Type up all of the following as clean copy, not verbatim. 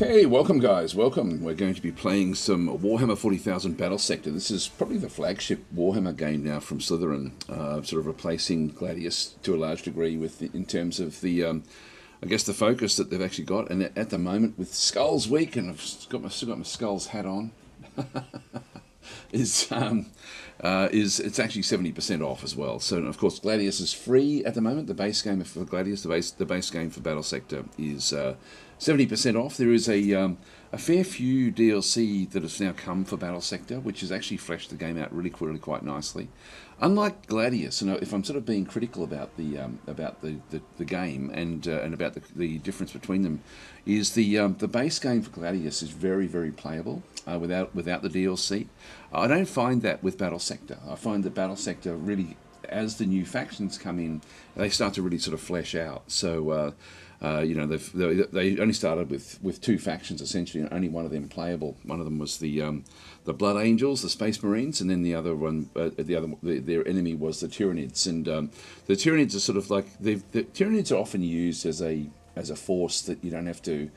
Okay, welcome guys, welcome. We're going to be playing some Warhammer 40,000 BattleSector. This is probably the flagship Warhammer game now from Slytherin, sort of replacing Gladius to a large degree in terms of the, I guess the focus that they've actually got. And at the moment with Skulls Week, and I've still got my Skulls hat on, it's actually 70% off as well. So of course Gladius is free at the moment. The base game for Gladius, the base game for BattleSector is 70% off. There is a fair few DLC that has now come for BattleSector, which has actually fleshed the game out really quite nicely. Unlike Gladius, and if I'm sort of being critical about the game and about the difference between them, is the base game for Gladius is very playable without the DLC. I don't find that with BattleSector. I find that BattleSector really, as the new factions come in, they start to really sort of flesh out. So you know, they only started with two factions essentially, and only one of them playable. One of them was the Blood Angels, the Space Marines, and then the other one, their enemy was the Tyranids. And the Tyranids are sort of like the Tyranids are often used as a force that you don't have to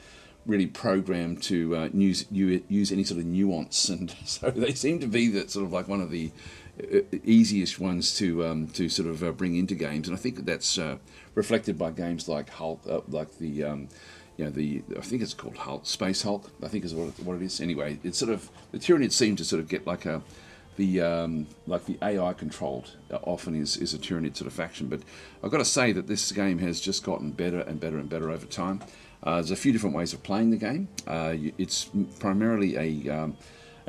really program to use any sort of nuance, and so they seem to be that sort of like one of the easiest ones to sort of bring into games, and I think that's reflected by games like Hulk, like the I think it's called Hulk, Space Hulk, I think is what it is. Anyway, it's sort of the Tyranids seem to sort of get like the AI controlled often is a Tyranid sort of faction, but I've got to say that this game has just gotten better and better over time. There's a few different ways of playing the game. It's primarily a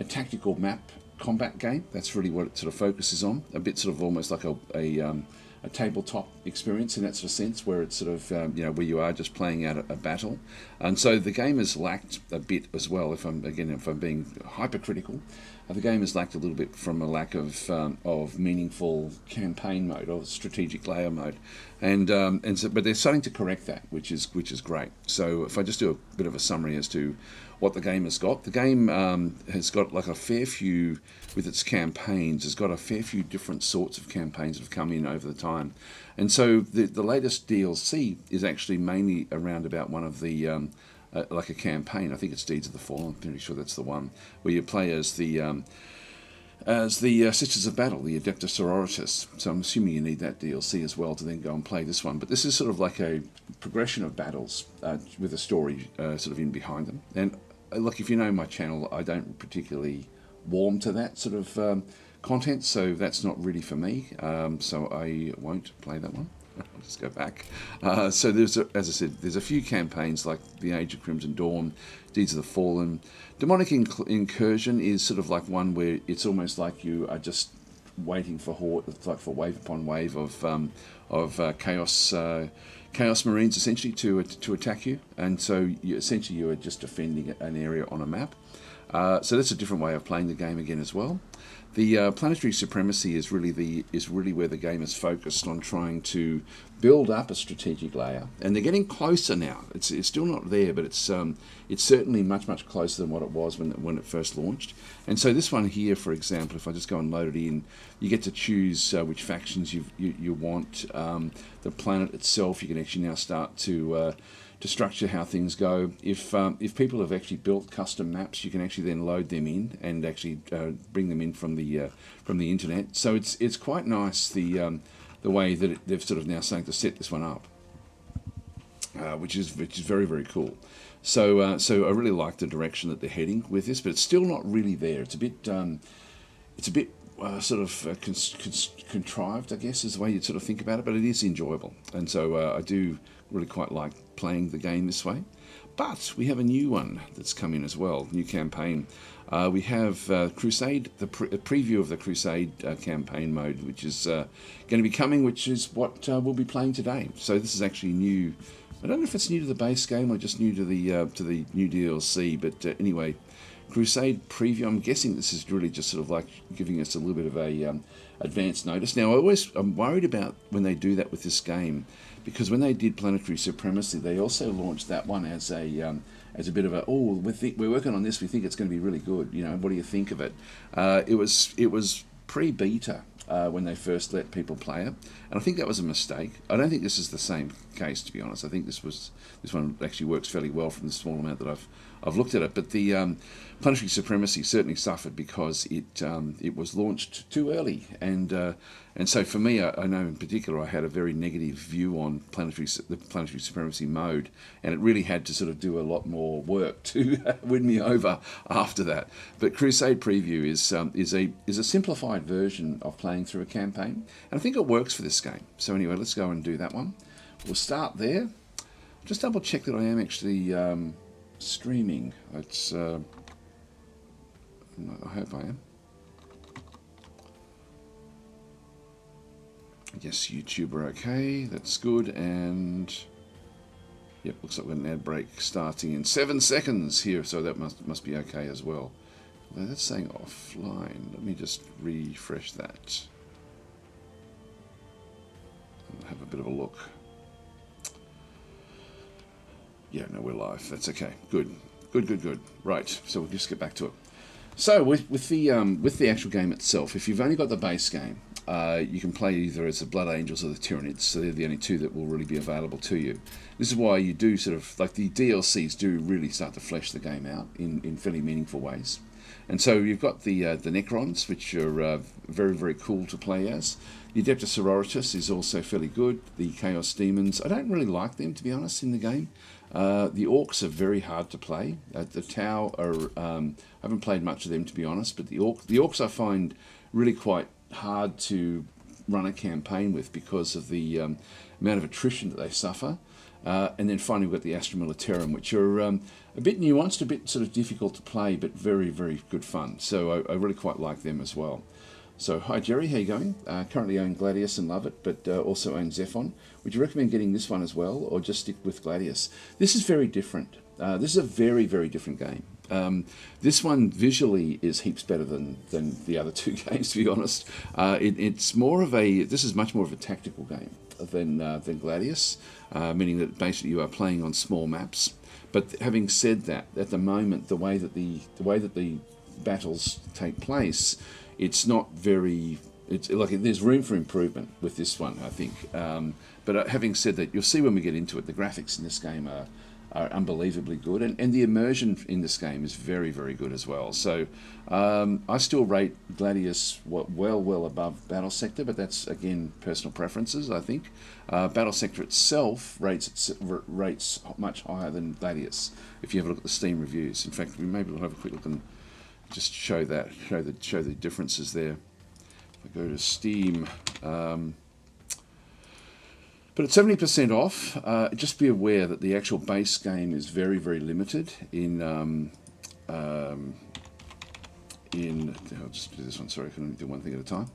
tactical map combat game. That's really what it sort of focuses on. A bit sort of almost like a tabletop experience in that sort of sense, where it's sort of where you are just playing out a battle. And so the game has lacked a bit as well. If I'm being hypercritical, the game has lacked a little bit from a lack of meaningful campaign mode or strategic layer mode, but they're starting to correct that, which is great. So if I just do a bit of a summary as to what the game has got. The game has got like a fair few, with its campaigns, has got a fair few different sorts of campaigns that have come in over the time. And so the latest DLC is actually mainly around about one of the, like a campaign. I think it's Deeds of the Fallen, I'm pretty sure that's the one, where you play as the Sisters of Battle, the Adepta Sororitas. So I'm assuming you need that DLC as well to then go and play this one. But this is sort of like a progression of battles with a story sort of in behind them. And look, if you know my channel, I don't particularly warm to that sort of content, so that's not really for me. So I won't play that one. I'll just go back. So as I said, there's a few campaigns like the Age of Crimson Dawn, Deeds of the Fallen. Demonic Incursion is sort of like one where it's almost like you are just waiting for for wave upon wave of Chaos Marines essentially to attack you, and so you are just defending an area on a map. So that's a different way of playing the game again as well. The planetary supremacy is really where the game is focused on trying to build up a strategic layer, and they're getting closer now. It's still not there, but it's certainly much closer than what it was when it first launched. And so this one here, for example, if I just go and load it in, you get to choose which factions you want. The planet itself, you can actually now start to structure how things go. If people have actually built custom maps, you can actually then load them in and actually bring them in from the internet. So it's quite nice the way that they've sort of now starting to set this one up, which is very cool. So I really like the direction that they're heading with this, but it's still not really there. It's a bit sort of contrived, I guess, is the way you sort of think about it, but it is enjoyable, and so I do really quite like playing the game this way. But we have a new one that's come in as well, new campaign. We have Crusade, a preview of the Crusade campaign mode, which is going to be coming, which is what we'll be playing today. So this is actually new. I don't know if it's new to the base game or just new to the new DLC, but anyway, Crusade preview. I'm guessing this is really just sort of like giving us a little bit of a advance notice. Now, I'm worried about when they do that with this game, because when they did Planetary Supremacy, they also launched that one as a bit of a, we're working on this, we think it's going to be really good. You know, what do you think of it? It was pre-beta when they first let people play it, and I think that was a mistake. I don't think this is the same case, to be honest. I think this one actually works fairly well from the small amount that I've looked at it. But the Planetary Supremacy certainly suffered because it was launched too early, and so for me, I know in particular I had a very negative view on the Planetary Supremacy mode, and it really had to sort of do a lot more work to win me over after that. But Crusade Preview is a simplified version of playing through a campaign, and I think it works for this game. So anyway, let's go and do that one. We'll start there. Just double check that I am actually streaming. It's I hope I am. Yes, YouTube are okay. That's good. And yep, looks like we've got an ad break starting in 7 seconds here, so that must be okay as well. Although that's saying offline. Let me just refresh that. I'll have a bit of a look. Yeah, no, we're live. That's okay. Good. Right, so we'll just get back to it. So with the actual game itself, if you've only got the base game, you can play either as the Blood Angels or the Tyranids, so they're the only two that will really be available to you. This is why you do sort of, like the DLCs do really start to flesh the game out in fairly meaningful ways. And so you've got the Necrons, which are very, very cool to play as. The Adeptus Sororitas is also fairly good. The Chaos Demons, I don't really like them, to be honest, in the game. The Orcs are very hard to play. The Tau are, I haven't played much of them, to be honest, but the Orcs I find really quite hard to run a campaign with because of the amount of attrition that they suffer. And then finally we've got the Astra Militarum, which are a bit nuanced, a bit sort of difficult to play, but very, very good fun. So I really quite like them as well. So hi Jerry, how you going? Currently own Gladius and love it, but also own Zephon. Would you recommend getting this one as well, or just stick with Gladius? This is very different. This is a very, very different game. This one visually is heaps better than the other two games, to be honest. It's more of this is much more of a tactical game than Gladius, meaning that basically you are playing on small maps. But having said that, at the moment, the way that the battles take place, it's not very. It's like there's room for improvement with this one, I think. But having said that, you'll see when we get into it, the graphics in this game are unbelievably good, and the immersion in this game is very, very good as well. So I still rate Gladius well above BattleSector, but that's again personal preferences, I think. BattleSector itself rates much higher than Gladius if you have a look at the Steam reviews. In fact, maybe we'll have a quick look and just show the differences there. If I go to Steam. But at 70% off, just be aware that the actual base game is very, very limited in I'll just do this one, sorry, I can only do one thing at a time.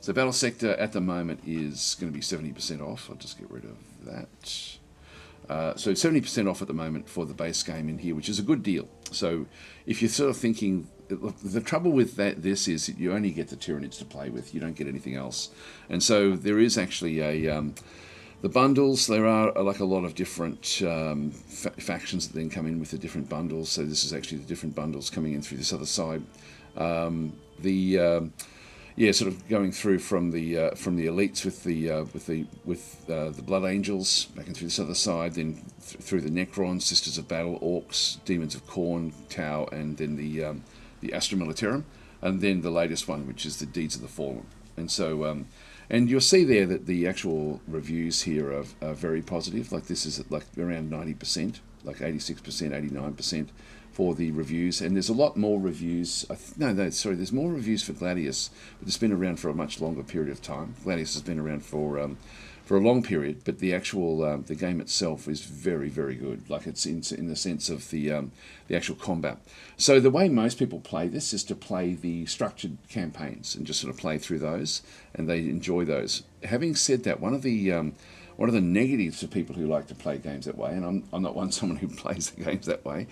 So BattleSector at the moment is going to be 70% off. I'll just get rid of that. So 70% off at the moment for the base game in here, which is a good deal. So if you're sort of thinking, the trouble with this is that you only get the Tyranids to play with. You don't get anything else. And so there is actually the bundles. There are like a lot of different factions that then come in with the different bundles. So this is actually the different bundles coming in through this other side. Sort of going through from the elites with the Blood Angels, back in through this other side, then through the Necrons, Sisters of Battle, Orcs, Demons of Khorne, Tau, and then the Astra Militarum, and then the latest one, which is the Deeds of the Fallen. And so, and you'll see there that the actual reviews here are very positive. Like this is at like around 90%, like 86%, 89%. For the reviews, and there's a lot more reviews. There's more reviews for Gladius, but it's been around for a much longer period of time. Gladius has been around for a long period, but the actual the game itself is very, very good. Like it's in the sense of the actual combat. So the way most people play this is to play the structured campaigns and just sort of play through those, and they enjoy those. Having said that, one of the negatives for people who like to play games that way, and I'm not someone who plays the games that way,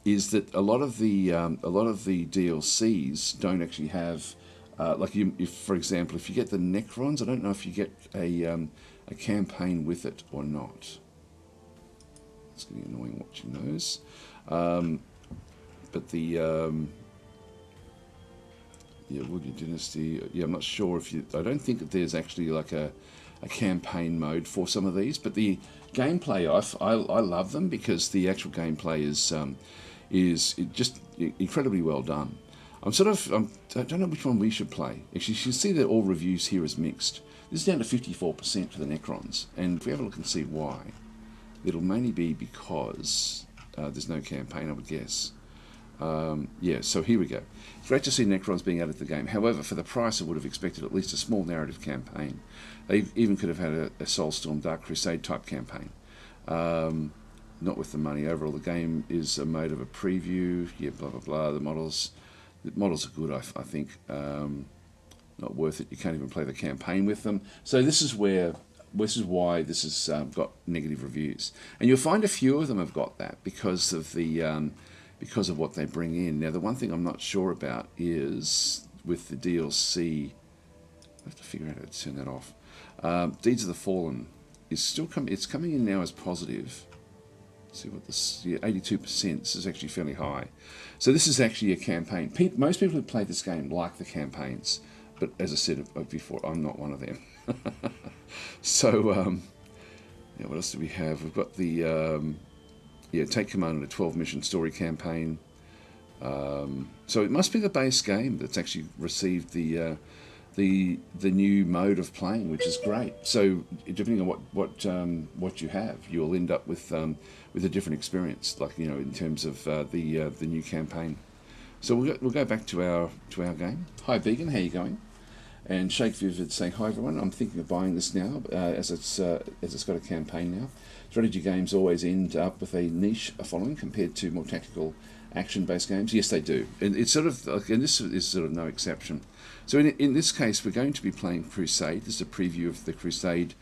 is that a lot of the DLCs don't actually have, for example, if you get the Necrons, I don't know if you get a campaign with it or not. It's getting annoying watching those, but the Woodley Dynasty, I'm not sure if I don't think that there's actually like a a campaign mode for some of these, but the gameplay I love them because the actual gameplay is just incredibly well done. I don't know which one we should play. Actually, you see that all reviews here is mixed. This is down to 54% for the Necrons, and if we have a look and see why, it'll mainly be because there's no campaign, I would guess. Yeah, so here we go. It's great to see Necrons being added to the game. However, for the price, I would have expected at least a small narrative campaign. They even could have had a Soulstorm Dark Crusade type campaign. Not with the money. Overall, the game is a mode of a preview. Yeah, blah, blah, blah. The models are good, I think. Not worth it. You can't even play the campaign with them. So this is why this has got negative reviews. And you'll find a few of them have got that because of what they bring in. Now, the one thing I'm not sure about is with the DLC, I have to figure out how to turn that off. Deeds of the Fallen is still it's coming in now as positive. Let's see what this, yeah, 82%. This is actually fairly high. So this is actually a campaign. Most people who play this game like the campaigns, but as I said before, I'm not one of them. So, yeah, what else do we have? We've got the take command in a 12-mission story campaign. So it must be the base game that's actually received the new mode of playing, which is great. So depending on what you have, you'll end up with a different experience, like, you know, in terms of the new campaign. So we'll go back to our game. Hi Vegan, how you going? And Shake Vivid saying hi everyone. I'm thinking of buying this now as it's got a campaign now. Strategy games always end up with a niche following compared to more tactical action-based games. Yes, they do, and it's sort of, and this is sort of no exception. So in this case, we're going to be playing Crusade. This is a preview of the Crusade,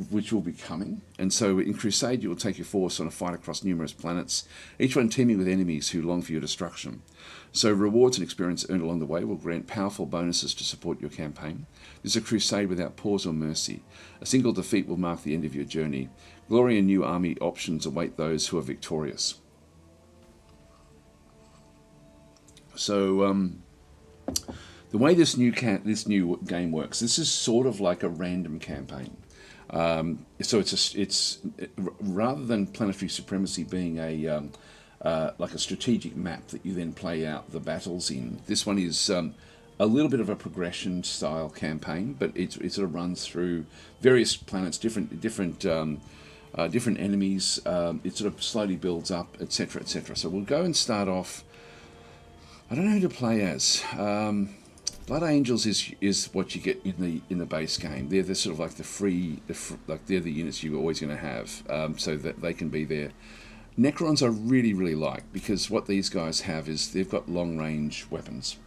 which will be coming. And so in Crusade, you will take your force on a fight across numerous planets, each one teeming with enemies who long for your destruction. So rewards and experience earned along the way will grant powerful bonuses to support your campaign. This is a crusade without pause or mercy. A single defeat will mark the end of your journey. Glory and new army options await those who are victorious. So the way this new game works, this is sort of like a random campaign. So it's rather than planetary supremacy being like a strategic map that you then play out the battles in. This one is a little bit of a progression style campaign, but it sort of runs through various planets, different enemies. It sort of slowly builds up, etc., etc. So we'll go and start off. I don't know who to play as. Blood Angels is what you get in the base game. They're sort of like they're the units you're always going to have, so that they can be there. Necrons I really, really like, because what these guys have is they've got long-range weapons.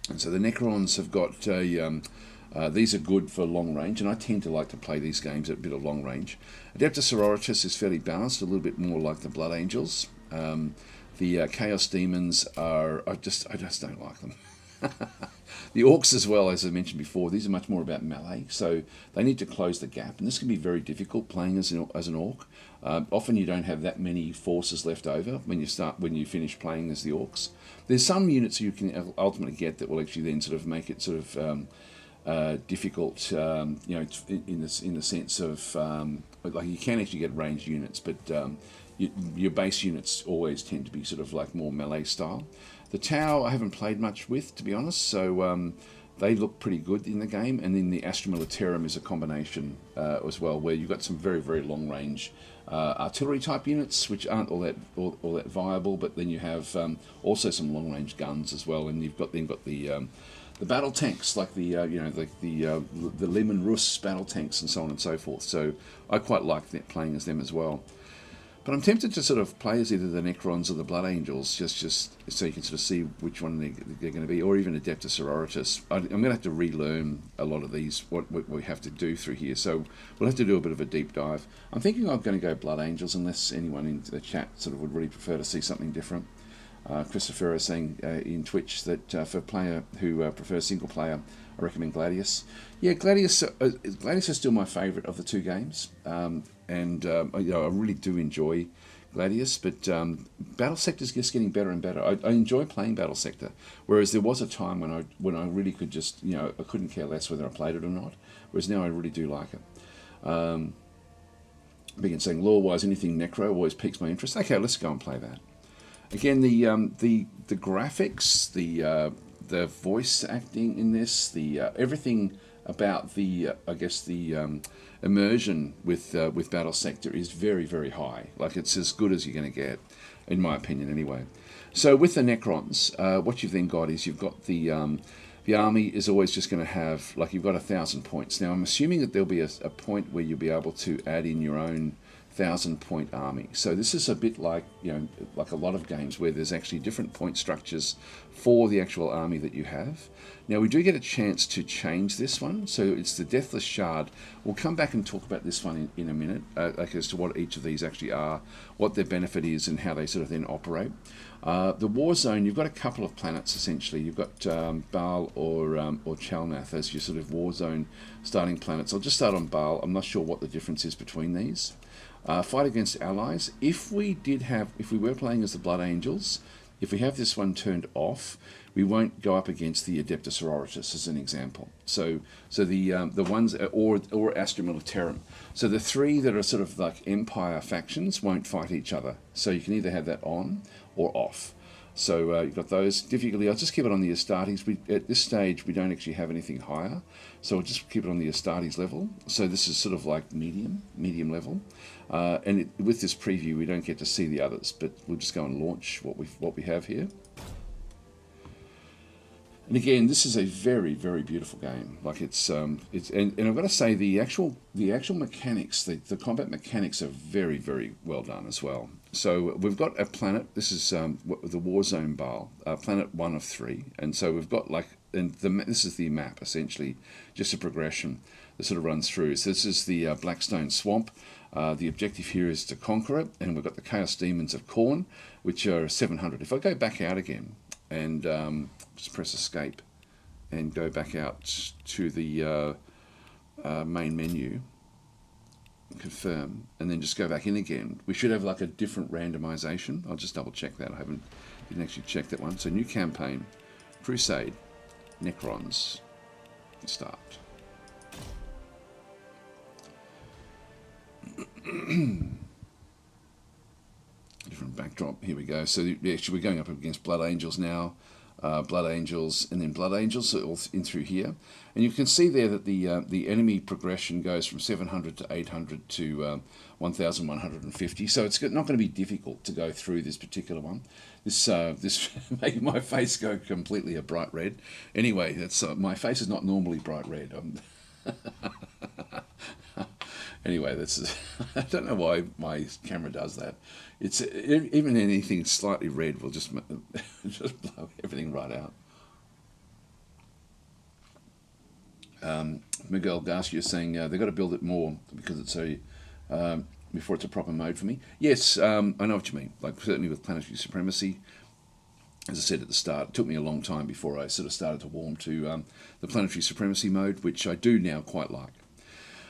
And so the Necrons have got these are good for long range, and I tend to like to play these games at a bit of long range. Adeptus Sororitas is fairly balanced, a little bit more like the Blood Angels. The Chaos Demons I just don't like them. The Orcs as well, as I mentioned before, these are much more about melee, so they need to close the gap, and this can be very difficult playing as an Orc. Often you don't have that many forces left over when you finish playing as the Orcs. There's some units you can ultimately get that will actually then sort of make it sort of difficult, you know, in the sense of like you can actually get ranged units, but your base units always tend to be sort of like more melee style. The Tau I haven't played much with, to be honest, so they look pretty good in the game. And then the Astra Militarum is a combination as well, where you've got some very, very long range artillery type units, which aren't all that viable, but then you have also some long range guns as well, and you've got the battle tanks, like the Leman Russ battle tanks and so on and so forth. So I quite like that, playing as them as well. But I'm tempted to sort of play as either the Necrons or the Blood Angels, just so you can sort of see which one they're going to be, or even Adeptus Sororitas. I'm going to have to relearn a lot of these, what we have to do through here, so we'll have to do a bit of a deep dive. I'm thinking I'm going to go Blood Angels, unless anyone in the chat sort of would really prefer to see something different. Christopher is saying in Twitch that for a player who prefers single player, I recommend Gladius. Yeah, Gladius is still my favourite of the two games, and you know, I really do enjoy Gladius, but BattleSector is just getting better and better. I enjoy playing BattleSector, whereas there was a time when I really could just, I couldn't care less whether I played it or not, whereas now I really do like it. Begin saying lore-wise, anything Necro always piques my interest. Okay, let's go and play that. Again, the graphics, the voice acting in this, everything about the immersion with BattleSector is very, very high. Like, it's as good as you're going to get, in my opinion, anyway. So with the Necrons, what you've then got is you've got the army is always just going to have, like, you've got 1,000 points. Now I'm assuming that there'll be a point where you'll be able to add in your own 1,000-point army. So this is a bit like, like a lot of games where there's actually different point structures for the actual army that you have. Now we do get a chance to change this one. So it's the Deathless Shard. We'll come back and talk about this one in a minute, like as to what each of these actually are, what their benefit is, and how they sort of then operate. The War Zone, you've got a couple of planets essentially. You've got Baal or Chalmath as your sort of War Zone starting planets. I'll just start on Baal. I'm not sure what the difference is between these. Fight against allies. If we were playing as the Blood Angels, if we have this one turned off, we won't go up against the Adeptus Sororitas as an example. So the ones, or Astra Militarum. So the three that are sort of like Empire factions won't fight each other. So you can either have that on or off. So you've got those. Difficulty, I'll just keep it on the Astartes. At this stage, we don't actually have anything higher. So I'll just keep it on the Astartes level. So this is sort of like medium level. With this preview, we don't get to see the others, but we'll just go and launch what we have here. And again, this is a very, very beautiful game. Like and I've got to say the actual mechanics, the combat mechanics are very, very well done as well. So we've got a planet. This is the Warzone Baal, planet 1 of 3, and so we've got this is the map essentially, just a progression that sort of runs through. So this is the Blackstone Swamp. The objective here is to conquer it, and we've got the Chaos Demons of Khorne, which are 700. If I go back out again and just press escape and go back out to the main menu, confirm, and then just go back in again, we should have like a different randomization. I'll just double check that. Didn't actually check that one. So new campaign, Crusade, Necrons, start. Different backdrop. Here we go. So actually we're going up against Blood Angels now. Blood Angels and then Blood Angels, so all in through here, and you can see there that the enemy progression goes from 700 to 800 to 1,150. So it's not going to be difficult to go through this particular one. This making my face go completely a bright red. Anyway, that's my face is not normally bright red. Anyway, I don't know why my camera does that. It's even anything slightly red will just blow everything right out. Miguel Garcia is saying they've got to build it more because it's before it's a proper mode for me. Yes, I know what you mean. Like certainly with Planetary Supremacy, as I said at the start, it took me a long time before I sort of started to warm to the Planetary Supremacy mode, which I do now quite like.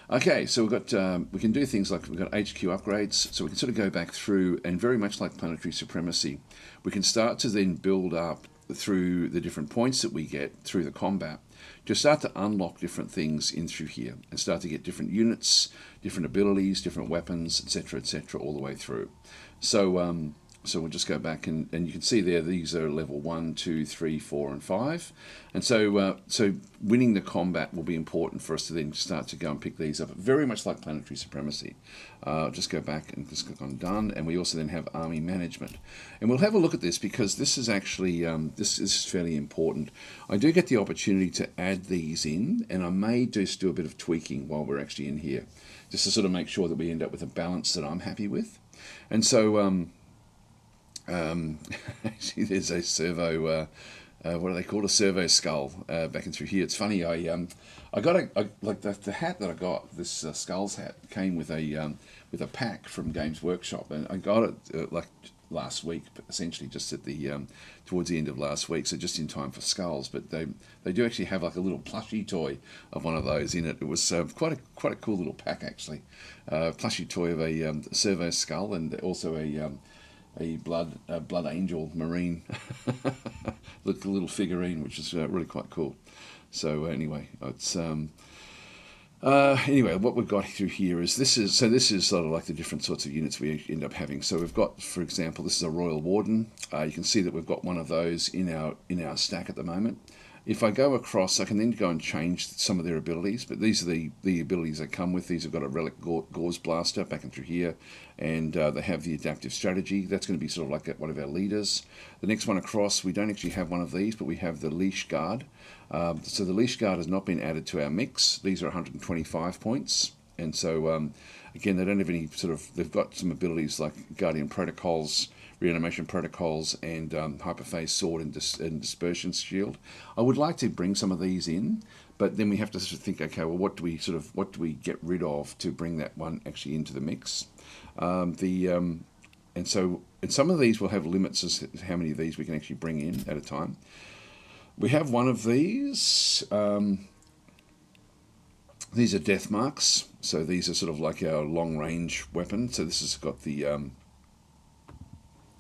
Okay, so we've got we can do things like we've got HQ upgrades, so we can sort of go back through, and very much like Planetary Supremacy, we can start to then build up through the different points that we get through the combat, to start to unlock different things in through here, and start to get different units, different abilities, different weapons, etc., all the way through. So so we'll just go back and you can see there these are level 1, 2, 3, 4, and 5, and so so winning the combat will be important for us to then start to go and pick these up. Very much like Planetary Supremacy. Just go back and just click on Done, and we also then have Army Management, and we'll have a look at this because this is actually this is fairly important. I do get the opportunity to add these in, and I may just do a bit of tweaking while we're actually in here, just to sort of make sure that we end up with a balance that I'm happy with, and so. Actually, there's a servo what are they called? A servo skull back and through here. It's funny. I got like the hat that I got. This skulls hat came with a pack from Games Workshop, and I got it like last week, but essentially just at the towards the end of last week, so just in time for skulls. But they do actually have like a little plushy toy of one of those in it. It was quite a cool little pack actually. Plushy toy of a servo skull, and also a blood angel marine little figurine, which is really quite cool. So anyway, it's anyway, what we've got through here is this is sort of like the different sorts of units we end up having. So we've got, for example, this is a Royal Warden. You can see that we've got one of those in our stack at the moment. If I go across, I can then go and change some of their abilities, but these are the abilities that come with these. Have got a Relic Gauze Blaster back and through here, and they have the Adaptive Strategy. That's going to be sort of like one of our leaders. The next one across, we don't actually have one of these, but we have the Leash Guard. So the Leash Guard has not been added to our mix. These are 125 points, and so again, they don't have any sort of, they've got some abilities like Guardian Protocols, Reanimation Protocols, and Hyperphase Sword and Dispersion Shield. I would like to bring some of these in, but then we have to sort of think, okay, well, what do we get rid of to bring that one actually into the mix? And some of these will have limits as to how many of these we can actually bring in at a time. We have one of these. These are death marks, so these are sort of like our long range weapon. So this has got the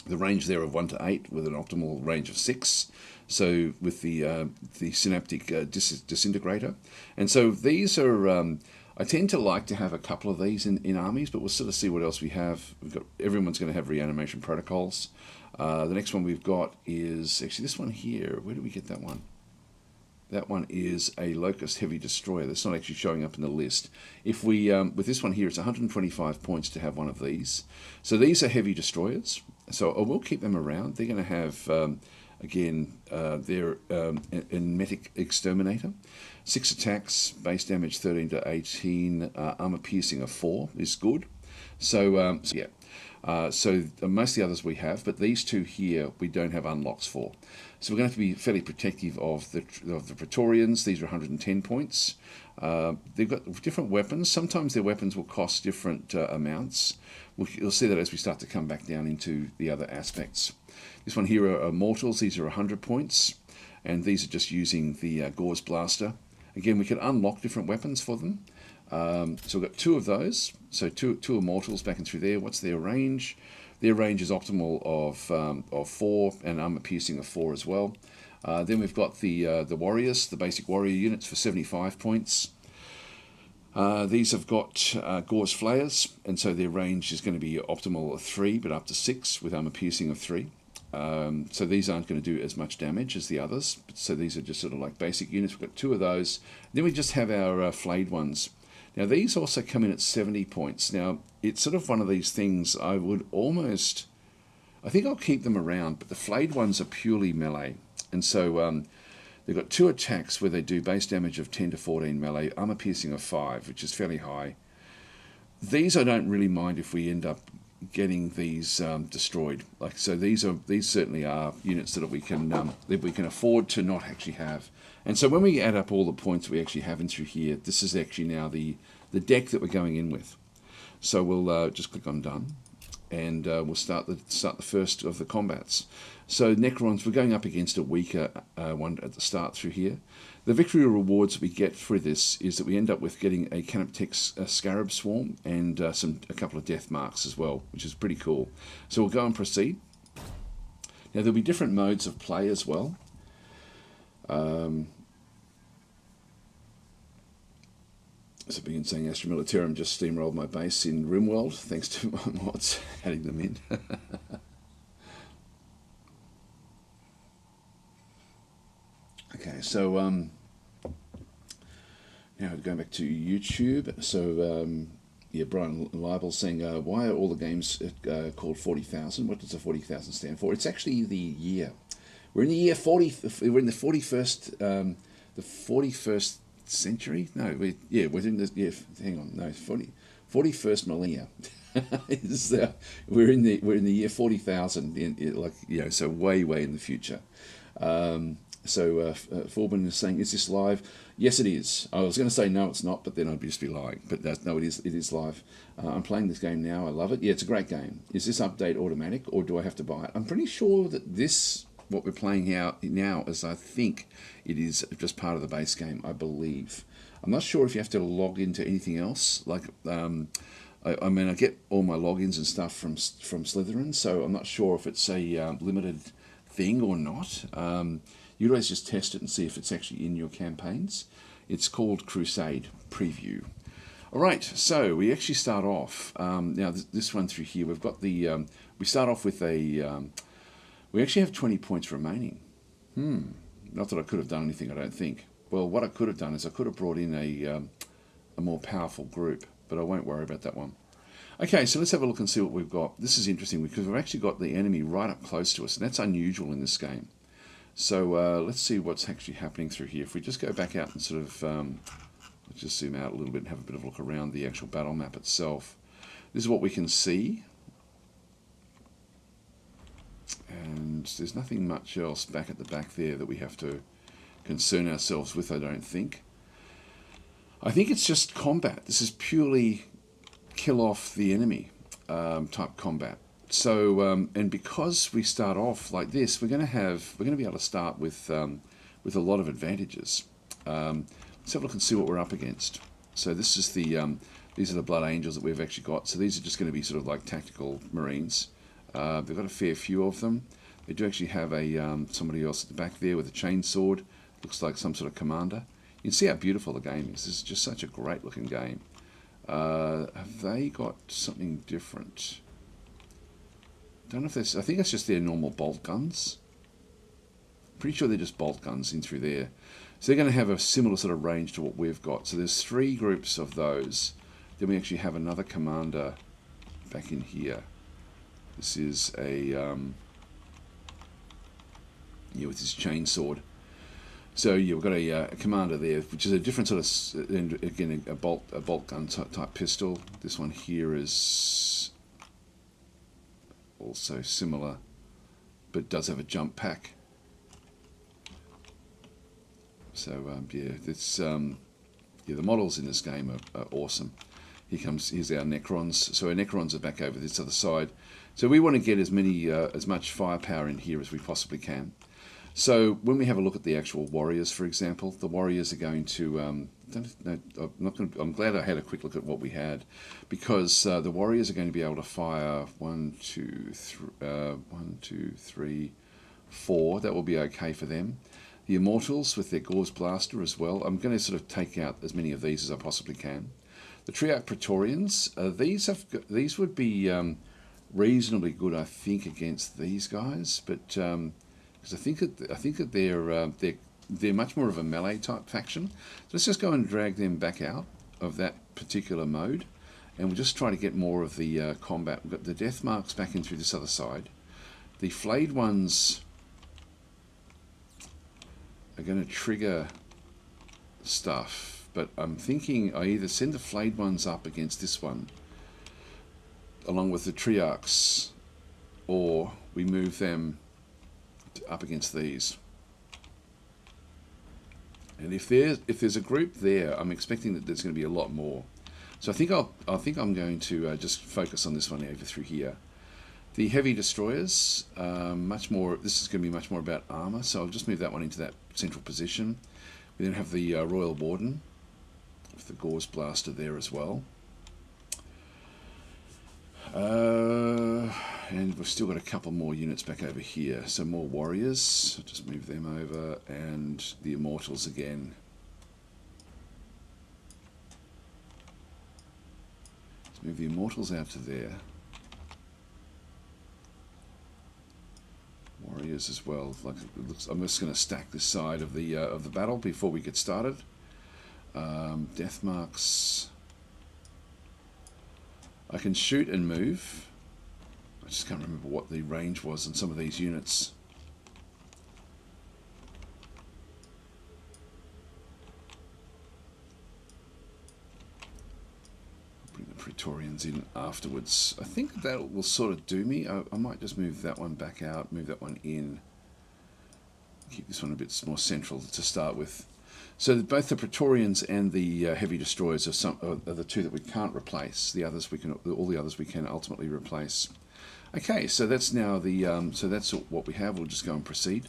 range there of 1 to 8 with an optimal range of 6. So with the synaptic disintegrator, and so these are. I tend to like to have a couple of these in armies, but we'll sort of see what else we have. Everyone's going to have reanimation protocols. The next one we've got is actually this one here. Where do we get that one? That one is a Locust Heavy Destroyer. That's not actually showing up in the list. If we with this one here, it's 125 points to have one of these. So these are heavy destroyers. So I will keep them around. They're going to have again their Emetic Exterminator. 6 attacks, base damage 13 to 18, armor piercing of 4 is good. So yeah. So most of the others we have, but these two here we don't have unlocks for. So we're going to have to be fairly protective of the Praetorians. These are 110 points. They've got different weapons. Sometimes their weapons will cost different amounts. You'll see that as we start to come back down into the other aspects. This one here are Mortals. These are 100 points. And these are just using the Gauze Blaster. Again, we can unlock different weapons for them. So we've got 2 of those. So two Immortals back and through there. What's their range? Their range is optimal of 4 and armor piercing of 4 as well. Then we've got the Warriors, the basic Warrior units for 75 points. These have got Gauze Flayers, and so their range is going to be optimal of 3, but up to 6 with armor piercing of 3. So these aren't going to do as much damage as the others. So these are just sort of like basic units. We've got 2 of those. Then we just have our flayed ones. Now these also come in at 70 points. Now it's sort of one of these things I would almost, I think I'll keep them around, but the flayed ones are purely melee. And so they've got 2 attacks where they do base damage of 10 to 14 melee, armor piercing of 5, which is fairly high. These I don't really mind if we end up getting these destroyed. Like so, these certainly are units that we can afford to not actually have. And so when we add up all the points we actually have in through here, this is actually now the deck that we're going in with. So we'll just click on done, and we'll start the first of the combats. So Necrons, we're going up against a weaker one at the start through here. The victory rewards we get through this is that we end up with getting a Canoptek Scarab Swarm and a couple of death marks as well, which is pretty cool. So we'll go and proceed. Now there'll be different modes of play as well. So begin saying Astra Militarum just steamrolled my base in RimWorld, thanks to my mods adding them in. Okay, so now going back to YouTube. So yeah, Brian Libel saying, why are all the games called 40,000? What does the 40,000 stand for? It's actually the year. We're in the year 40. We're in the 41st century. No, we're in the hang on. No, 41st millennia. We're in the year 40,000. Like so way in the future. So Forbin is saying, is this live? Yes, it is. I was going to say no, it's not, but then I'd just be lying. But no, it is. It is live. I'm playing this game now. I love it. Yeah, it's a great game. Is this update automatic, or do I have to buy it? I'm pretty sure that this, what we're playing now, is I think it is just part of the base game. I believe. I'm not sure if you have to log into anything else. Like, I mean, I get all my logins and stuff from Slytherin, so I'm not sure if it's a limited thing or not. You always just test it and see if it's actually in your campaigns. It's called Crusade Preview. All right, so we actually start off, now this one through here, we've got the, we start off with a, we actually have 20 points remaining. Not that I could have done anything, I don't think. Well, what I could have done is I could have brought in a more powerful group, but I won't worry about that one. Okay, so let's have a look and see what we've got. This is interesting because we've actually got the enemy right up close to us, and that's unusual in this game. So let's see what's actually happening through here. If we just go back out and sort of, let's just zoom out a little bit and have a bit of a look around the actual battle map itself. This is what we can see. And there's nothing much else back at the back there that we have to concern ourselves with, I don't think. I think it's just combat. This is purely kill off the enemy type combat. So and because we start off like this, we're going to be able to start with a lot of advantages. Let's have a look and see what we're up against. So this is the these are the Blood Angels that we've actually got. So these are just going to be sort of like tactical Marines. They've got a fair few of them. They do actually have a somebody else at the back there with a chainsword. Looks like some sort of commander. You can see how beautiful the game is. This is just such a great looking game. Have they got something different? Don't know if there's. I think it's just their normal bolt guns. Pretty sure they're just bolt guns in through there. So they're going to have a similar sort of range to what we've got. So there's 3 groups of those. Then we actually have another commander back in here. This is a yeah, with his chainsword. So yeah, we've got a commander there, which is a different sort of, again, a bolt gun type pistol. This one here is also similar, but does have a jump pack. So yeah, it's yeah, the models in this game are awesome. Here's our Necrons. So our Necrons are back over this other side. So we want to get as much firepower in here as we possibly can. So when we have a look at the actual warriors, for example, the warriors are going to. I'm glad I had a quick look at what we had, because the warriors are going to be able to fire 1, 2, 3, 4. That will be okay for them. The Immortals with their Gauze Blaster as well. I'm going to sort of take out as many of these as I possibly can. The Triarch Praetorians. These would be reasonably good, I think, against these guys, but. Because I think that they're much more of a melee type faction. So let's just go and drag them back out of that particular mode, and we'll just try to get more of the combat. We've got the death marks back in through this other side. The flayed ones are going to trigger stuff, but I'm thinking I either send the flayed ones up against this one, along with the Triarchs, or we move them up against these. And if there's a group there, I'm expecting that there's going to be a lot more. So I think I'm going to just focus on this one over through here. The heavy destroyers, much more. This is going to be much more about armor. So I'll just move that one into that central position. We then have the Royal Warden with the Gauze Blaster there as well. And we've still got a couple more units back over here. So more warriors. I'll just move them over, and the Immortals again. Let's move the Immortals out to there. Warriors as well. Like it looks, I'm just going to stack this side of the battle before we get started. Death marks. I can shoot and move. I just can't remember what the range was on some of these units. I'll bring the Praetorians in afterwards. I think that will sort of do me. I might just move that one back out, move that one in. keep this one a bit more central to start with. So both the Praetorians and the heavy destroyers are the two that we can't replace. The others all the others we can ultimately replace. Okay, so that's now so that's what we have. We'll just go and proceed.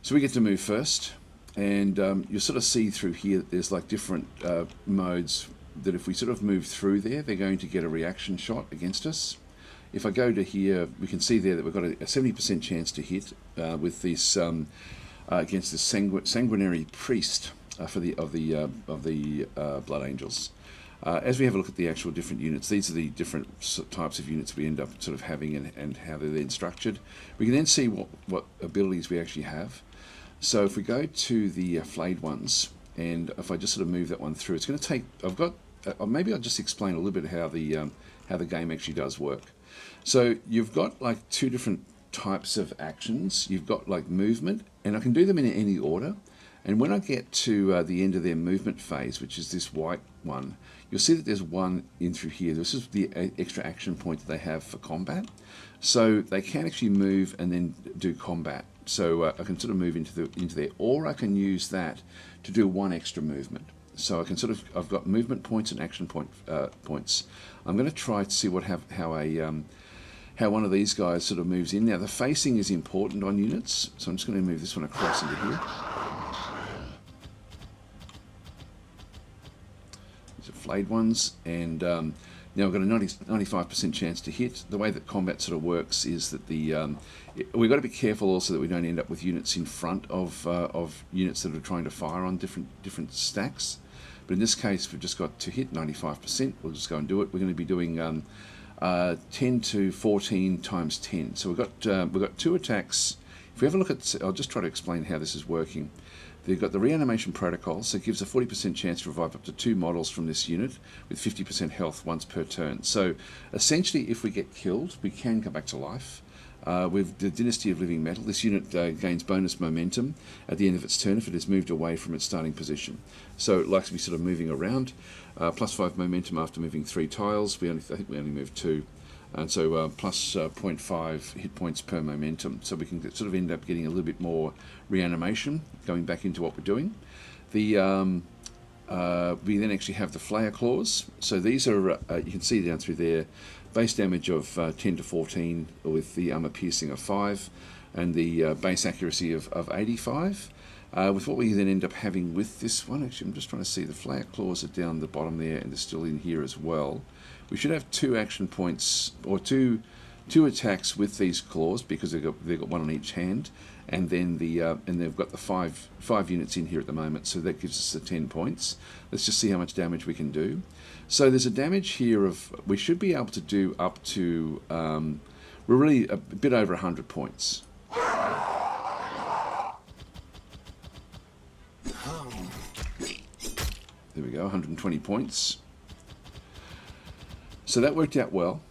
So we get to move first, and you'll sort of see through here that there's like different modes that if we sort of move through there, they're going to get a reaction shot against us. If I go to here, we can see there that we've got a 70% chance to hit with this against this sanguinary priest of the Blood Angels. As we have a look at the actual different units, these are the different types of units we end up sort of having and how they're then structured. We can then see what abilities we actually have. So if we go to the flayed ones, and if I just sort of move that one through, it's going to take. Maybe I'll just explain a little bit how the game actually does work. So you've got like two different types of actions. You've got like movement, and I can do them in any order. And when I get to the end of their movement phase, which is this white one, you'll see that there's one in through here. This is the extra action point that they have for combat. So they can actually move and then do combat. So I can sort of move into there, or I can use that to do one extra movement. So I can sort of, I've got movement points and action points. I'm going to try to see how one of these guys sort of moves in. Now the facing is important on units, so I'm just going to move this one across into here. These are flayed ones, and now I've got a 95% chance to hit. The way that combat sort of works is that we've got to be careful also that we don't end up with units in front of units that are trying to fire on different stacks. But in this case, we've just got to hit 95%. We'll just go and do it. We're going to be doing 10 to 14 times 10. So we've got two attacks. If we have a look at, I'll just try to explain how this is working. They've got the reanimation protocol, so it gives a 40% chance to revive up to 2 models from this unit with 50% health once per turn. So essentially, if we get killed, we can come back to life. With the Dynasty of Living Metal, this unit gains bonus momentum at the end of its turn if it has moved away from its starting position. So it likes to be sort of moving around. Plus 5 momentum after moving 3 tiles. I think we only moved 2. And so plus 0.5 hit points per momentum. So we can sort of end up getting a little bit more reanimation, going back into what we're doing. We then actually have the Flayer Claws. So these are, you can see down through there, base damage of 10 to 14 with the armor piercing of 5 and the base accuracy of 85. With what we then end up having with this one, actually I'm just trying to see, the Flayer Claws are down the bottom there and they're still in here as well. We should have 2 action points, or two attacks with these claws, because they've got one on each hand, and then and they've got the five units in here at the moment, so that gives us the 10 points. Let's just see how much damage we can do. So there's a damage here of, we should be able to do up to, we're really a bit over 100 points. There we go, 120 points. So that worked out well.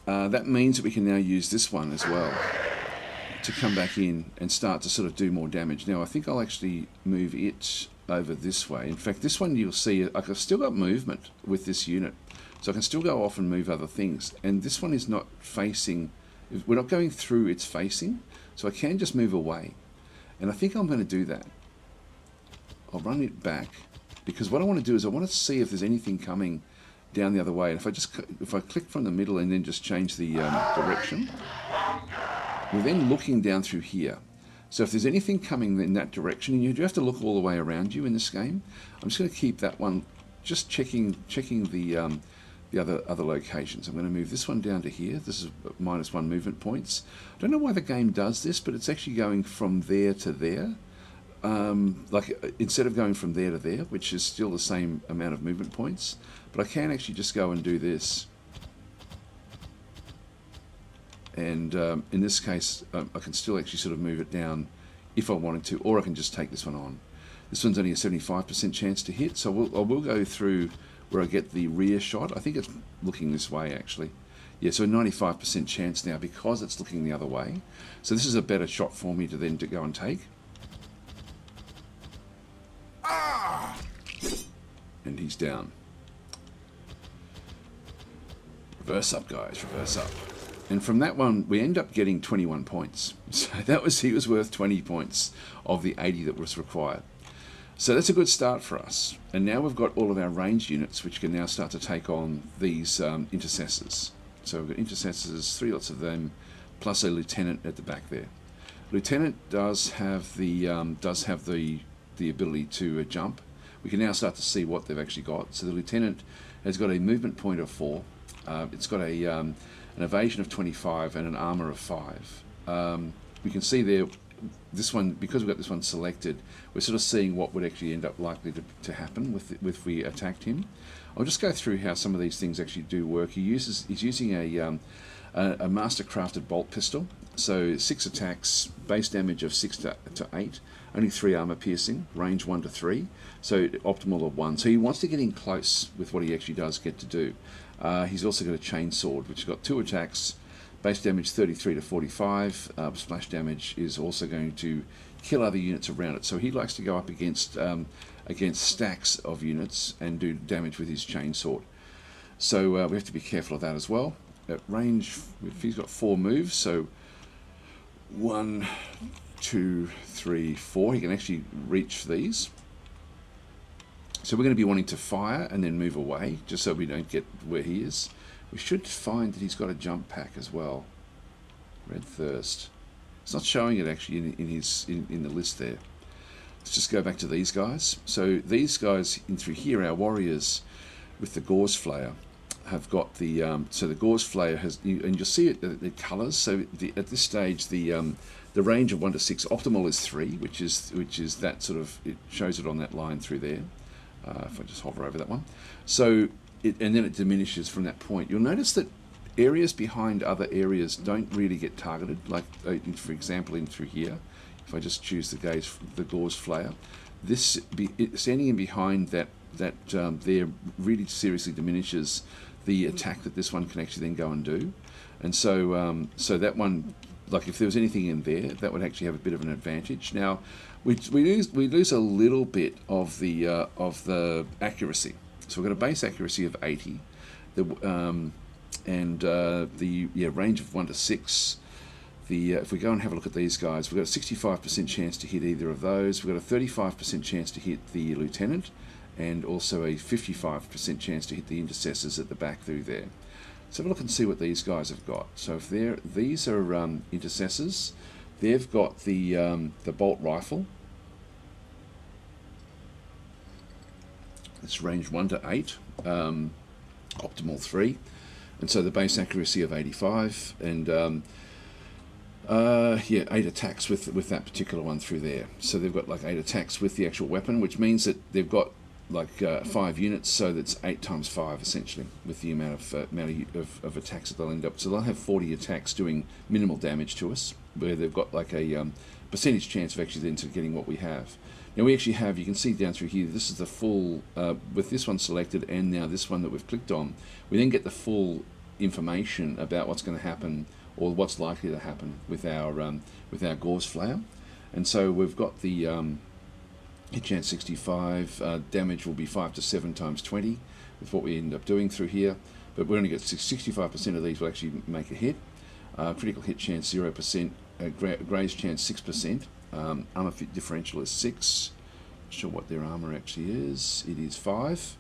That means that we can now use this one as well to come back in and start to sort of do more damage. Now I think I'll actually move it over this way. In fact, this one you'll see, I've still got movement with this unit. So I can still go off and move other things. And this one is not facing, we're not going through its facing, so I can just move away. And I think I'm going to do that. I'll run it back, because what I want to do is I want to see if there's anything coming down the other way. And if I click from the middle and then just change the direction, we're then looking down through here. So if there's anything coming in that direction, and you do have to look all the way around you in this game, I'm just going to keep that one, just checking the other locations. I'm going to move this one down to here. This is -1 movement points. I don't know why the game does this, but it's actually going from there to there. Like instead of going from there to there, which is still the same amount of movement points, but I can actually just go and do this. And in this case, I can still actually sort of move it down if I wanted to, or I can just take this one on. This one's only a 75% chance to hit, so I will go through where I get the rear shot. I think it's looking this way actually. Yeah, so a 95% chance now because it's looking the other way. So this is a better shot for me to then go and take. And he's down. Reverse up, guys, reverse up. And from that one, we end up getting 21 points. So he was worth 20 points of the 80 that was required. So that's a good start for us. And now we've got all of our ranged units, which can now start to take on these intercessors. So we've got intercessors, 3 lots of them, plus a lieutenant at the back there. Lieutenant does have the ability to jump. We can now start to see what they've actually got. So the lieutenant has got a movement point of 4. It's got an evasion of 25 and an armor of 5. We can see there, this one, because we've got this one selected, we're sort of seeing what would actually end up likely to happen if we attacked him. I'll just go through how some of these things actually do work. He's using a master crafted bolt pistol. So 6 attacks, base damage of 6 to 8, only 3 armor piercing, range 1 to 3, so optimal of 1. So he wants to get in close with what he actually does get to do. He's also got a chain sword, which has got 2 attacks, base damage 33 to 45, splash damage is also going to kill other units around it. So he likes to go up against stacks of units and do damage with his chain sword. So we have to be careful of that as well. At range, if he's got 4 moves, so 1, 2, 3, 4, he can actually reach these. So we're going to be wanting to fire and then move away, just so we don't get where he is. We should find that he's got a jump pack as well. Red Thirst. It's not showing it actually in the list there. Let's just go back to these guys. So these guys in through here, our warriors with the Gauze Flayer, have got the so the Gauze Flayer has, and you'll see it the colours. So at this stage the range of 1 to 6, optimal is 3, which is that sort of, it shows it on that line through there. If I just hover over that one, so and then it diminishes from that point. You'll notice that areas behind other areas don't really get targeted. Like for example, in through here, if I just choose the Gauze Flayer, this standing in behind that there really seriously diminishes the attack that this one can actually then go and do. And so so that one, like if there was anything in there, that would actually have a bit of an advantage. Now we lose a little bit of the accuracy. So we've got a base accuracy of 80, range of 1 to 6. If we go and have a look at these guys, we've got a 65% chance to hit either of those. We've got a 35% chance to hit the lieutenant, and also a 55% chance to hit the intercessors at the back through there. Let's have a look and see what these guys have got. So if these are intercessors, they've got the bolt rifle. It's range 1 to 8, optimal 3, and so the base accuracy of 85, and 8 attacks with that particular one through there. So they've got like 8 attacks with the actual weapon, which means that they've got like 5 units, so that's 8 times 5 essentially, with the amount of attacks that they'll end up. So they'll have 40 attacks doing minimal damage to us, where they've got like a percentage chance of actually then to getting what we have. Now we actually have, you can see down through here, this is the full, with this one selected and now this one that we've clicked on, we then get the full information about what's going to happen, or what's likely to happen with our Gauze Flayer. And so we've got the hit chance 65, damage will be 5 to 7 times 20 with what we end up doing through here, but we only get 65% of these will actually make a hit. Critical hit chance 0%, graze chance 6%, armor fit differential is 6, not sure what their armor actually is, it is 5,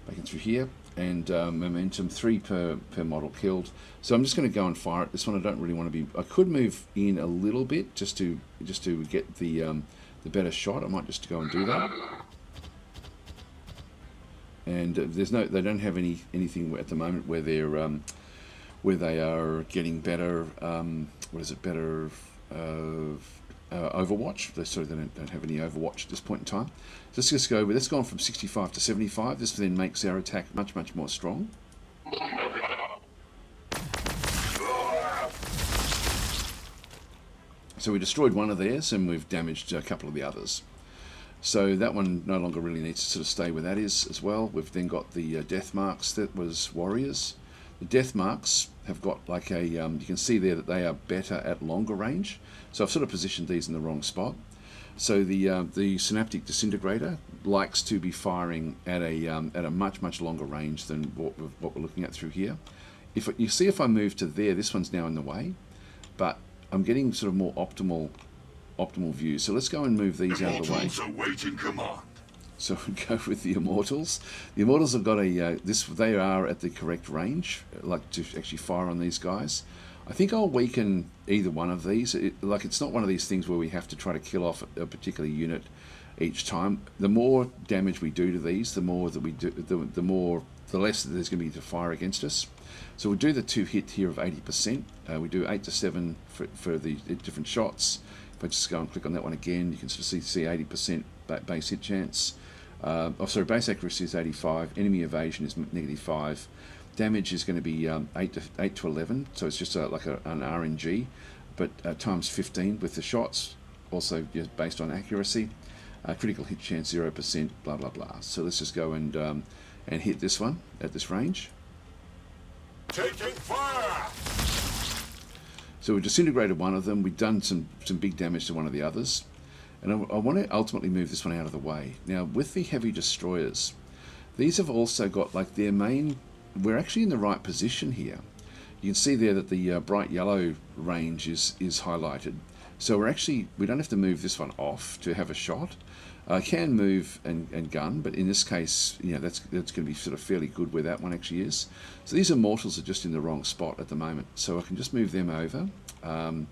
back in through here, and momentum 3 per model killed. So I'm just going to go and fire it. This one I don't really want to be, I could move in a little bit just to get the better shot. I might just go and do that. And they don't have anything at the moment where they're where they are getting better. Better Overwatch. Sorry, they don't have any Overwatch at this point in time. So let's just go with, that's gone from 65 to 75. This then makes our attack much more strong. So we destroyed one of theirs and we've damaged a couple of the others. So that one no longer really needs to sort of stay where that is as well. We've then got the death marks, that was warriors. The death marks have got like a, you can see there that they are better at longer range. So I've sort of positioned these in the wrong spot. So the synaptic disintegrator likes to be firing at a much longer range than what we're looking at through here. if you see if I move to there, this one's now in the way, but I'm getting sort of more optimal view. So let's go and move these out of the way. Awaiting command. So we go with the Immortals. The Immortals have got a they are at the correct range, like to actually fire on these guys. I think I'll weaken either one of these. It's not one of these things where we have to try to kill off a particular unit each time. The more damage we do to these, the more that we do, the less that there's going to be to fire against us. So we'll do the 2 hit here of 80%. We do 8 to 7 for the different shots. If I just go and click on that one again, you can sort of see 80% base hit chance. Base accuracy is 85. Enemy evasion is -5. Damage is going to be 8 to 11. So it's just like an RNG, but times 15 with the shots. Also based on accuracy. Critical hit chance 0%. Blah blah blah. So let's just go and hit this one at this range. Taking fire! So we disintegrated one of them. We've done some big damage to one of the others. And I want to ultimately move this one out of the way. Now, with the heavy destroyers, these have also got like their main... We're actually in the right position here. You can see there that the bright yellow range is highlighted. So we don't have to move this one off to have a shot. I can move and gun, but in this case, that's going to be sort of fairly good where that one actually is. So these Immortals are just in the wrong spot at the moment. So I can just move them over. I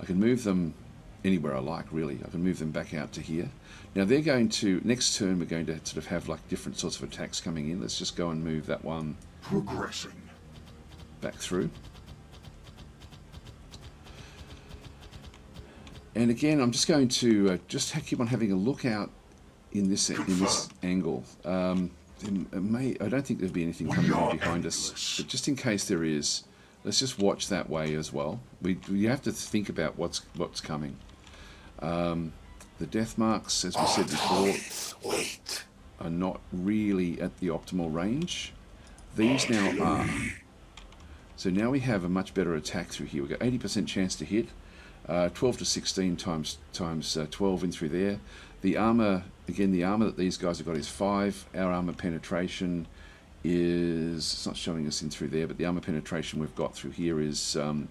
can move them anywhere I like, really. I can move them back out to here. Now they're going to, next turn we're going to sort of have like different sorts of attacks coming in. Let's just go and move that one progressing back through. And again, I'm just going to just keep on having a look out in this angle. I don't think there'll be anything coming on behind us, but just in case there is, let's just watch that way as well. We have to think about what's coming. The death marks, as we said before, are not really at the optimal range. These now are. So now we have a much better attack through here. We've got 80% chance to hit. 12 to 16 times 12 in through there. The armor, again, the armor that these guys have got is 5. Our armor penetration is, it's not showing us in through there, but the armor penetration we've got through here is 4,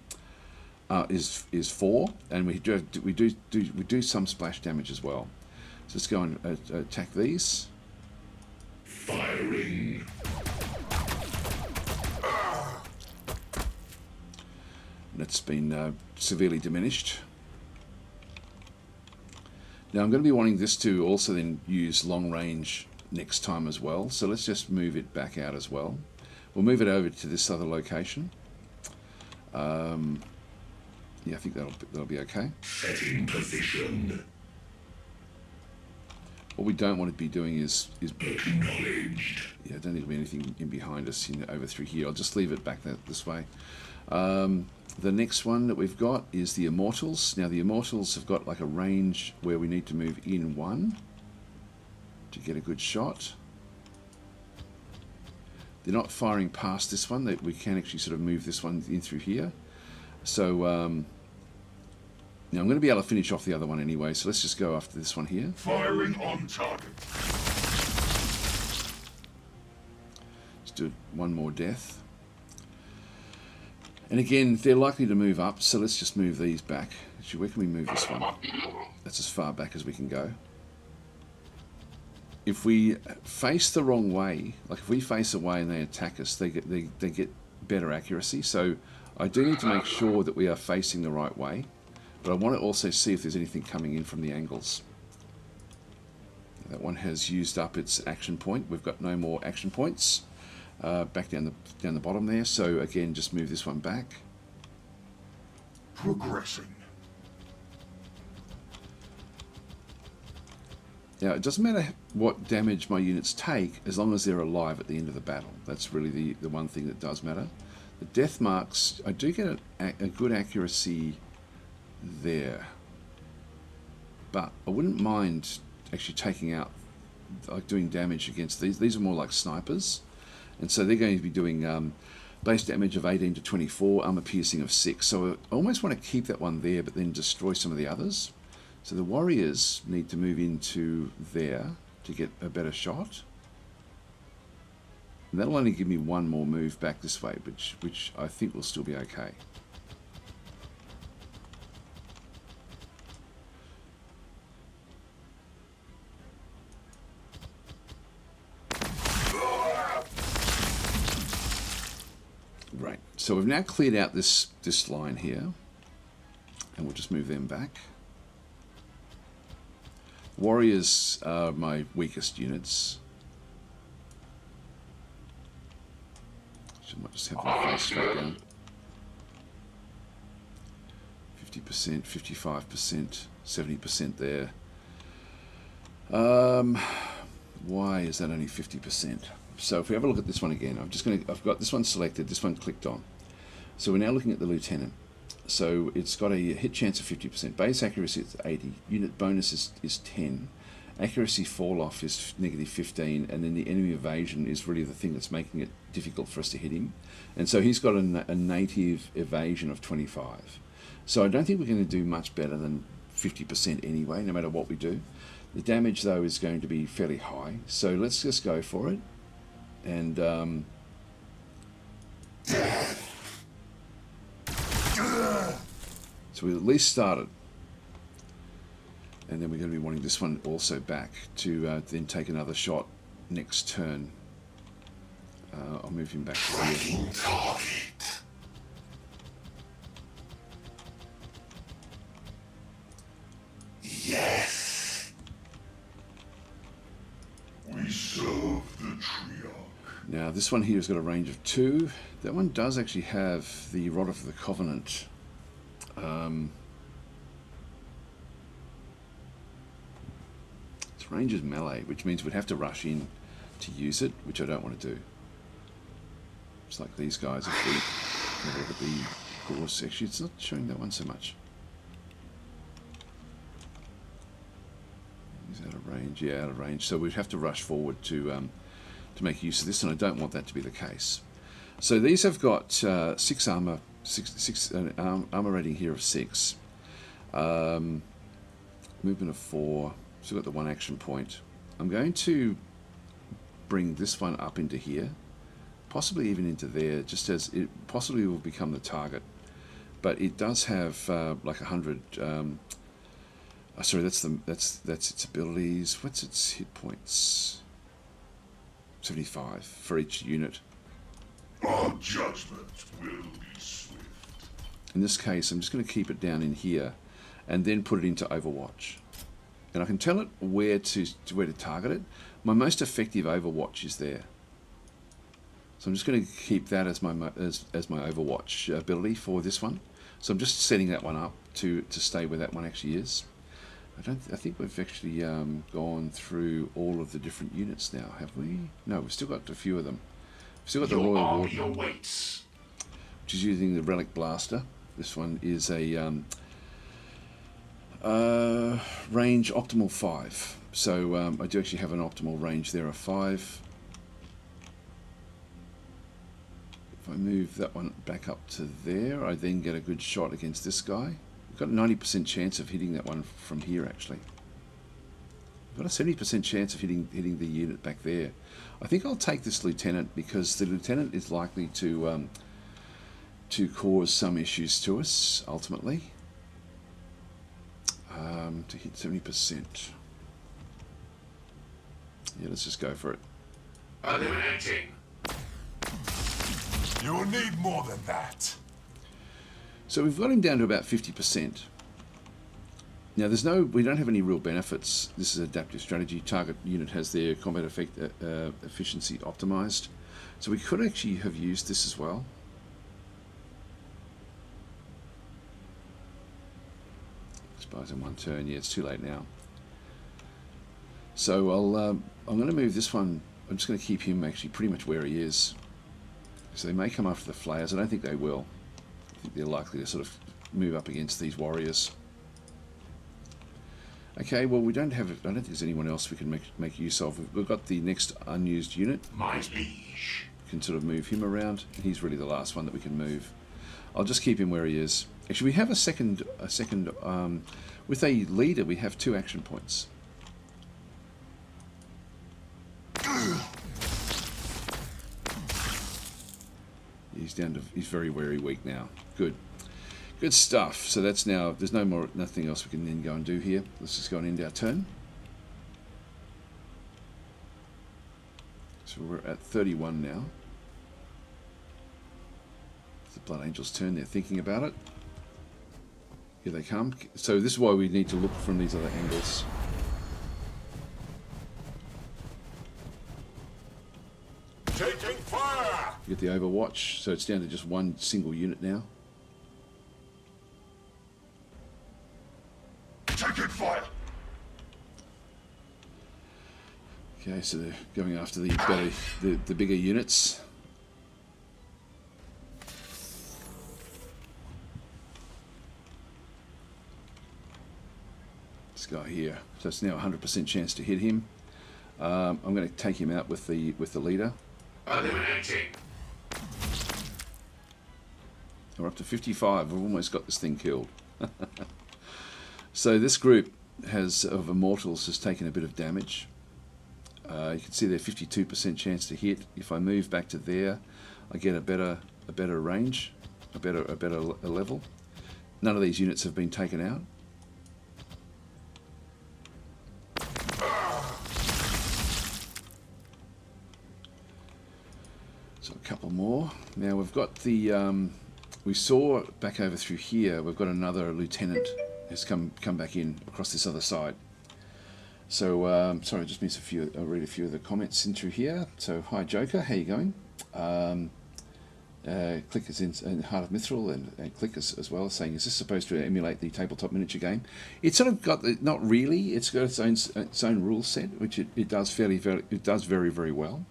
and we do some splash damage as well. So let's go and attack these. firing. That's been severely diminished. Now I'm going to be wanting this to also then use long range next time as well, so let's just move it back out as well. We'll move it over to this other location. Yeah, I think that'll be okay. Setting position. What we don't want to be doing is Acknowledged. yeah, I don't need to be anything in behind us over through here. I'll just leave it back this way. The next one that we've got is the Immortals. Now the Immortals have got like a range where we need to move in 1 to get a good shot. They're not firing past this one. We can actually sort of move this one in through here. So now I'm going to be able to finish off the other one anyway, so let's just go after this one here. Firing on target. Let's do one more death. And again, they're likely to move up, so let's just move these back. Actually, where can we move this one? That's as far back as we can go. If we face the wrong way, like if we face away and they attack us, they get better accuracy. So I do need to make sure that we are facing the right way, but I want to also see if there's anything coming in from the angles. That one has used up its action point. We've got no more action points. Back down the bottom there. So again, just move this one back. Progressing. Now it doesn't matter what damage my units take as long as they're alive at the end of the battle. That's really the one thing that does matter. The death marks, I do get a good accuracy there, but I wouldn't mind actually taking out, like doing damage against these. These are more like snipers. And so they're going to be doing base damage of 18 to 24, armor piercing of 6. So I almost want to keep that one there, but then destroy some of the others. So the warriors need to move into there to get a better shot. And that'll only give me one more move back this way, which I think will still be okay. Right, so we've now cleared out this line here, and we'll just move them back. Warriors are my weakest units. So I might just have them face straight down. 50%, 55%, 70% there. Why is that only 50%? So if we have a look at this one again, I've got this one selected, this one clicked on. So we're now looking at the lieutenant. So it's got a hit chance of 50%. Base accuracy is 80. Unit bonus is 10. Accuracy fall off is -15, and then the enemy evasion is really the thing that's making it difficult for us to hit him. And so he's got a native evasion of 25. So I don't think we're going to do much better than 50% anyway, no matter what we do. The damage though is going to be fairly high. So let's just go for it. And so we at least started. And then we're going to be wanting this one also back to then take another shot next turn. I'll move him back to here. Yes. We serve the trio. Now this one here has got a range of 2. That one does actually have the Rod of the Covenant. Its range is melee, which means we'd have to rush in to use it, which I don't want to do. It's like these guys. If we have a look at the course, actually it's not showing that one so much. Is out of range? Yeah, out of range. So we'd have to rush forward to make use of this, and I don't want that to be the case. So these have got 6 armor, armor rating here of 6, movement of 4. So we've got the 1 action point. I'm going to bring this one up into here, possibly even into there, just as it possibly will become the target. But it does have like 100. Sorry, that's its abilities. What's its hit points? 75 for each unit. Our judgment will be swift. In this case, I'm just going to keep it down in here, and then put it into Overwatch. And I can tell it where to target it. My most effective Overwatch is there. So I'm just going to keep that as my Overwatch ability for this one. So I'm just setting that one up to stay where that one actually is. I think we've actually gone through all of the different units now, have we? No, we've still got a few of them. We've still got the Royal Warden, Awaits. which is using the Relic Blaster. This one is a range optimal 5. So I do actually have an optimal range there of 5. If I move that one back up to there, I then get a good shot against this guy. We've got a 90% chance of hitting that one from here, actually. We've got a 70% chance of hitting the unit back there. I think I'll take this lieutenant, because the lieutenant is likely to cause some issues to us ultimately. To hit 70%. Yeah, let's just go for it. Eliminating. You will need more than that. So we've got him down to about 50%. Now we don't have any real benefits. This is adaptive strategy. Target unit has their combat efficiency optimized. So we could actually have used this as well. Expires in 1 turn. Yeah, it's too late now. So I'm going to move this one. I'm just going to keep him actually pretty much where he is. So they may come after the flayers. I don't think they will. I think they're likely to sort of move up against these warriors. Okay, well I don't think there's anyone else we can make use of. We've got the next unused unit. My liege. We can sort of move him around. He's really the last one that we can move. I'll just keep him where he is. Actually, we have a second. With a leader, we have 2 action points. down to, he's very, very weak now. Good. Good stuff. So that's now, there's nothing else we can then go and do here. Let's just go and end our turn. So we're at 31 now. It's the Blood Angels' turn. They're thinking about it. Here they come. So this is why we need to look from these other angles. Taking fire! You get the Overwatch, so it's down to just one single unit now. Taking fire! Okay, so they're going after the bigger units. This guy here, so it's now a 100% chance to hit him. I'm going to take him out with the leader. Eliminating. We're up to 55. We've almost got this thing killed. So this group of Immortals has taken a bit of damage. You can see they're 52% chance to hit. If I move back to there, I get a better range, a better level. None of these units have been taken out. So a couple more. Now we've got the. We saw back over through here. We've got another lieutenant who's come back in across this other side. So, sorry, I just missed I'll read a few of the comments in through here. So, hi Joker, how you going? Click is in Heart of Mithril, and Click as well, saying, is this supposed to emulate the tabletop miniature game? It's sort of got, not really, it's got its own rule set, which it does very, very well.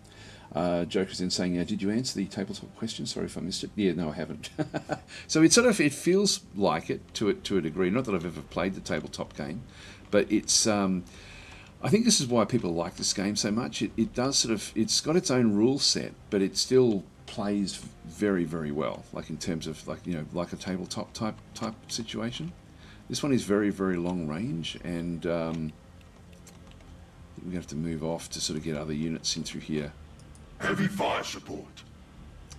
Joker's in saying, did you answer the tabletop question? Sorry if I missed it. Yeah, no, I haven't. So it feels like it to a degree. Not that I've ever played the tabletop game, but it's... I think this is why people like this game so much. It does it's got its own rule set, but it still plays very, very well. Like in terms of like a tabletop type situation. This one is very, very long range, and we're gonna have to move off to sort of get other units in through here. Heavy fire support.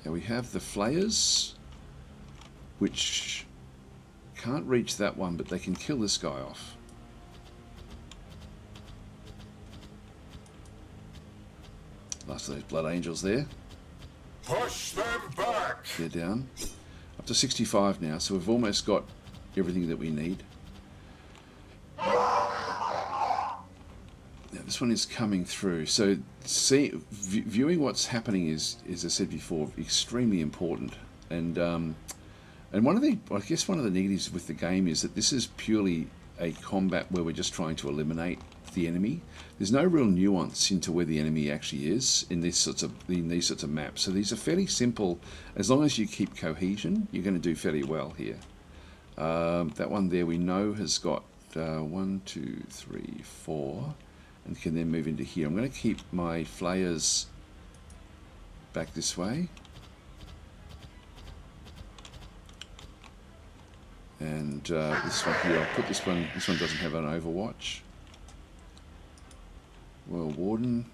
Now we have the Flayers, which can't reach that one, but they can kill this guy off. Last of those Blood Angels there. Push them back. They're down. Up to 65 now, so we've almost got everything that we need. Now this one is coming through. So viewing what's happening is, as I said before, extremely important. And one of the negatives with the game is that this is purely a combat where we're just trying to eliminate the enemy. There's no real nuance into where the enemy actually is in these sorts of maps. So these are fairly simple. As long as you keep cohesion, you're going to do fairly well here. That one there we know has got 1, 2, 3, 4, and can then move into here. I'm going to keep my Flayers back this way. And this one here, I'll put this one doesn't have an Overwatch. Royal Warden.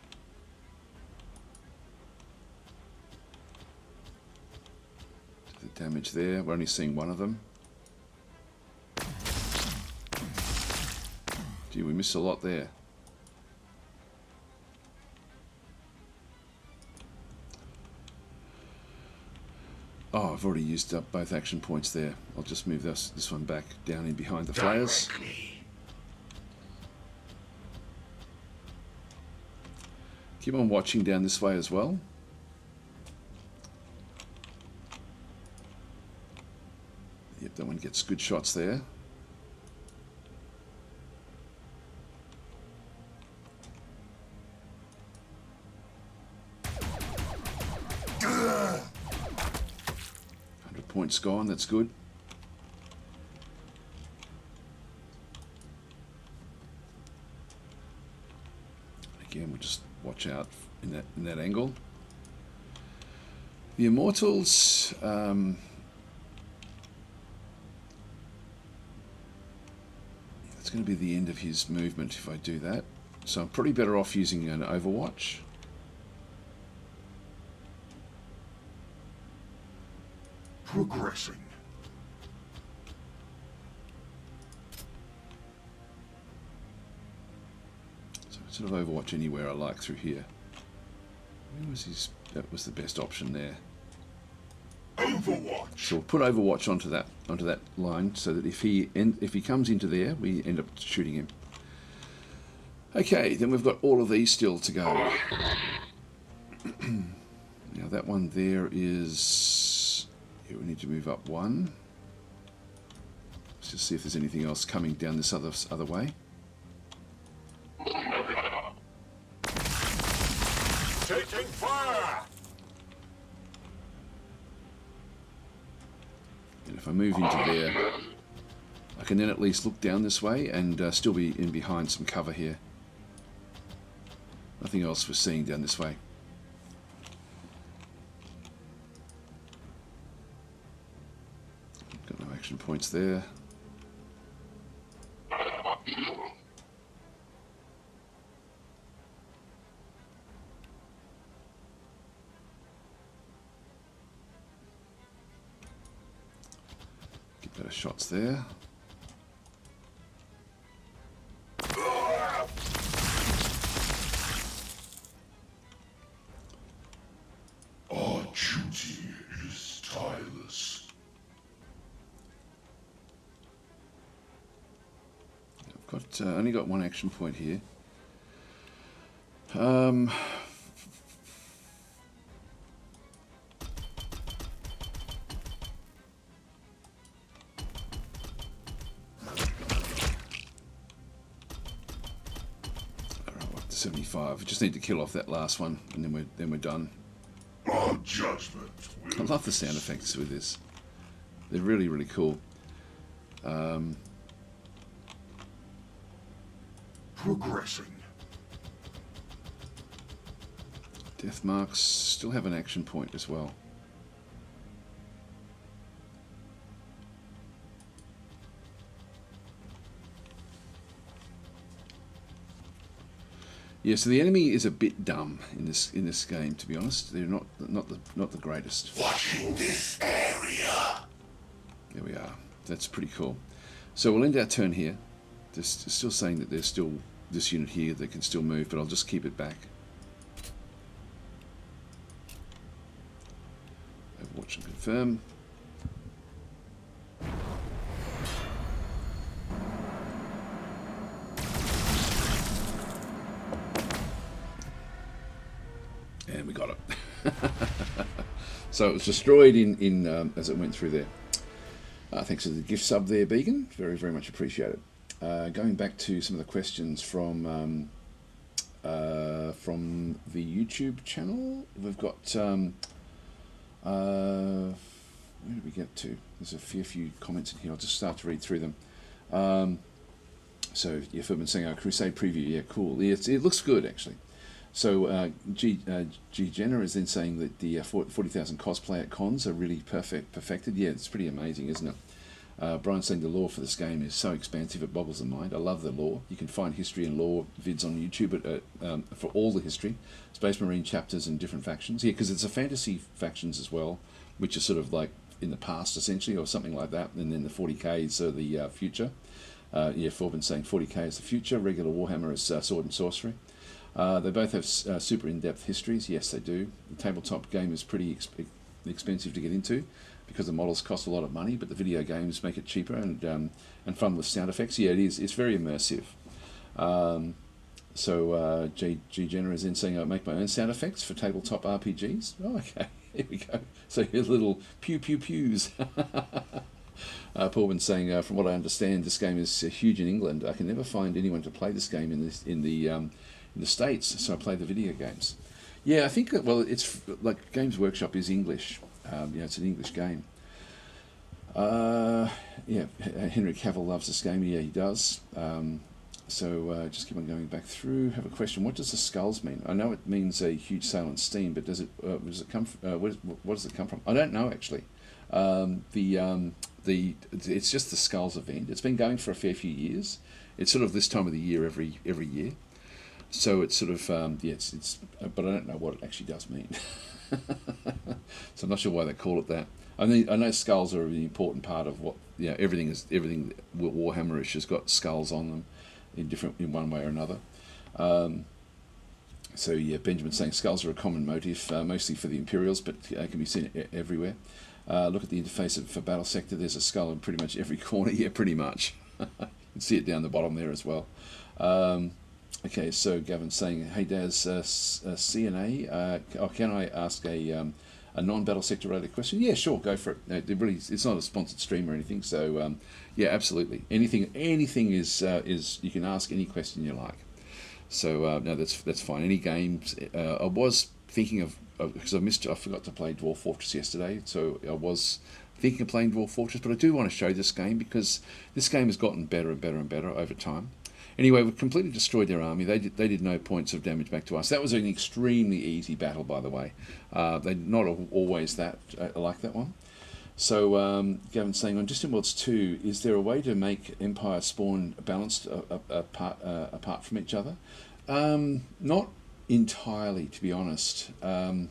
The damage there, we're only seeing one of them. Gee, we missed a lot there. Oh, I've already used up both action points there. I'll just move this one back down in behind the Flayers. Keep on watching down this way as well. Yep, that one gets good shots there. Points gone, that's good. Again, we'll just watch out in that angle. The Immortals, that's going to be the end of his movement if I do that. So I'm probably better off using an Overwatch. Progressing. So sort of Overwatch anywhere I like through here. Where was his? That was the best option there. Overwatch. So we'll put Overwatch onto that line, so that if he comes into there, we end up shooting him. Okay, then we've got all of these still to go. Now that one there is. Yeah, we need to move up one. Let's just see if there's anything else coming down this other way. Taking fire. And if I move into there, I can then at least look down this way and still be in behind some cover here. Nothing else we're seeing down this way. Got no action points there. Get better shots there. Our duty is tireless. I've got only got one action point here. Alright, we're up to 75. We just need to kill off that last one, and then we're done. Our judgment I will love the sound effects with this. They're really, really cool. progressing. Death marks still have an action point as well. Yeah, so the enemy is a bit dumb in this game, to be honest. They're not the greatest. Watching this area. There we are. That's pretty cool. So we'll end our turn here. They're still saying that there's still this unit here that can still move, but I'll just keep it back. Overwatch and confirm. And we got it. So it was destroyed in as it went through there. Thanks for the gift sub there, Beacon. Very, very much appreciated. Going back to some of the questions from the YouTube channel, we've got where did we get to? There's a few comments in here. I'll just start to read through them. So yeah, Furman saying our Crusade preview. Yeah, cool. Yeah, it looks good actually. So G Jenner is then saying that the 40,000 cosplay at cons are really perfected. Yeah, it's pretty amazing, isn't it? Brian's saying the lore for this game is so expansive it boggles the mind. I love the lore. You can find history and lore vids on YouTube for all the history, Space Marine chapters and different factions. Yeah, because it's a fantasy factions as well, which are sort of like in the past essentially, or something like that. And then the 40Ks are the future. Yeah, Forbin's saying 40K is the future. Regular Warhammer is sword and sorcery. They both have super in-depth histories. Yes, they do. The tabletop game is pretty expensive to get into because the models cost a lot of money, but the video games make it cheaper and fun with sound effects. Yeah, it is. It's very immersive. So G Jenner is then saying I make my own sound effects for tabletop RPGs. Oh, okay. Here we go. So here's little pew pew pews. Paulman's saying, from what I understand, this game is huge in England. I can never find anyone to play this game in the States, so I play the video games. Yeah, I think that, well, it's like Games Workshop is English. It's an English game. Yeah, Henry Cavill loves this game. Yeah, he does. So just keep on going back through. Have a question. What does the skulls mean? I know it means a huge sail on steam, but does it come from? What does it come from? I don't know actually. It's just the skulls event. It's been going for a fair few years. It's sort of this time of the year every year. So it's sort of but I don't know what it actually does mean. So I'm not sure why they call it that. I know skulls are an important part of what everything is. Everything Warhammerish has got skulls on them, in one way or another. So yeah, Benjamin's saying skulls are a common motif, mostly for the Imperials, but can be seen everywhere. Look at the interface for BattleSector. There's a skull in pretty much every corner. Yeah, pretty much. You can see it down the bottom there as well. Okay, so Gavin's saying, hey Daz, CNA, can I ask a non-BattleSector related question? Yeah, sure, go for it. It's not a sponsored stream or anything, so yeah, absolutely. Anything is you can ask any question you like. So no, that's fine. Any games? I was thinking of because I forgot to play Dwarf Fortress yesterday, so I was thinking of playing Dwarf Fortress, but I do want to show this game because this game has gotten better and better and better over time. Anyway, we've completely destroyed their army. They did no points of damage back to us. That was an extremely easy battle, by the way. They're not always that like that one. So Gavin's saying, on Distant Worlds 2, is there a way to make Empire spawn balanced apart from each other? Not entirely, to be honest. In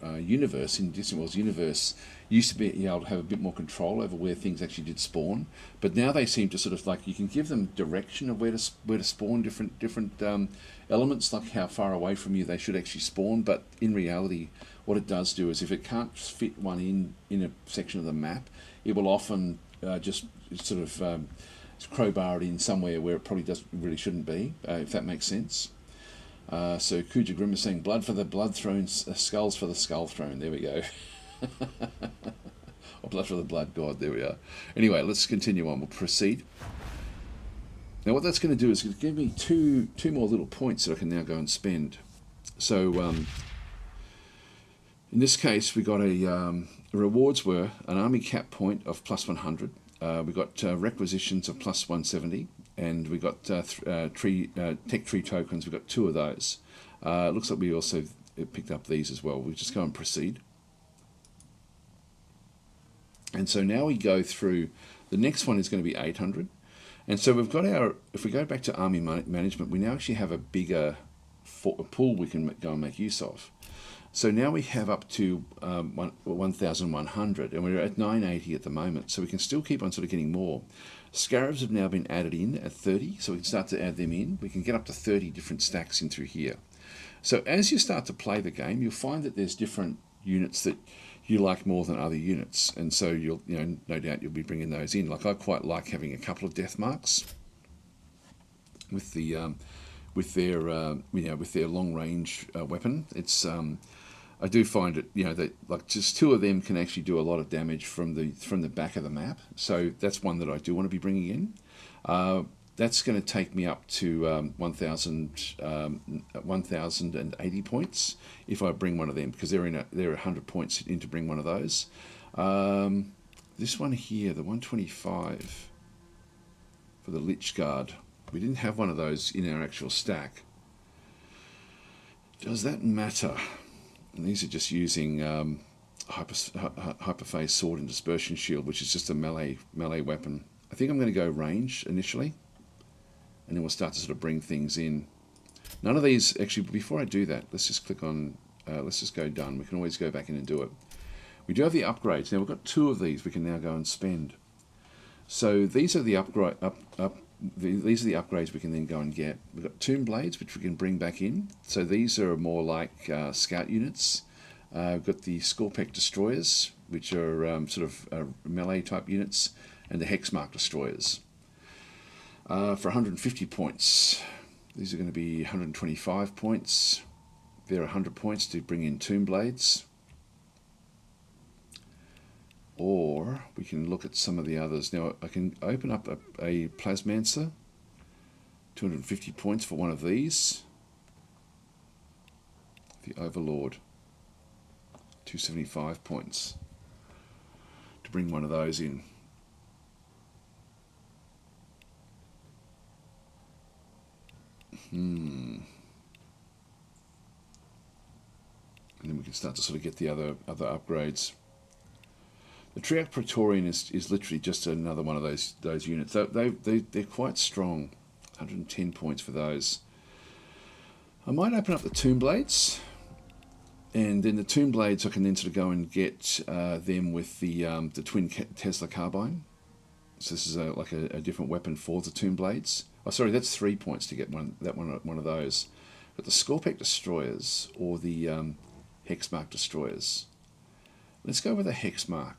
Universe, in Distant Worlds Universe, used to be able to have a bit more control over where things actually did spawn, but now they seem to sort of like you can give them direction of where to spawn different elements, like how far away from you they should actually spawn. But in reality, what it does do is if it can't fit one in a section of the map, it will often just sort of crowbar it in somewhere where it probably really shouldn't be, if that makes sense. So Kuja Grim is saying, blood for the blood throne, skulls for the skull throne. There we go. Or blood for the blood god. There we are. Anyway, let's continue on. We'll proceed. Now what that's going to do is give me two more little points that I can now go and spend. So in this case, we got the rewards were an army cap point of plus 100. We got requisitions of plus 170. And we got tech tree tokens. We got 2 of those. Looks like we also picked up these as well. We'll just go and proceed. And so now we go through. The next one is going to be 800. And so we've got if we go back to army management, we now actually have a bigger pool we can go and make use of. So now we have up to 1,100, and we're at 980 at the moment. So we can still keep on sort of getting more. Scarabs have now been added in at 30, so we can start to add them in. We can get up to 30 different stacks in through here. So as you start to play the game, you'll find that there's different units that you like more than other units, and so you'll, no doubt you'll be bringing those in. Like I quite like having a couple of death marks with the with their long range weapon. It's I do find it, that like just 2 of them can actually do a lot of damage from the back of the map. So that's one that I do want to be bringing in. That's going to take me up to 1,080 points if I bring one of them, because they're 100 points in to bring one of those. This one here, the 125 for the Lich Guard, we didn't have one of those in our actual stack. Does that matter? And these are just using Hyperphase Sword and Dispersion Shield, which is just a melee weapon. I think I'm going to go range initially, and then we'll start to sort of bring things in. None of these, actually, before I do that, let's just click on, let's just go done. We can always go back in and do it. We do have the upgrades. Now we've got 2 of these we can now go and spend. So these are the these are the upgrades we can then go and get. We've got Tomb Blades, which we can bring back in. So these are more like scout units. We've got the Scorpec Destroyers, which are sort of melee type units, and the Hexmark Destroyers. For 150 points. These are going to be 125 points. They're 100 points to bring in Tomb Blades. Or we can look at some of the others. Now I can open up a Plasmancer, 250 points for one of these. The Overlord, 275 points to bring one of those in. And then we can start to sort of get the other upgrades. The Triac Praetorian is literally just another one of those units. They're quite strong. 110 points for those. I might open up the Tomb Blades. And then the Tomb Blades, I can then sort of go and get them with the twin Tesla carbine. So this is like a different weapon for the Tomb Blades. Oh, sorry, that's 3 points to get one of those. But the Scorpec Destroyers or the Hexmark Destroyers. Let's go with a Hexmark.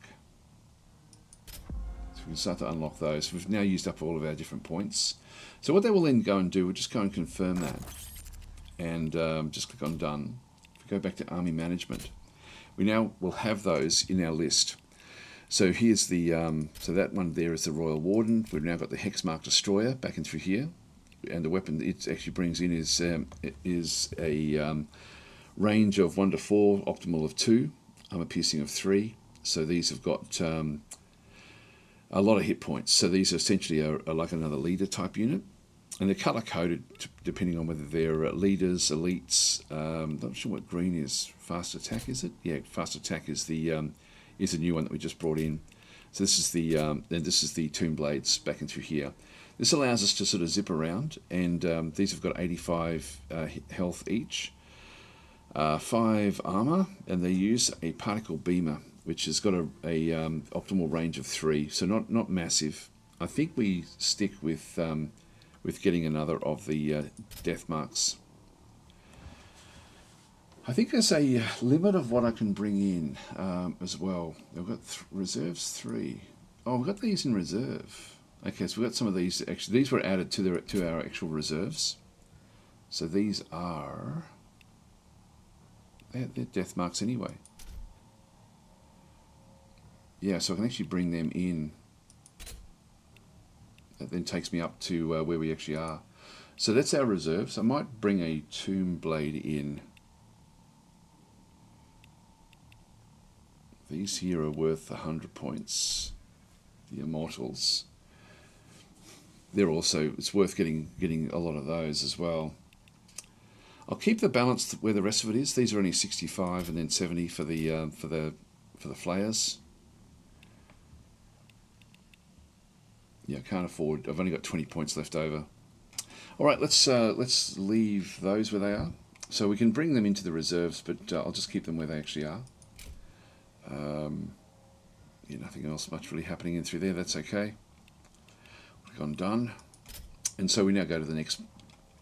So we can start to unlock those. We've now used up all of our different points. So what they will then go and do, we'll just go and confirm that. And just click on Done. If we go back to Army Management, we now will have those in our list. So here's the, so that one there is the Royal Warden. We've now got the Hexmark Destroyer back in through here. And the weapon it actually brings in is a range of 1 to 4, optimal of 2, armor piercing of 3. So these have got a lot of hit points. So these essentially are like another leader type unit. And they're color coded depending on whether they're leaders, elites. Not sure what green is. Fast attack, is it? Yeah, fast attack is the new one that we just brought in. So this is the Tomb Blades back in through here. This allows us to sort of zip around, and these have got 85 health each, 5 armor, and they use a particle beamer, which has got a optimal range of 3. So not massive. I think we stick with getting another of the death marks. I think there's a limit of what I can bring in as well. I've got reserves 3. Oh, we've got these in reserve. Okay, so we've got some of these. Actually, these were added to our actual reserves. So these are they're death marks anyway. Yeah, so I can actually bring them in. That then takes me up to where we actually are. So that's our reserves. I might bring a Tomb Blade in. These here are worth 100 points. The Immortals. They're also, it's worth getting a lot of those as well. I'll keep the balance where the rest of it is. These are only 65 and then 70 for the flayers. Yeah, I can't afford. I've only got 20 points left over. All right, let's leave those where they are. So we can bring them into the reserves, but I'll just keep them where they actually are. Yeah, nothing else much really happening in through there. That's okay. Click on Done, and so we now go to the next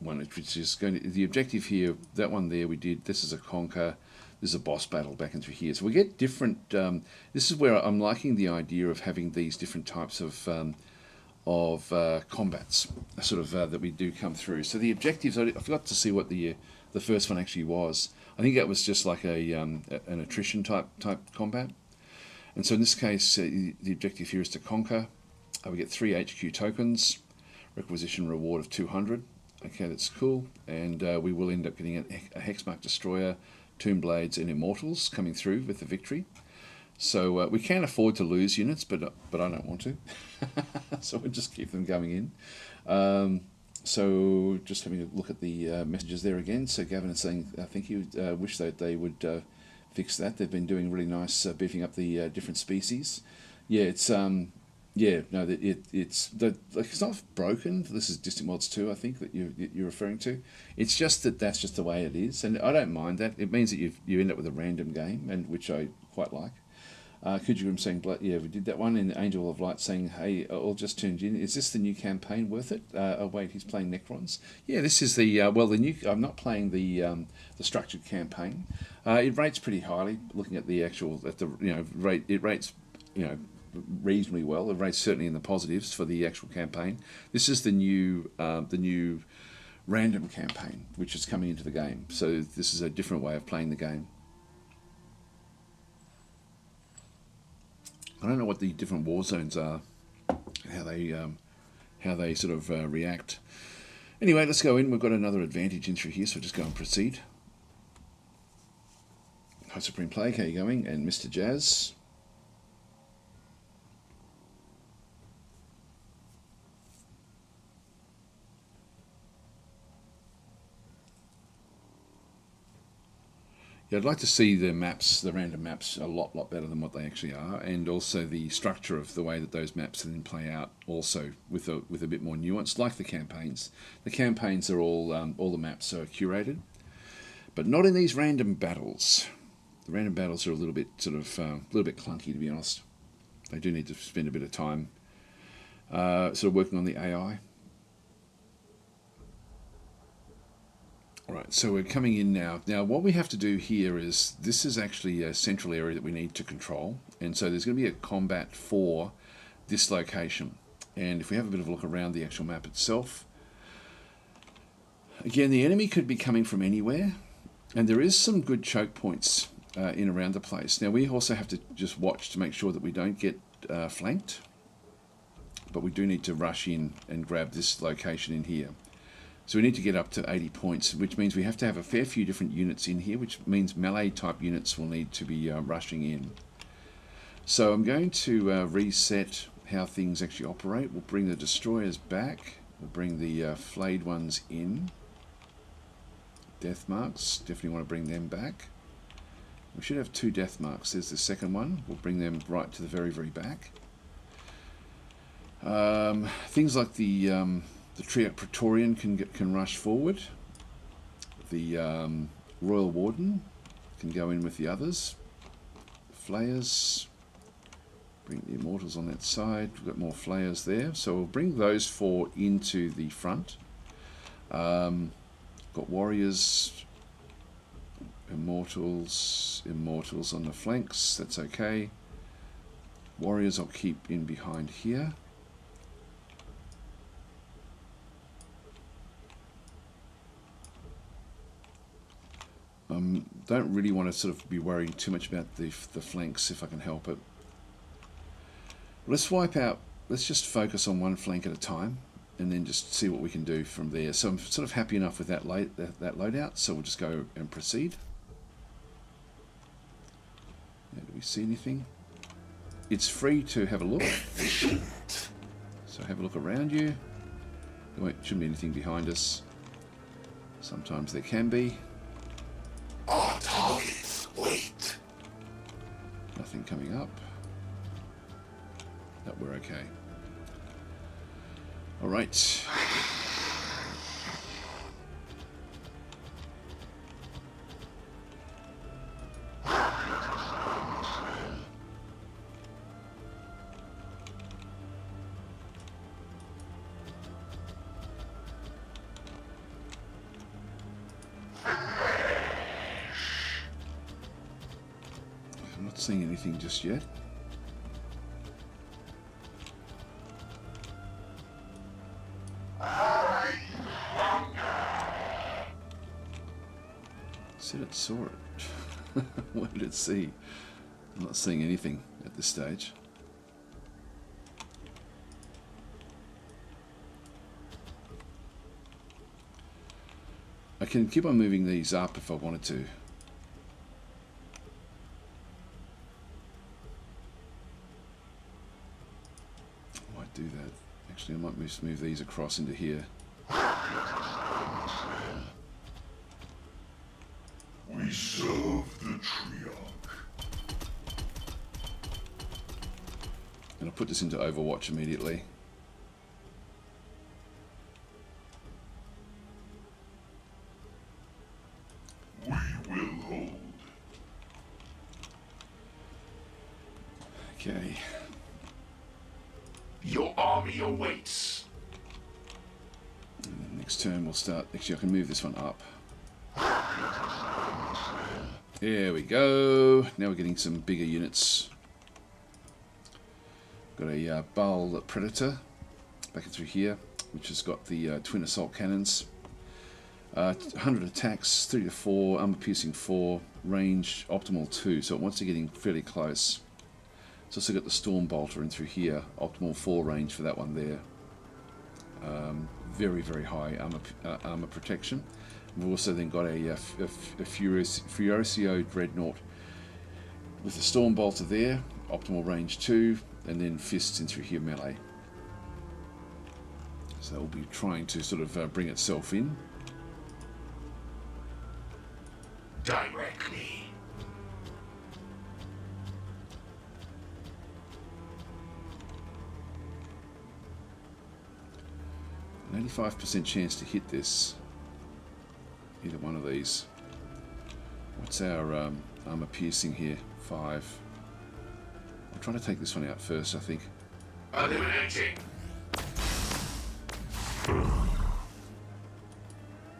one, which is going to, the objective here. That one there we did. This is a conquer. This is a boss battle back in through here. So we get different. This is where I'm liking the idea of having these different types of combats, sort of that we do come through. So the objectives. I forgot to see what the first one actually was. I think that was just like an attrition type combat. And so in this case, the objective here is to conquer. We get 3 HQ tokens, requisition reward of 200. Okay, that's cool. And we will end up getting a Hexmark Destroyer, Tomb Blades, and Immortals coming through with the victory. So we can afford to lose units, but I don't want to. So we'll just keep them going in. So just having a look at the messages there again. So Gavin is saying, I think he wish that they would fix that. They've been doing really nice beefing up the different species. Yeah, it's it's not broken. This is Distant Worlds 2, I think, that you're referring to. It's just that's just the way it is, and I don't mind that. It means that you end up with a random game, and which I quite like. Kujigrim saying, yeah, we did that one, and Angel of Light saying, hey, all just tuned in. Is this the new campaign worth it? Oh wait, he's playing Necrons. Yeah, this is the the new. I'm not playing the structured campaign. It rates pretty highly. Looking at the actual rate, it rates reasonably well. It rates certainly in the positives for the actual campaign. This is the new random campaign, which is coming into the game. So this is a different way of playing the game. I don't know what the different war zones are, how they sort of react. Anyway, let's go in. We've got another advantage in through here, so just go and proceed. Hi Supreme Plague, how you going? And Mr. Jazz. Yeah, I'd like to see the maps, the random maps, a lot better than what they actually are, and also the structure of the way that those maps then play out, also with a bit more nuance, like the campaigns. The campaigns are all the maps are curated, but not in these random battles. The random battles are a little bit a little bit clunky, to be honest. They do need to spend a bit of time sort of working on the AI. Alright, so we're coming in now. Now what we have to do here is, this is actually a central area that we need to control, and so there's going to be a combat for this location. And if we have a bit of a look around the actual map itself, again, the enemy could be coming from anywhere, and there is some good choke points in around the place. Now we also have to just watch to make sure that we don't get flanked, but we do need to rush in and grab this location in here. So we need to get up to 80 points, which means we have to have a fair few different units in here, which means melee type units will need to be rushing in. So I'm going to reset how things actually operate. We'll bring the destroyers back, we'll bring the flayed ones in. Death marks, definitely want to bring them back. We should have 2 death marks. There's the second one. We'll bring them right to the very, very back. Things like the Triac Praetorian can rush forward. The Royal Warden can go in with the others. Flayers, bring the Immortals on that side. We've got more Flayers there, so we'll bring those 4 into the front. Got Warriors, Immortals on the flanks, that's okay. Warriors I'll keep in behind here. Don't really want to sort of be worrying too much about the flanks if I can help it. Let's wipe out, let's just focus on one flank at a time and then just see what we can do from there. So I'm sort of happy enough with that loadout, so we'll just go and proceed. Now, do we see anything? It's free to have a look. So have a look around you. There shouldn't be anything behind us. Sometimes there can be. Our targets wait. Nothing coming up. No, we're okay. All right. I'm not seeing anything just yet. Said it saw it. What did it see? I'm not seeing anything at this stage. I can keep on moving these up if I wanted to. I might do that. Actually, I might move these across into here. We serve the Triac. And I'll put this into Overwatch immediately. We will hold. Okay. Your army awaits. And next turn we'll start. Actually, I can move this one up. There we go. Now we're getting some bigger units. Got a Baal Predator back through here, which has got the twin assault cannons. 100 attacks, 3 to 4, armor piercing 4, range optimal 2, so it wants to get in fairly close. It's also got the Storm Bolter in through here, optimal 4 range for that one there. Very, very high armor protection. We've also then got a Furioso Dreadnought with the Storm Bolter there, optimal range 2, and then fists in through here melee. So it will be trying to sort of bring itself in. Directly. 95% chance to hit this. Either one of these. What's our armor piercing here. 5. I'll try to take this one out first, I think. Eliminating.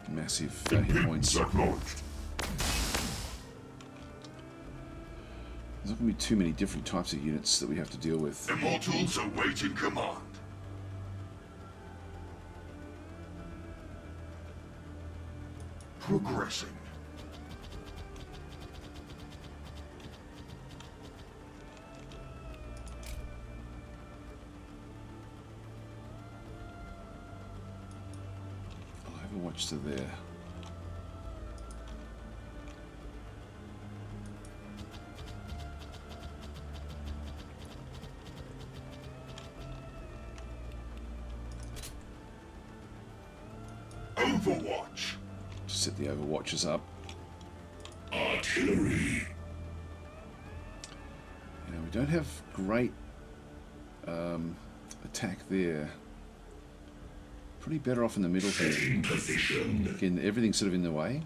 Massive hit points. Acknowledged. There's not going to be too many different types of units that we have to deal with. Immortals awaiting command. Progressing. I'll overwatch to there. Overwatch. Just set the overwatches up. Artillery. You know, we don't have great attack there. Pretty better off in the middle here. Setting position. Again, everything's sort of in the way.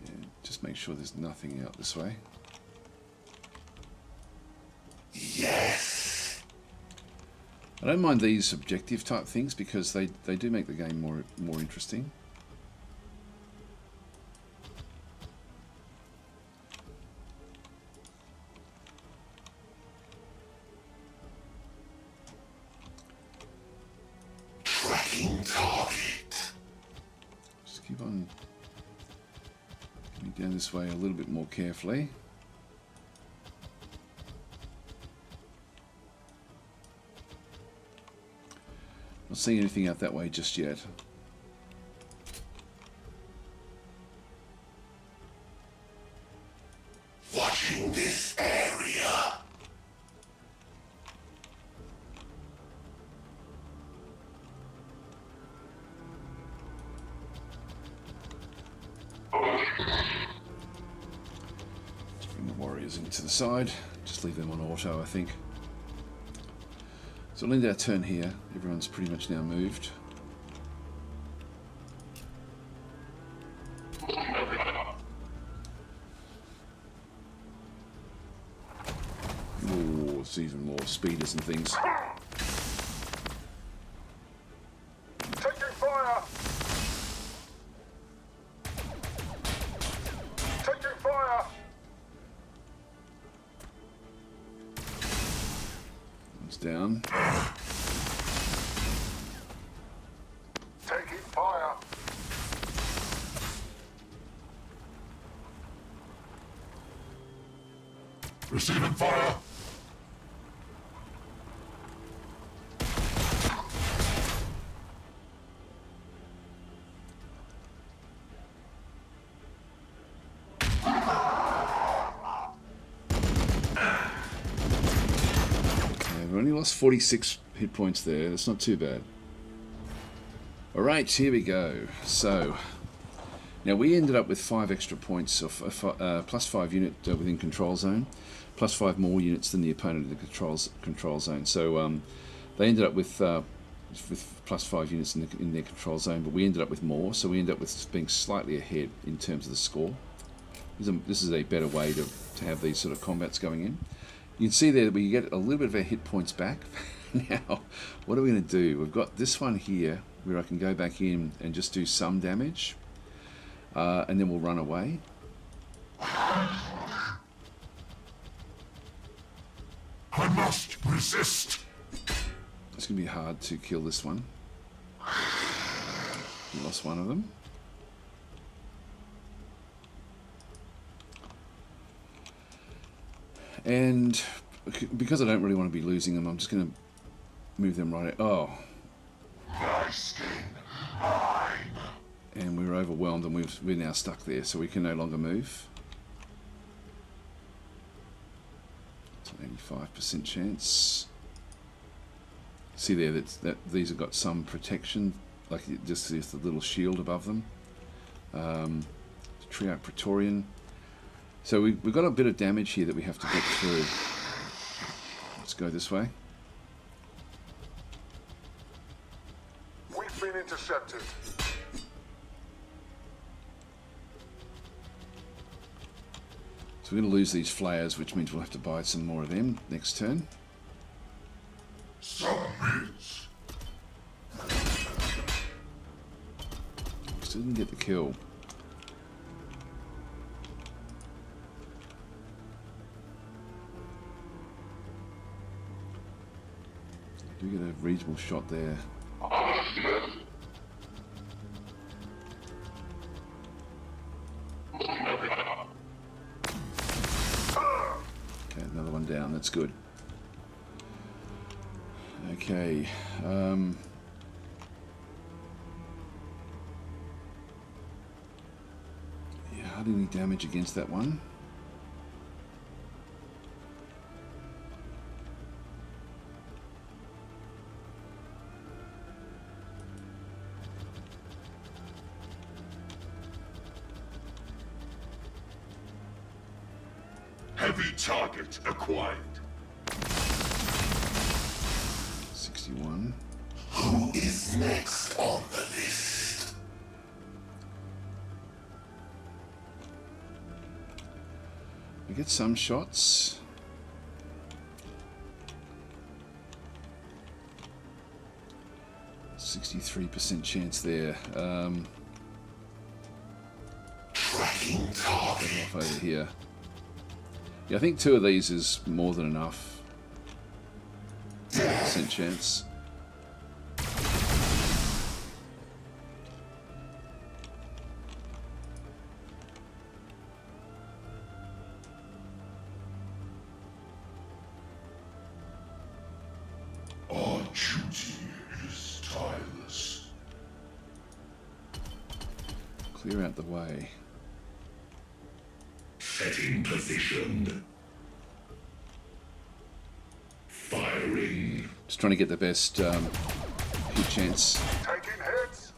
Yeah, just make sure there's nothing out this way. Yes. I don't mind these objective type things because they do make the game more interesting. Tracking target. Just keep on coming down this way a little bit more carefully. Not seeing anything out that way just yet. Watching this area. Just bring the warriors into the side. Just leave them on auto, I think. So we'll end our turn here. Everyone's pretty much now moved. Ooh, it's even more speeders and things. Taking fire. Taking fire. One's down. Taking fire. Receiving fire. We've only lost 46 hit points there. That's not too bad. Alright, here we go. So, now we ended up with 5 extra points, of plus 5 unit within control zone, plus 5 more units than the opponent in the control zone. So they ended up with plus 5 units in their control zone, but we ended up with more, so we ended up with being slightly ahead in terms of the score. This is a better way to have these sort of combats going in. You can see there that we get a little bit of our hit points back. Now, what are we going to do? We've got this one here where I can go back in and just do some damage, and then we'll run away. I must resist. It's going to be hard to kill this one. We lost one of them. And because I don't really want to be losing them, I'm just going to move them right. Oh. My skin, mine. And we were overwhelmed, and we're now stuck there, so we can no longer move. It's an 85% chance. See there that these have got some protection, like just the little shield above them, to Triarch Praetorian. So we've got a bit of damage here that we have to get through. Let's go this way. We've been intercepted. So we're going to lose these flayers, which means we'll have to buy some more of them next turn. Submit. Still didn't get the kill. Do get a reasonable shot there. Okay, another one down. That's good. Okay. Yeah, hardly any damage against that one. Heavy target acquired. 61. Who is next on the list? We get some shots. %63% chance there. Tracking Get target. off over here. Yeah, I think 2 of these is more than enough. % chance. Our duty is tireless. Clear out the way. Setting position. Firing. Just trying to get the best hit chance. Taking hits.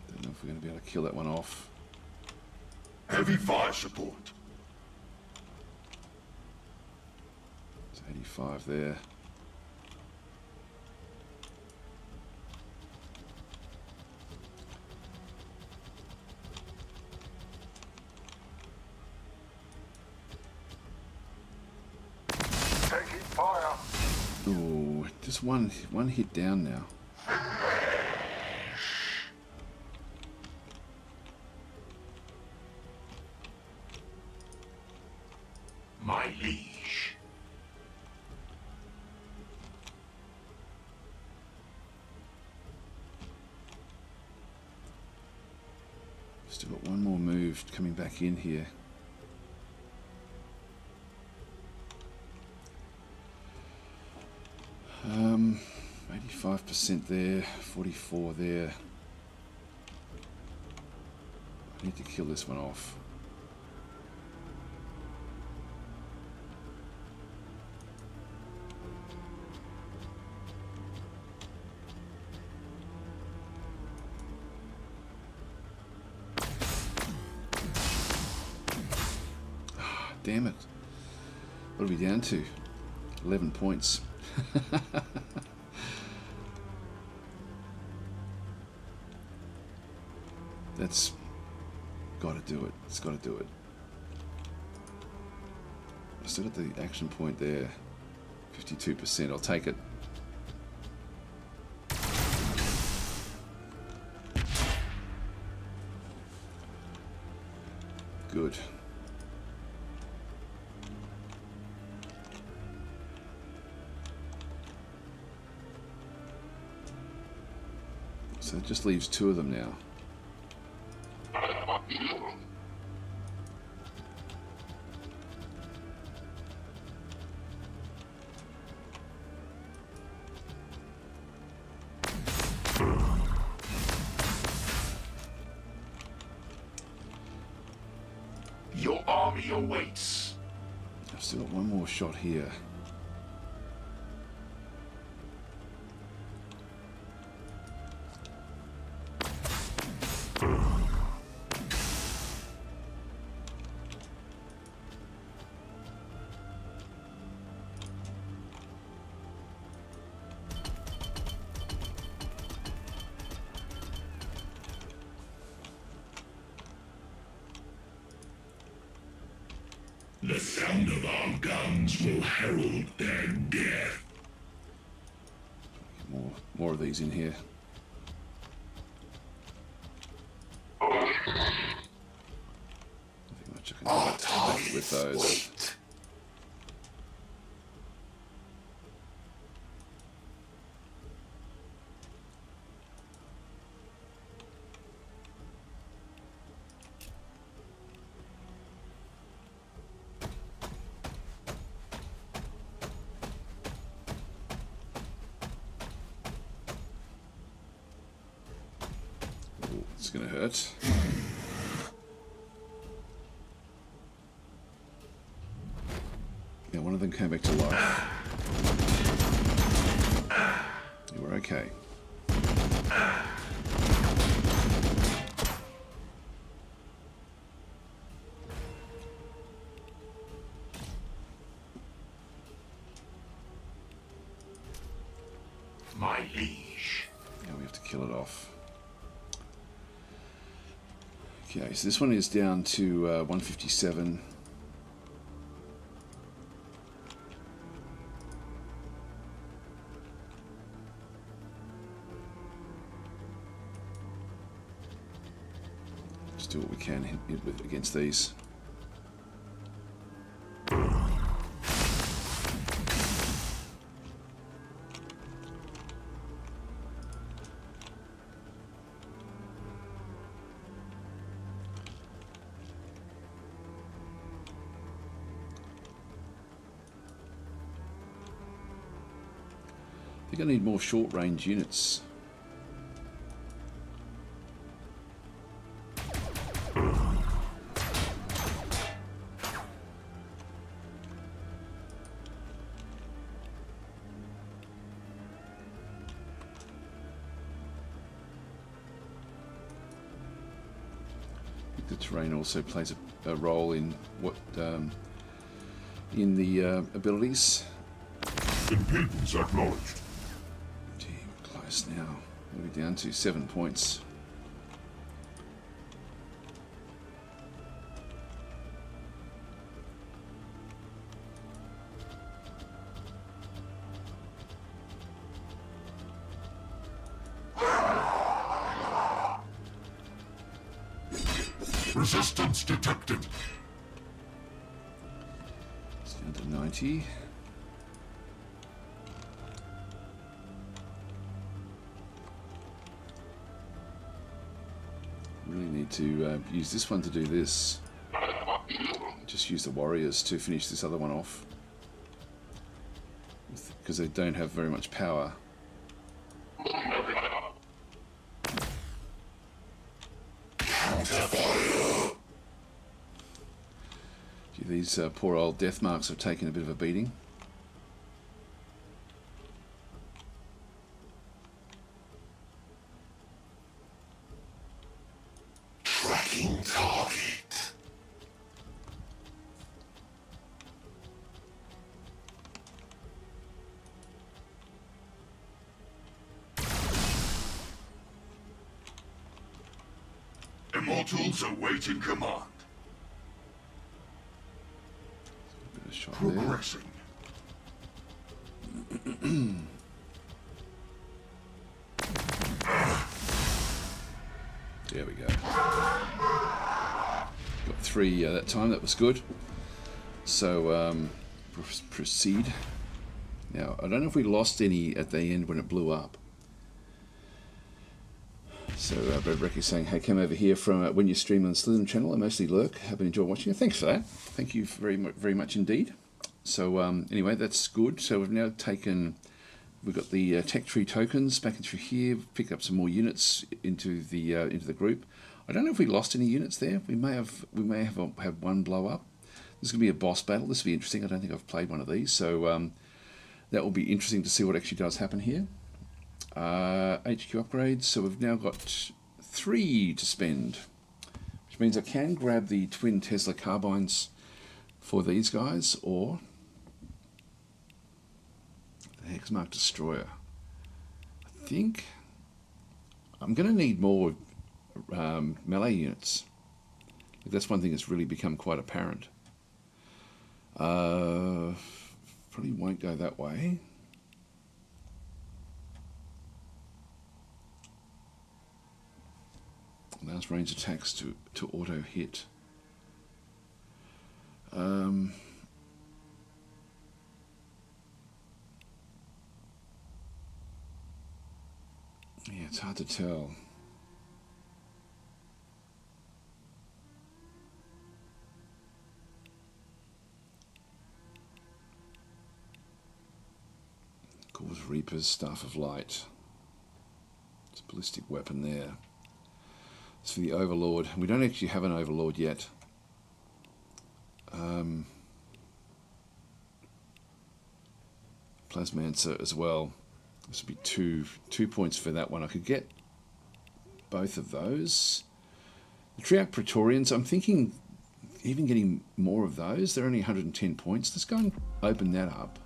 Don't know if we're going to be able to kill that one off. Heavy fire support. It's 85 there. Taking fire. Ooh, just one hit down now. My liege. Still got one more move coming back in here. Um, 85% there, 44 there. I need to kill this one off. Damn it. What are we down to? 11 points. That's got to do it. It's got to do it. I still got the action point there. 52%. I'll take it. Good. So it just leaves 2 of them now. Your army awaits. I've still got one more shot here. The sound of our guns will herald their death. More of these in here. Nothing much I can do with those. It's going to hurt. Yeah, one of them came back to life. You were okay. My liege. Yeah, we have to kill it off. Okay, so this one is down to 157. Just do what we can hit with against these. I think I need more short-range units. I think the terrain also plays a role in what in the abilities. Impedance acknowledged. Close now. We'll be down to 7 points. Resistance detected. It's down to 90. Really need to use this one to do this. Just use the warriors to finish this other one off. Because they don't have very much power. These poor old death marks have taken a bit of a beating. Tracking target. Immortals awaiting command. Progressing. There we go. Got 3 that time, that was good. So proceed. Now, I don't know if we lost any at the end when it blew up. So Brad Breck is saying, hey, come over here from when you stream on the Slithen channel. I mostly lurk. Have been enjoying watching it. Thanks for that. Thank you very much indeed. So anyway, that's good. So we've now taken, we've got the tech tree tokens back into here. Picked up some more units into the group. I don't know if we lost any units there. We may have had one blow up. This is going to be a boss battle. This will be interesting. I don't think I've played one of these, so that will be interesting to see what actually does happen here. HQ upgrades. So we've now got 3 to spend, which means I can grab the twin Tesla carbines for these guys, or the Hexmark Destroyer. I think I'm going to need more melee units. That's one thing that's really become quite apparent. Probably won't go that way. Allows range attacks to auto hit. Yeah, it's hard to tell. Cause Reaper's Staff of Light. It's a ballistic weapon there. It's for the Overlord. We don't actually have an Overlord yet. Plasmancer as well. This would be two points for that one. I could get both of those. The Triarch Praetorians, I'm thinking even getting more of those. They're only 110 points. Let's go and open that up.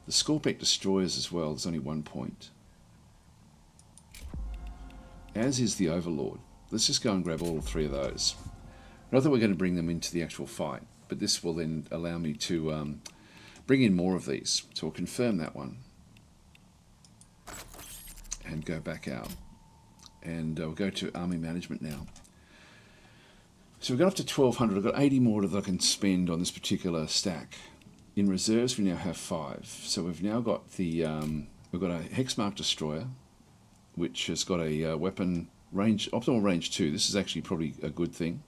The Scorpec Destroyers as well, there's only 1 point. As is the Overlord. Let's just go and grab all three of those. Not that we're going to bring them into the actual fight, but this will then allow me to bring in more of these. So we'll confirm that one. And go back out. And we'll go to Army Management now. So we've got up to 1,200. I've got 80 more that I can spend on this particular stack. In reserves, we now have 5. So we've now got the we've got a Hexmark Destroyer, which has got a weapon range, optimal range 2. This is actually probably a good thing.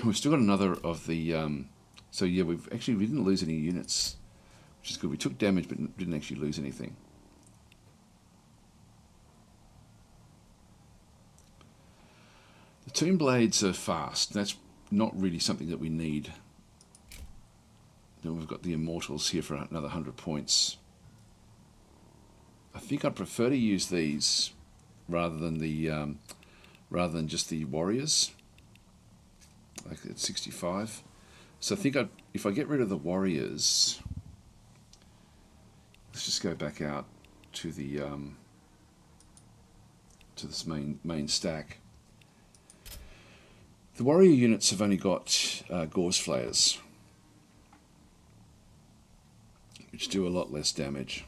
We've still got another of the. So yeah, we didn't lose any units, which is good. We took damage, but didn't actually lose anything. The Tomb Blades are fast. That's not really something that we need. Then we've got the Immortals here for another 100 points. I think I'd prefer to use these rather than just the Warriors. Like at 65. So I think if I get rid of the Warriors, let's just go back out to the to this main stack. The Warrior units have only got Gauze Flayers, which do a lot less damage.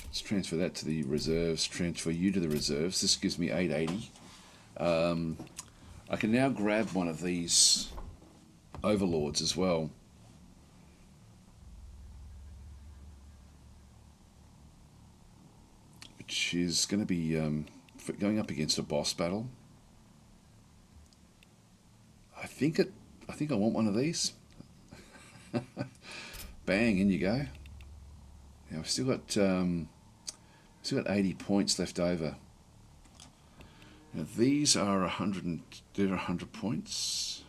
Let's transfer that to the reserves, transfer you to the reserves. This gives me 880. I can now grab one of these Overlords as well. Which is going to be going up against a boss battle. I think I want one of these. Bang, in you go. Now we've still got 80 points left over. Now these are 100 points.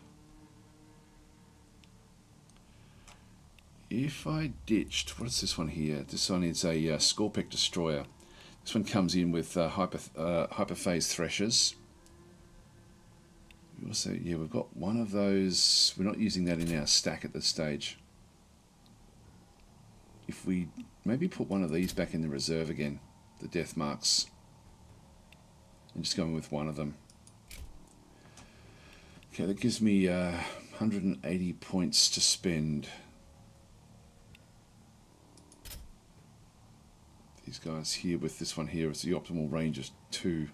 If I ditched, what is this one here? This one is a Scorpec Destroyer. This one comes in with hyperphase Threshers. Also, yeah, we've got one of those. We're not using that in our stack at this stage. If we maybe put one of these back in the reserve again, the Death Marks, and just going with one of them. Okay, that gives me 180 points to spend. These guys here with this one here is the optimal range is 2.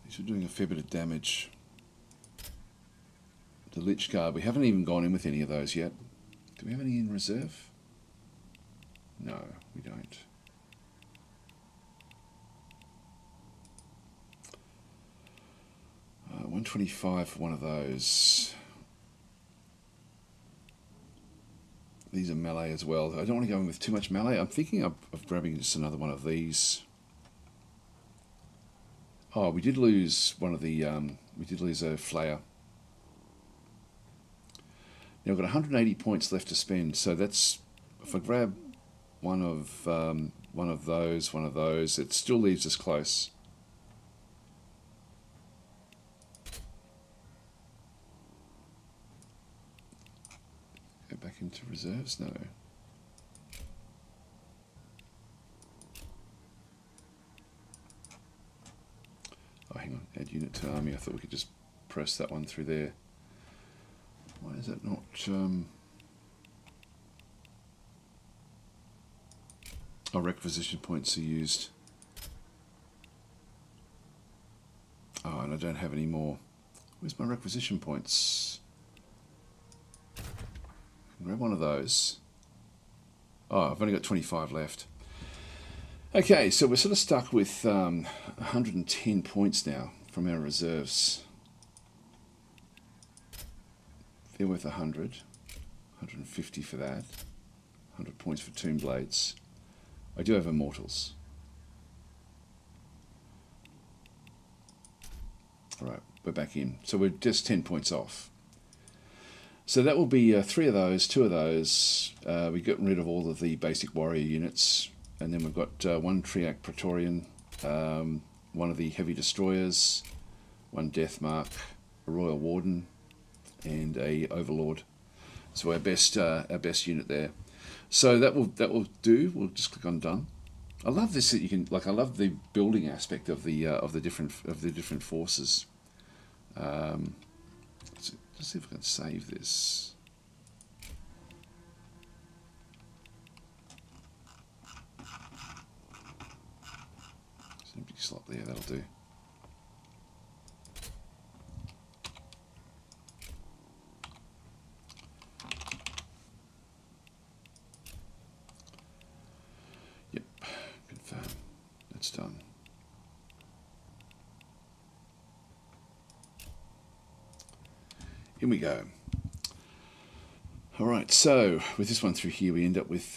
These are doing a fair bit of damage. The Lich Guard, we haven't even gone in with any of those yet. Do we have any in reserve? No, we don't. 125 for one of those. These are melee as well. I don't want to go in with too much melee. I'm thinking of grabbing just another one of these. Oh, we did lose one of the. We did lose a Flayer. Now I've got 180 points left to spend. So that's if I grab one of those, it still leaves us close. into reserves? No. Oh, hang on. Add unit to army. I thought we could just press that one through there. Why is that not... Oh, requisition points are used. Oh, and I don't have any more. Where's my requisition points? Grab one of those. Oh, I've only got 25 left. Okay, so we're sort of stuck with 110 points now from our reserves. They're worth 100. 150 for that. 100 points for Tomb Blades. I do have Immortals. Alright, we're back in. So we're just 10 points off. So that will be 3 of those, 2 of those. We've gotten rid of all of the basic warrior units. And then we've got 1 Triac Praetorian, 1 of the heavy destroyers, 1 Deathmark, a Royal Warden, and a Overlord. So our best unit there. So that will do. We'll just click on done. I love this that you can I love the building aspect of the different forces. Let's see if I can save this. Empty slot there. That'll do. Yep, confirm. That's done. In we go. All right, so with this one through here, we end up with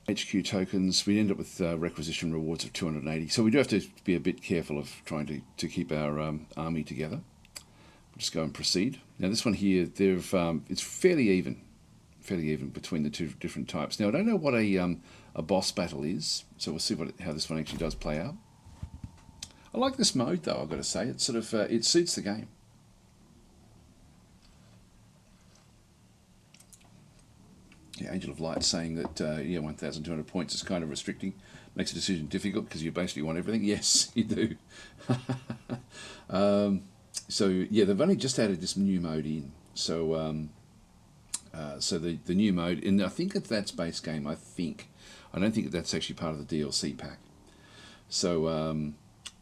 HQ tokens. We end up with requisition rewards of 280. So we do have to be a bit careful of trying to keep our army together. We'll just go and proceed. Now this one here, it's fairly even between the 2 different types. Now I don't know what a boss battle is, so we'll see how this one actually does play out. I like this mode though. I've got to say, it sort of it suits the game. Yeah, Angel of Light saying that 1,200 points is kind of restricting, makes a decision difficult because you basically want everything. Yes, you do. So yeah, they've only just added this new mode in. So so the new mode, and I think that's base game. I don't think that's actually part of the DLC pack. So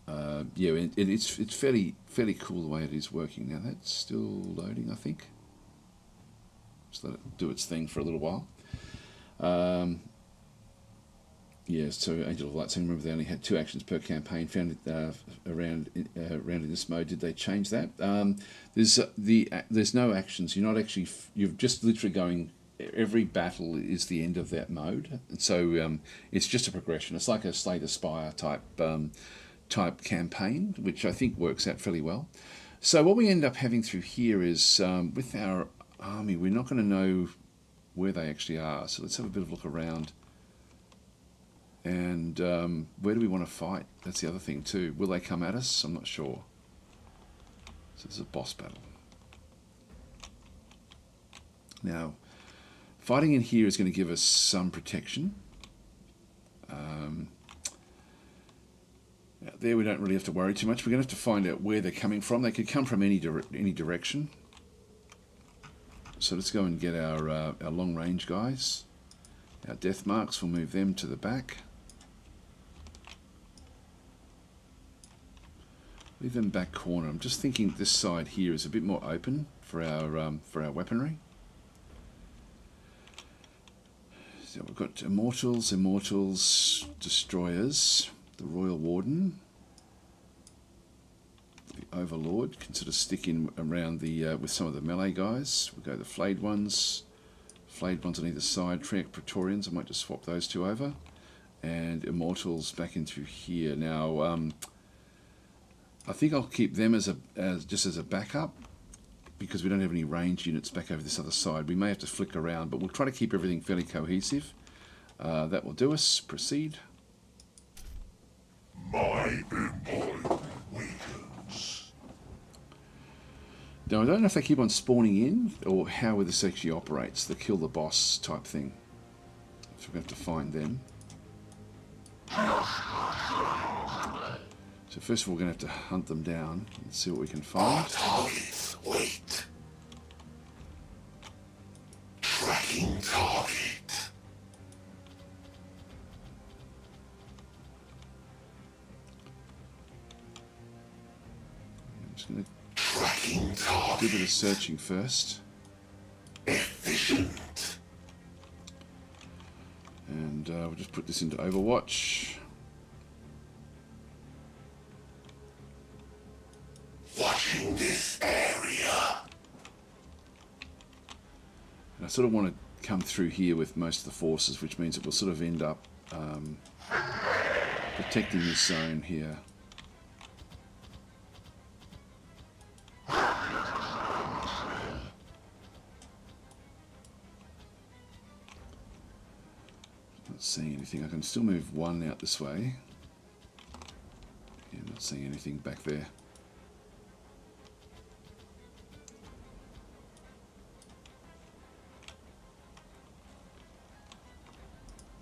yeah, it's fairly cool the way it is working. Now that's still loading, I think. Just let it do its thing for a little while. Yeah, so Angel of Light saying, remember they only had 2 actions per campaign. Found it around in this mode. Did they change that? There's no actions. You're just literally going. Every battle is the end of that mode. So it's just a progression. It's like a Slay the Spire type campaign, which I think works out fairly well. So what we end up having through here is with our army, we're not going to know where they actually are. So let's have a bit of a look around. And where do we want to fight? That's the other thing too. Will they come at us? I'm not sure. So this is a boss battle. Now, fighting in here is going to give us some protection. There we don't really have to worry too much. We're going to have to find out where they're coming from. They could come from any direction. So let's go and get our long range guys. Our death marks, we'll move them to the back. Leave them back corner. I'm just thinking this side here is a bit more open for our weaponry. So we've got Immortals, Destroyers, the Royal Warden, the Overlord can sort of stick in around the with some of the melee guys. We'll go the Flayed ones on either side. Triac Praetorians, I might just swap those 2 over, and Immortals back in through here. Now I think I'll keep them as just as a backup, because we don't have any ranged units back over this other side. We may have to flick around, but we'll try to keep everything fairly cohesive. That will do us. Proceed. My pinpoint weakens. Now, I don't know if they keep on spawning in or how this actually operates, the kill the boss type thing. So we're going to have to find them. So first of all, we're going to have to hunt them down and see what we can find. Target, wait. Tracking target. I'm just going to do a bit of searching first. Efficient. And we'll just put this into Overwatch. Watching this area. And I sort of want to come through here with most of the forces, which means it will sort of end up protecting this zone here. Not seeing anything. I can still move one out this way. Yeah, not seeing anything back there.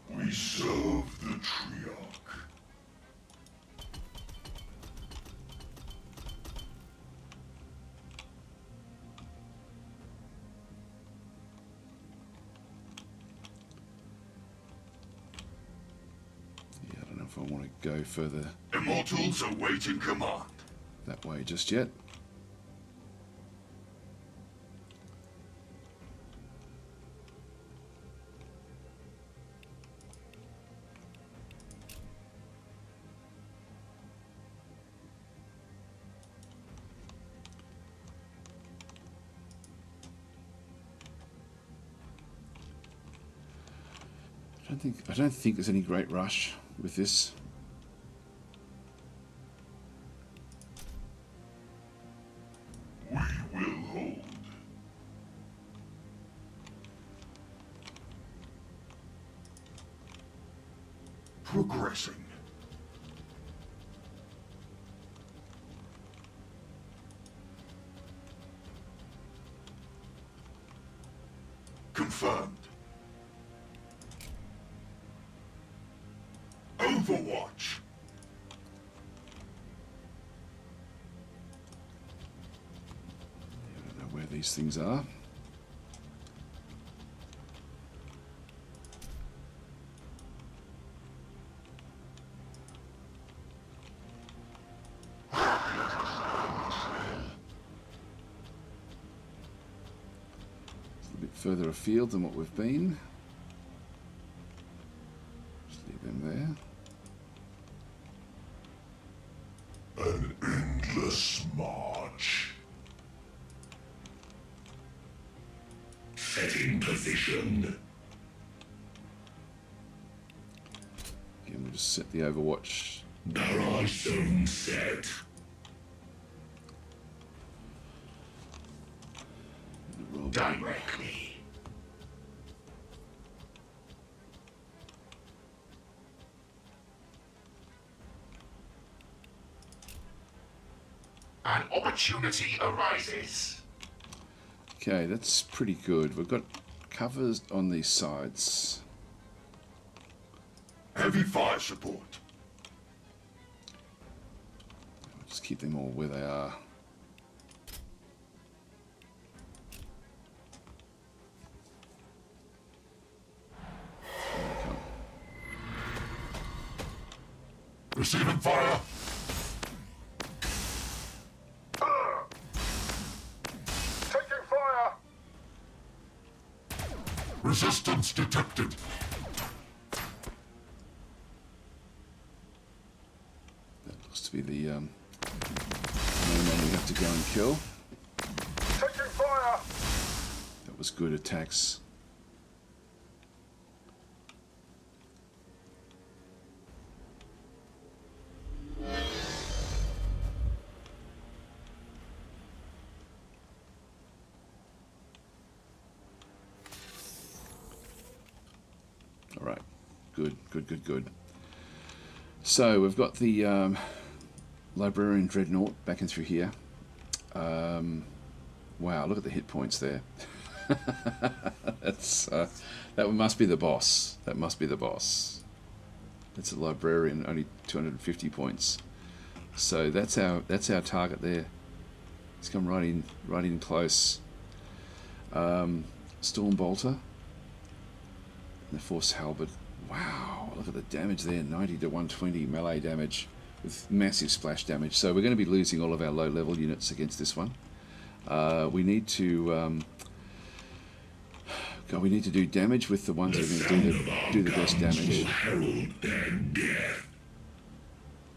We serve the Triarch. Yeah, I don't know if I want to go further Immortals awaiting command. that way just yet. I don't think there's any great rush with this. We will hold. Progressing. Confirmed. Overwatch. I don't know where these things are. It's a bit further afield than what we've been. Just leave them there. An endless march. Setting position. Again, we'll just set the Overwatch. Barrage zone set. Directly. An opportunity arises. Okay, that's pretty good. We've got covers on these sides. Heavy fire support. I'll just keep them all where they are. There they come. Receiving fire. Taking fire. Resistance detected. That looks to be the main one we have to go and kill. Taking fire. That was good attacks. All right, good, good, good, good. So we've got the Librarian Dreadnought back in through here. Wow, look at the hit points there. That's that must be the boss. That must be the boss. That's a librarian, only 250 points. So that's our target there. He's come right in close. Storm Bolter. The Force Halberd. Wow, look at the damage there, 90 to 120 melee damage with massive splash damage. So we're going to be losing all of our low-level units against this one. We need to we need to do damage with the ones that are going to do the best damage.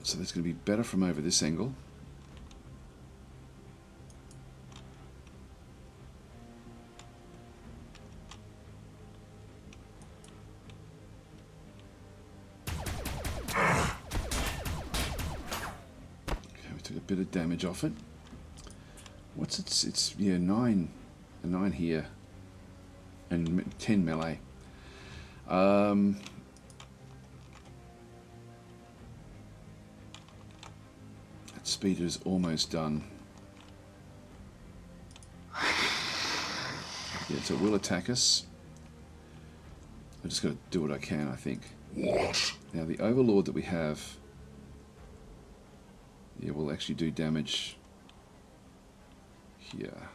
So that's going to be better from over this angle. Took a bit of damage off it. What's it's yeah, 9 here and 10 melee. That speeder is almost done. Yeah, so it will attack us. I just got to do what I can, I think. What? Now the Overlord that we have, yeah, will actually do damage here.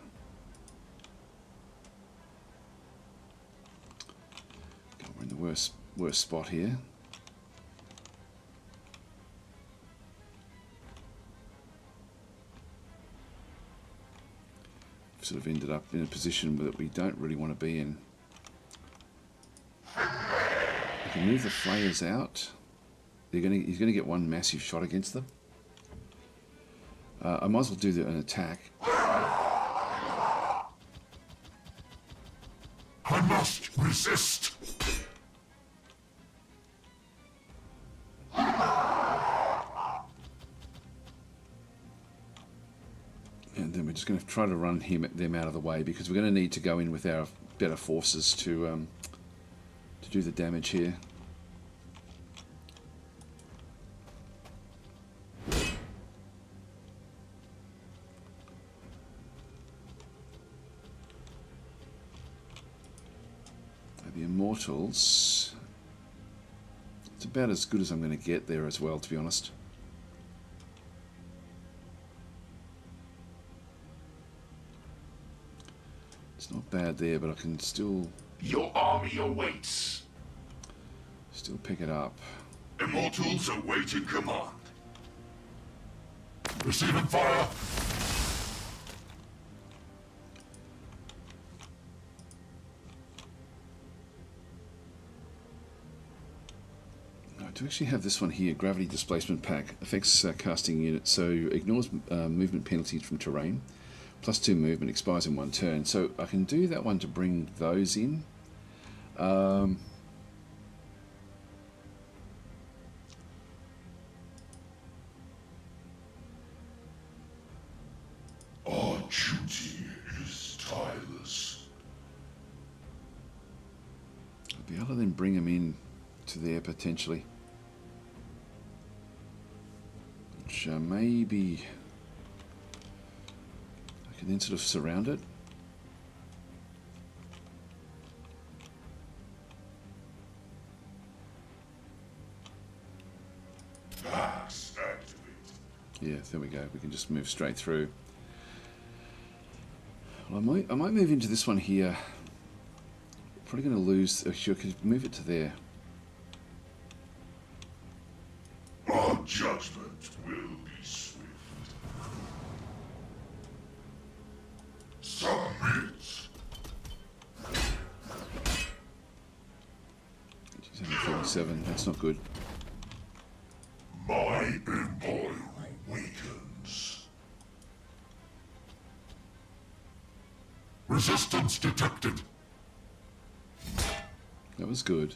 God, we're in the worst spot here. We've sort of ended up in a position that we don't really want to be in. We can move the flayers out. He's going to get one massive shot against them. I might as well do an attack. I must resist. And then we're just going to try to run them out of the way, because we're going to need to go in with our better forces to do the damage here. The Immortals, it's about as good as I'm going to get there as well, to be honest. It's not bad there, but I can still Your army awaits. pick it up. Immortals awaiting command. Receiving fire. To actually have this one here, Gravity Displacement Pack, affects casting units, so ignores movement penalties from terrain, +2 movement, expires in 1 turn. So I can do that one to bring those in. Our duty is tireless. I'll be able to then bring them in to there potentially. Which maybe I can then sort of surround it. Pass activated. Yeah, there we go. We can just move straight through. Well, I might move into this one here. Probably going to lose. Actually, I could move it to there. Our judgment will be swift. Submit. She's only 37. That's not good. My empire awakens. Resistance detected. That was good.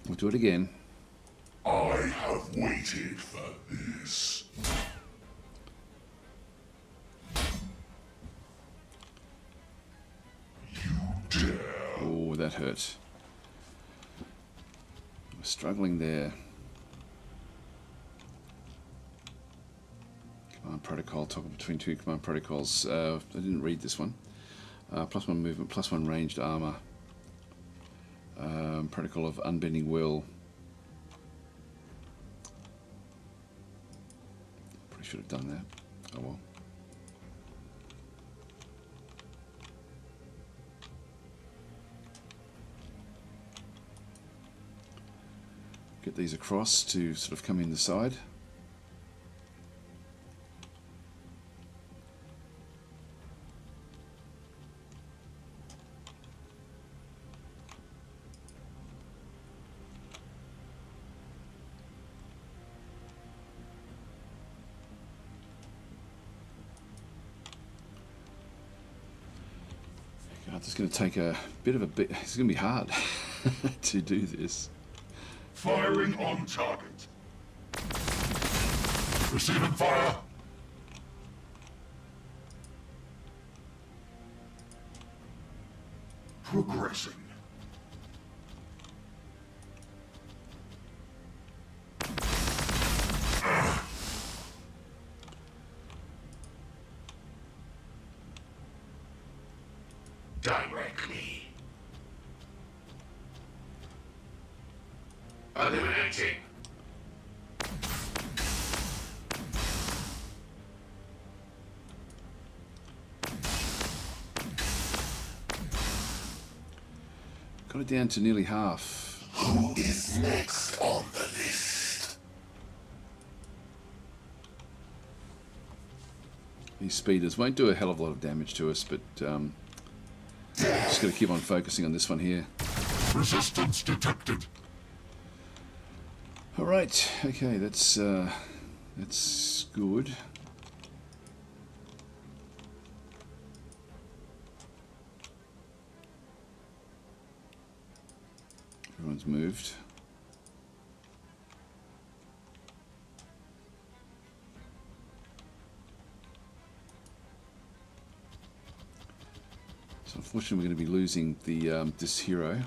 We'll do it again. I have waited for this. You dare. Oh, that hurt. We're struggling there. command protocol, toggle between 2 command protocols. I didn't read this one. +1 movement, +1 ranged armor. Protocol of unbending will. Probably should have done that. Oh well. Get these across to sort of come in the side. God, it's going to take a bit of a bit. It's going to be hard to do this. Firing on target. Receiving fire. Progressing. Directly. Eliminating. Got it down to nearly half. Who is next on the list? These speeders won't do a hell of a lot of damage to us, but just got to keep on focusing on this one here. Resistance detected. All right, okay, that's good. Everyone's moved. So unfortunately, we're going to be losing the this hero.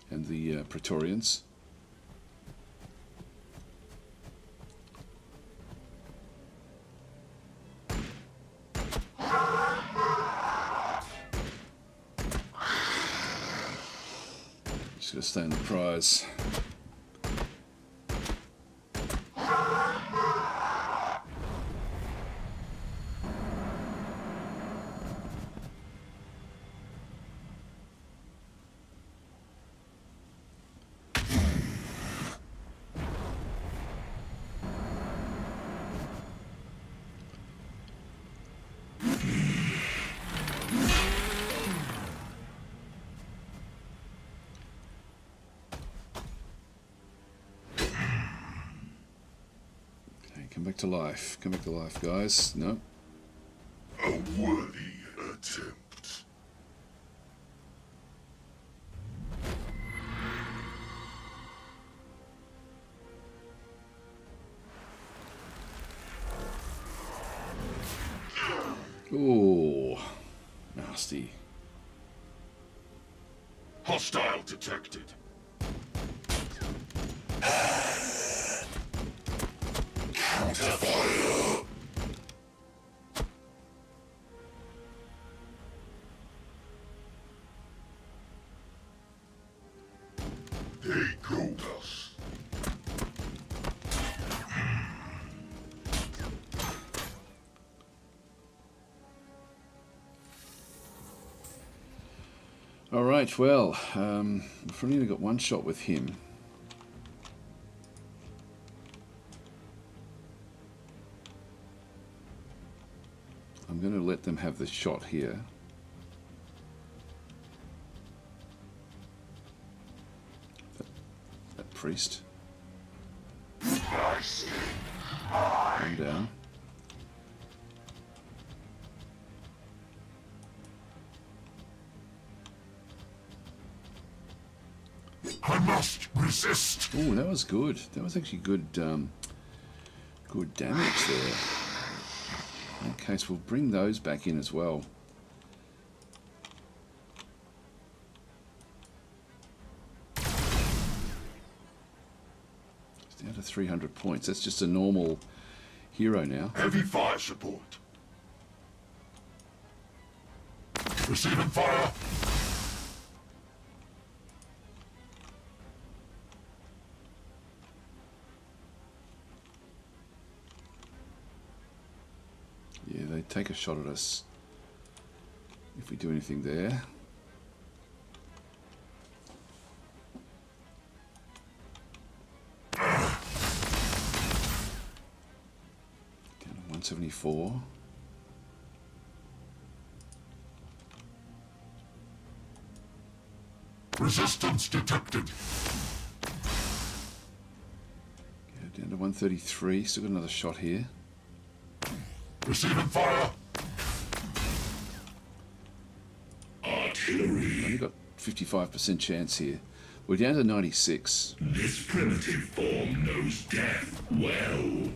And the Praetorians. Just gotta stay on the prize. Come back to life. Come back to life, guys. No. A worthy attempt. Oh, nasty. Hostile detected. Counterfire. They killed us. All right. Well, we've only got one shot with him. I'm going to let them have the shot here. That priest. Calm down. I must resist. Oh, that was good. That was actually good. Good damage there. Okay, so we'll bring those back in as well. Down to 300 points. That's just a normal hero now. Heavy fire support. Receiving fire. Yeah, they take a shot at us if we do anything there. Down to 174. Resistance detected. Go down to 133. Still got another shot here. Receiving fire. Only got 55% chance here. We're down to 96. This primitive form knows death well.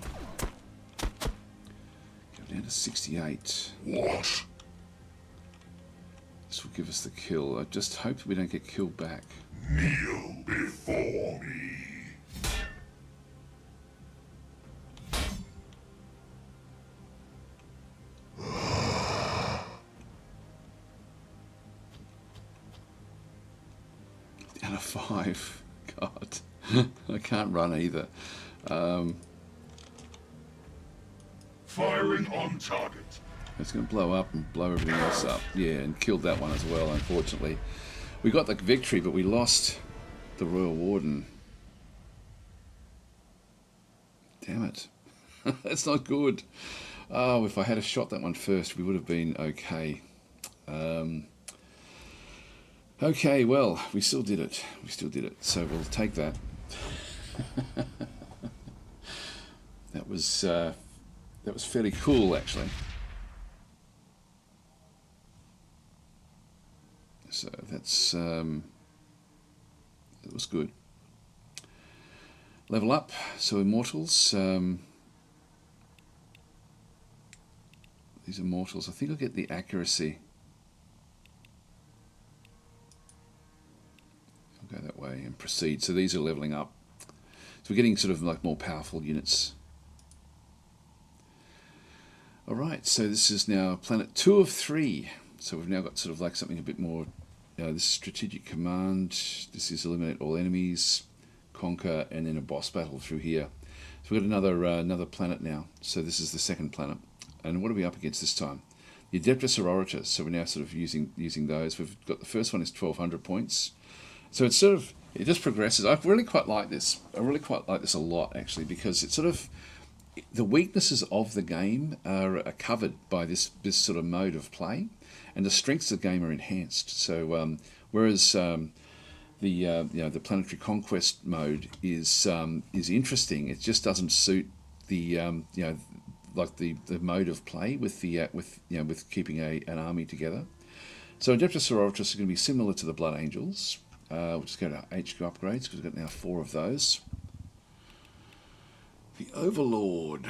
Go down to 68. What? This will give us the kill. I just hope we don't get killed back. Kneel before me. Down to 5. God. I can't run either. Firing on target. It's going to blow up and blow everything else up. Yeah, and killed that one as well, unfortunately. We got the victory, but we lost the Royal Warden. Damn it. That's not good. Oh, if I had shot that one first, we would have been okay. Okay, well, we still did it. We still did it. So we'll take that. That was fairly cool, actually. So that's that was good. Level up. So Immortals. These Immortals. I think I'll get the accuracy. I'll go that way and proceed. So these are leveling up. So we're getting sort of like more powerful units. All right. So this is now planet 2 of 3. So we've now got sort of like something a bit more. This is strategic command. This is eliminate all enemies, conquer, and then a boss battle through here. So we've got another planet now. So this is the second planet. And what are we up against this time? The Adeptus Sororitas. So we're now sort of using those. We've got the first one is 1200 points. So it's sort of, it just progresses. I really quite like this. I really quite like this a lot, actually, because it's sort of, the weaknesses of the game are covered by this sort of mode of play, and the strengths of the game are enhanced. So whereas the planetary conquest mode is interesting, it just doesn't suit the like the mode of play with with keeping an army together. So Adeptus Sororitas are going to be similar to the Blood Angels. We'll just go to HQ upgrades because we've got now 4 of those. The Overlord.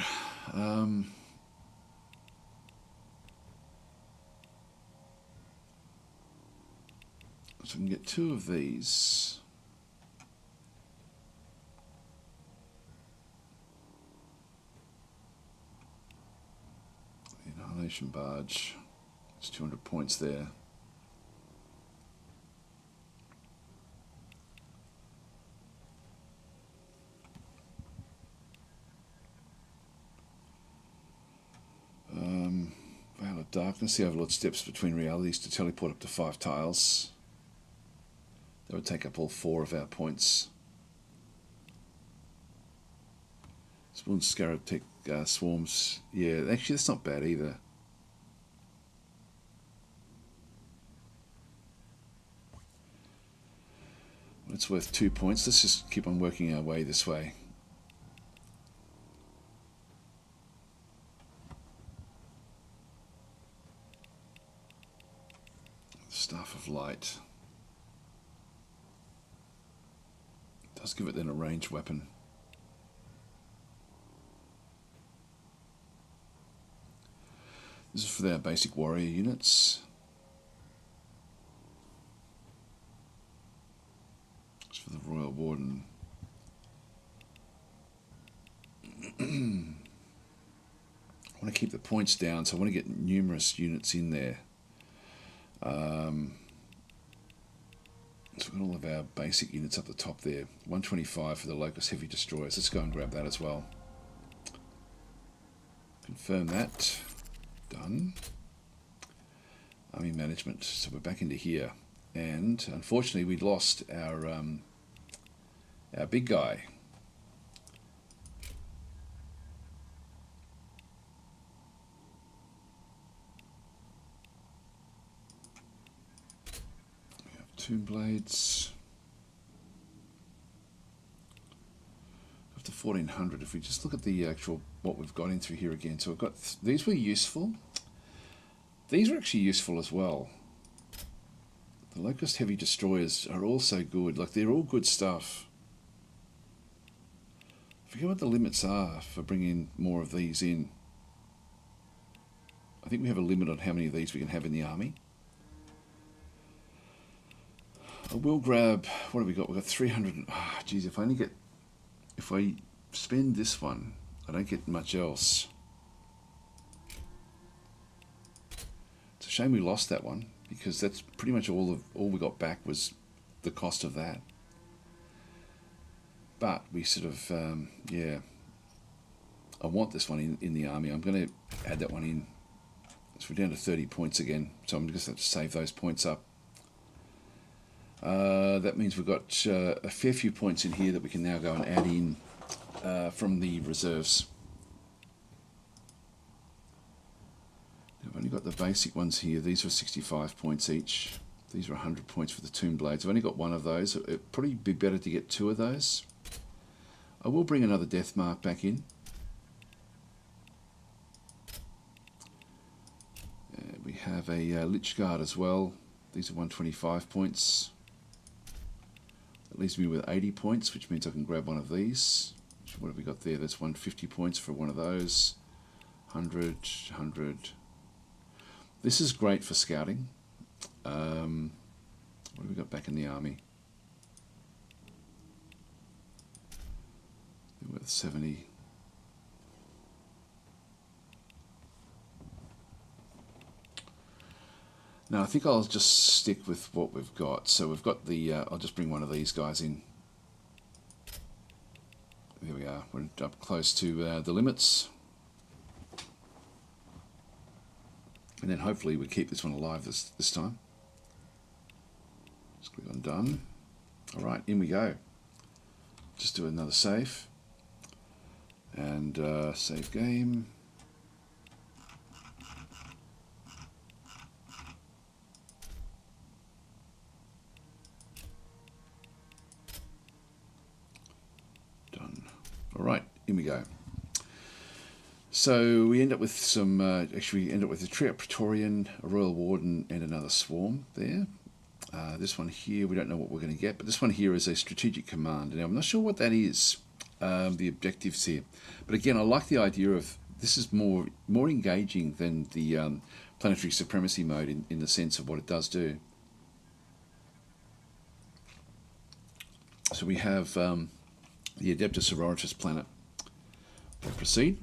So we can get 2 of these. The Annihilation Barge. It's 200 points there. Veil of Darkness. The Overlord steps between realities to teleport up to 5 tiles. That would take up all 4 of our points. Spawn Scarab Tech Swarms. Yeah, actually that's not bad either. It's worth 2 points. Let's just keep on working our way this way. Staff of Light. Does give it then a ranged weapon. This is for their basic warrior units. It's for the Royal Warden. I want to keep the points down, so I want to get numerous units in there. So we've got all of our basic units up the top there. 125 for the Locust Heavy Destroyers. Let's go and grab that as well. Confirm that. Done. Army management. So we're back into here. And unfortunately we lost our big guy. Tomb Blades. Up to 1400. If we just look at the actual what we've got in through here again, so we've got these were useful. These are actually useful as well. The Locust Heavy Destroyers are also good. Like, they're all good stuff. I forget what the limits are for bringing more of these in. I think we have a limit on how many of these we can have in the army. I will grab, what have we got? We've got 300. Ah, geez, if I spend this one, I don't get much else. It's a shame we lost that one, because that's pretty much all we got back was the cost of that. But we sort of, yeah, I want this one in the army. I'm going to add that one in. So we're down to 30 points again, so I'm just going to save those points up. That means we've got a fair few points in here that we can now go and add in from the reserves. I've only got the basic ones here. These are 65 points each. These are 100 points for the Tomb Blades. I've only got one of those. It'd probably be better to get two of those. I will bring another Death Mark back in. We have a Lich Guard as well. These are 125 points. That leaves me with 80 points, which means I can grab one of these. What have we got there? That's 150 points for one of those. 100, 100. This is great for scouting. What have we got back in the army? They're worth 70. Now I think I'll just stick with what we've got. So we've got the, I'll just bring one of these guys in. There we are, we're up close to the limits. And then hopefully we keep this one alive this time. Just click on done. Alright, in we go. Just do another save. And save game. Alright, in we go. So we end up with some, actually we end up with a Praetorian, a Royal Warden and another Swarm there. This one here, we don't know what we're going to get, but this one here is a Strategic Command. Now I'm not sure what that is, the objectives here. But again, I like the idea of, this is more engaging than the Planetary Supremacy mode in the sense of what it does do. So we have the Adeptus Sororitas planet. We'll proceed.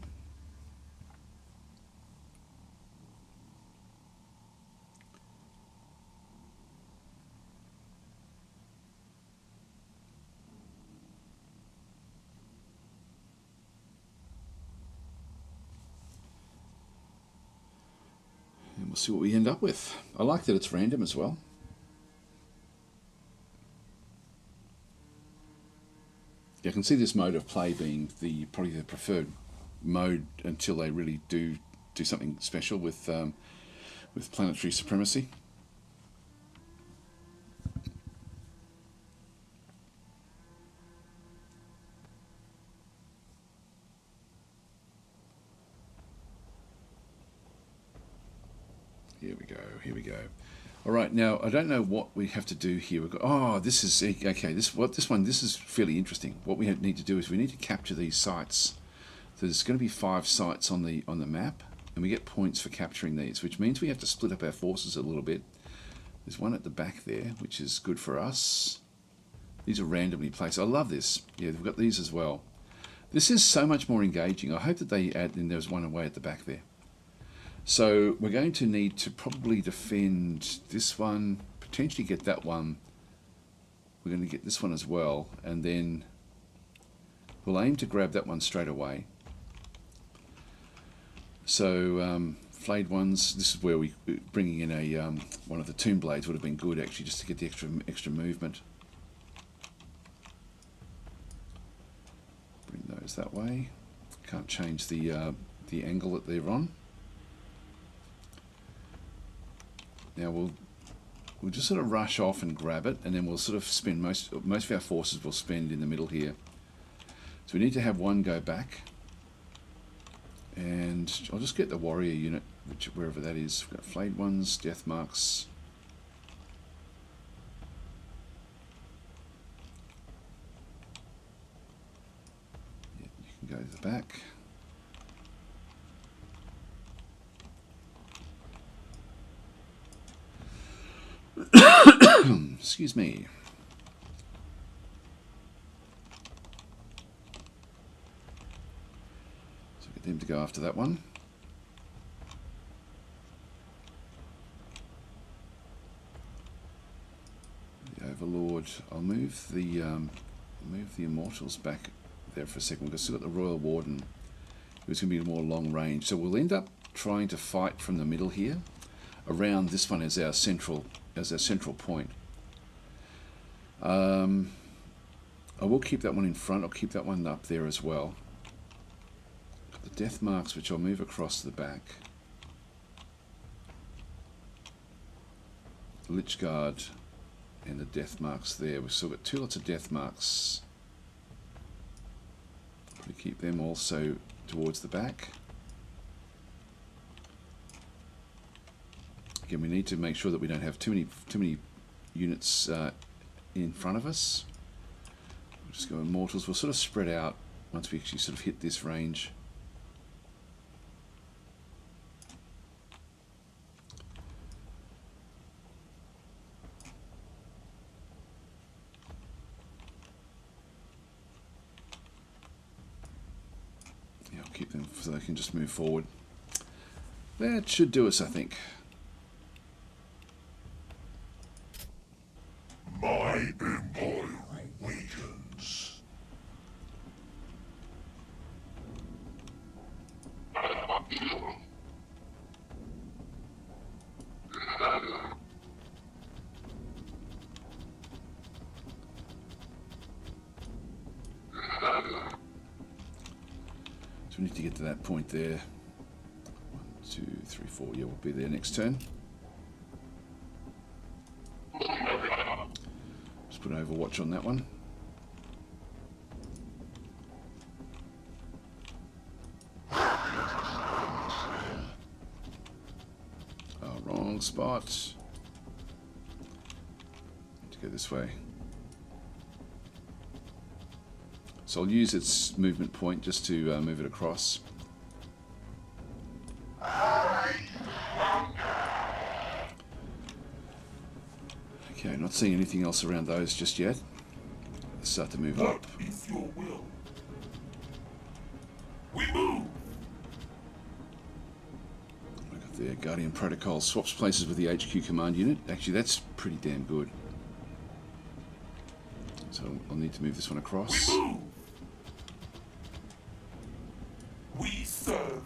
And we'll see what we end up with. I like that it's random as well. I can see this mode of play being probably the preferred mode until they really do something special with Planetary Supremacy. Here we go, here we go. All right, now I don't know what we have to do here. We've got, oh, this is okay. This is fairly interesting. What we need to do is we need to capture these sites. So there's going to be 5 sites on the map, and we get points for capturing these, which means we have to split up our forces a little bit. There's one at the back there, which is good for us. These are randomly placed. I love this. Yeah, we've got these as well. This is so much more engaging. I hope that they add, and there's one away at the back there. So we're going to need to probably defend this one, potentially get that one. We're going to get this one as well, and then we'll aim to grab that one straight away. So flayed ones, this is where we bringing in a one of the tomb blades would have been good actually, just to get the extra movement. Bring those that way. Can't change the angle that they're on. Now we'll just sort of rush off and grab it, and then we'll sort of spend most of our forces will spend in the middle here. So we need to have one go back, and I'll just get the warrior unit, wherever that is. We've got flayed ones, death marks. Yeah, you can go to the back. Excuse me. So get them to go after that one. The Overlord. I'll move the Immortals back there for a second. We've still got the Royal Warden, who's going to be more long range. So we'll end up trying to fight from the middle here, around this one as our central point. I will keep that one in front. I'll keep that one up there as well. Got the death marks, which I'll move across to the back. The Lich Guard and the death marks there. We've still got two lots of death marks. We keep them also towards the back. Again, we need to make sure that we don't have too many units in front of us. We'll just go Immortals. We'll sort of spread out once we actually sort of hit this range. Yeah, I'll keep them so they can just move forward. That should do us, I think. My empire awakens. So we need to get to that point there. 1, 2, 3, 4. Yeah, we'll be there next turn. Just put Overwatch on that one. Oh, wrong spot. Need to go this way. So I'll use its movement point just to move it across. Okay, not seeing anything else around those just yet. Let's start to move up. What is your will? We move! We've got the Guardian Protocol swaps places with the HQ command unit. Actually, that's pretty damn good. So I'll need to move this one across. We move! We serve!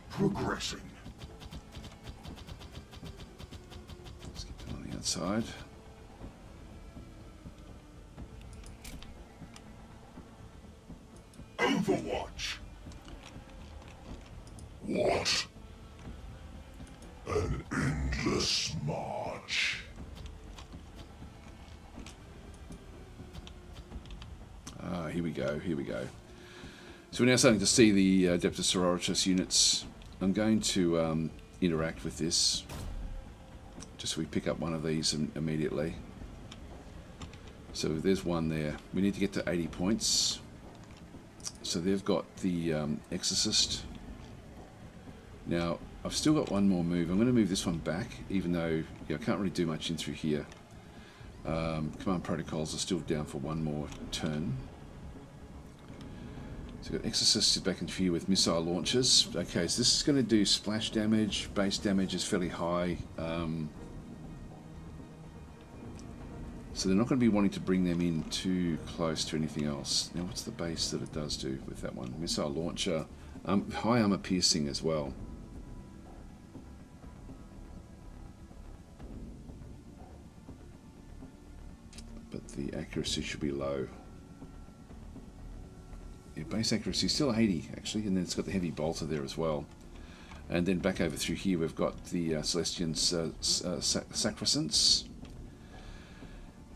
Progressing. Let's get them on the outside. Overwatch. What? An endless march. Ah, here we go, here we go. So we're now starting to see the Adeptus Sororitas units. I'm going to interact with this, just so we pick up one of these immediately. So there's one there. We need to get to 80 points. So they've got the Exorcist. Now, I've still got one more move. I'm going to move this one back, even though I can't really do much in through here. Command protocols are still down for one more turn. So we've got Exorcist is back in view with missile launchers. Okay, so this is going to do splash damage. Base damage is fairly high. So they're not going to be wanting to bring them in too close to anything else. Now, what's the base that it does do with that one? Missile launcher. High armor piercing as well. But the accuracy should be low. Yeah, base accuracy is still 80 actually, and then it's got the heavy bolter there as well. And then back over through here we've got the Celestians Sacrosancts.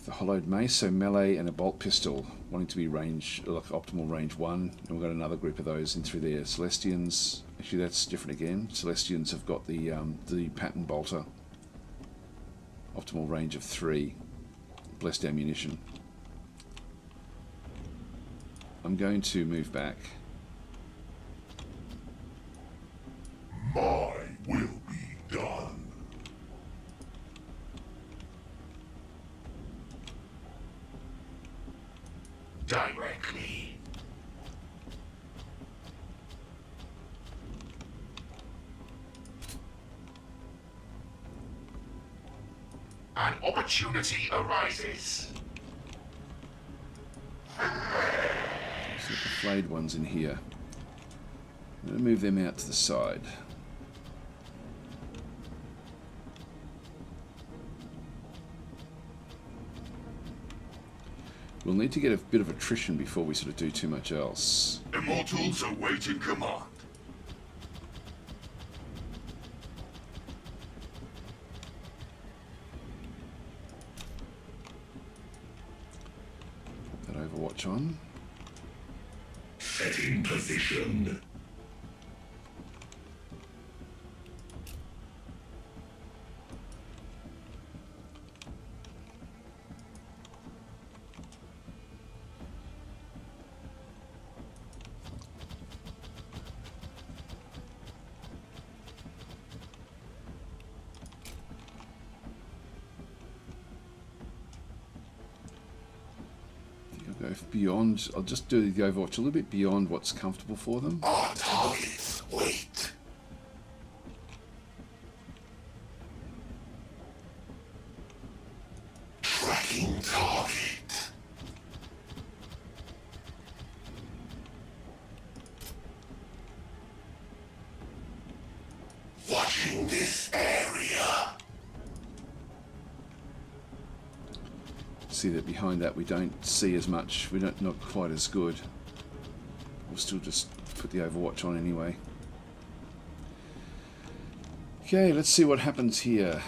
The hollowed mace, so melee and a bolt pistol, wanting to be range, like optimal range 1. And we've got another group of those in through there. Celestians, actually that's different again. Celestians have got the pattern bolter, optimal range of 3. Blessed ammunition. I'm going to move back. My will be done. Directly. An opportunity arises. So the flayed ones in here. I'm going to move them out to the side. We'll need to get a bit of attrition before we sort of do too much else. Immortals awaiting command. Put that Overwatch on. Setting position. Go beyond. I'll just do the Overwatch a little bit beyond what's comfortable for them. Our targets wait. Tracking target. Watching this area. See that behind that we don't see as much. We're not quite as good. We'll still just put the Overwatch on anyway. Okay, let's see what happens here.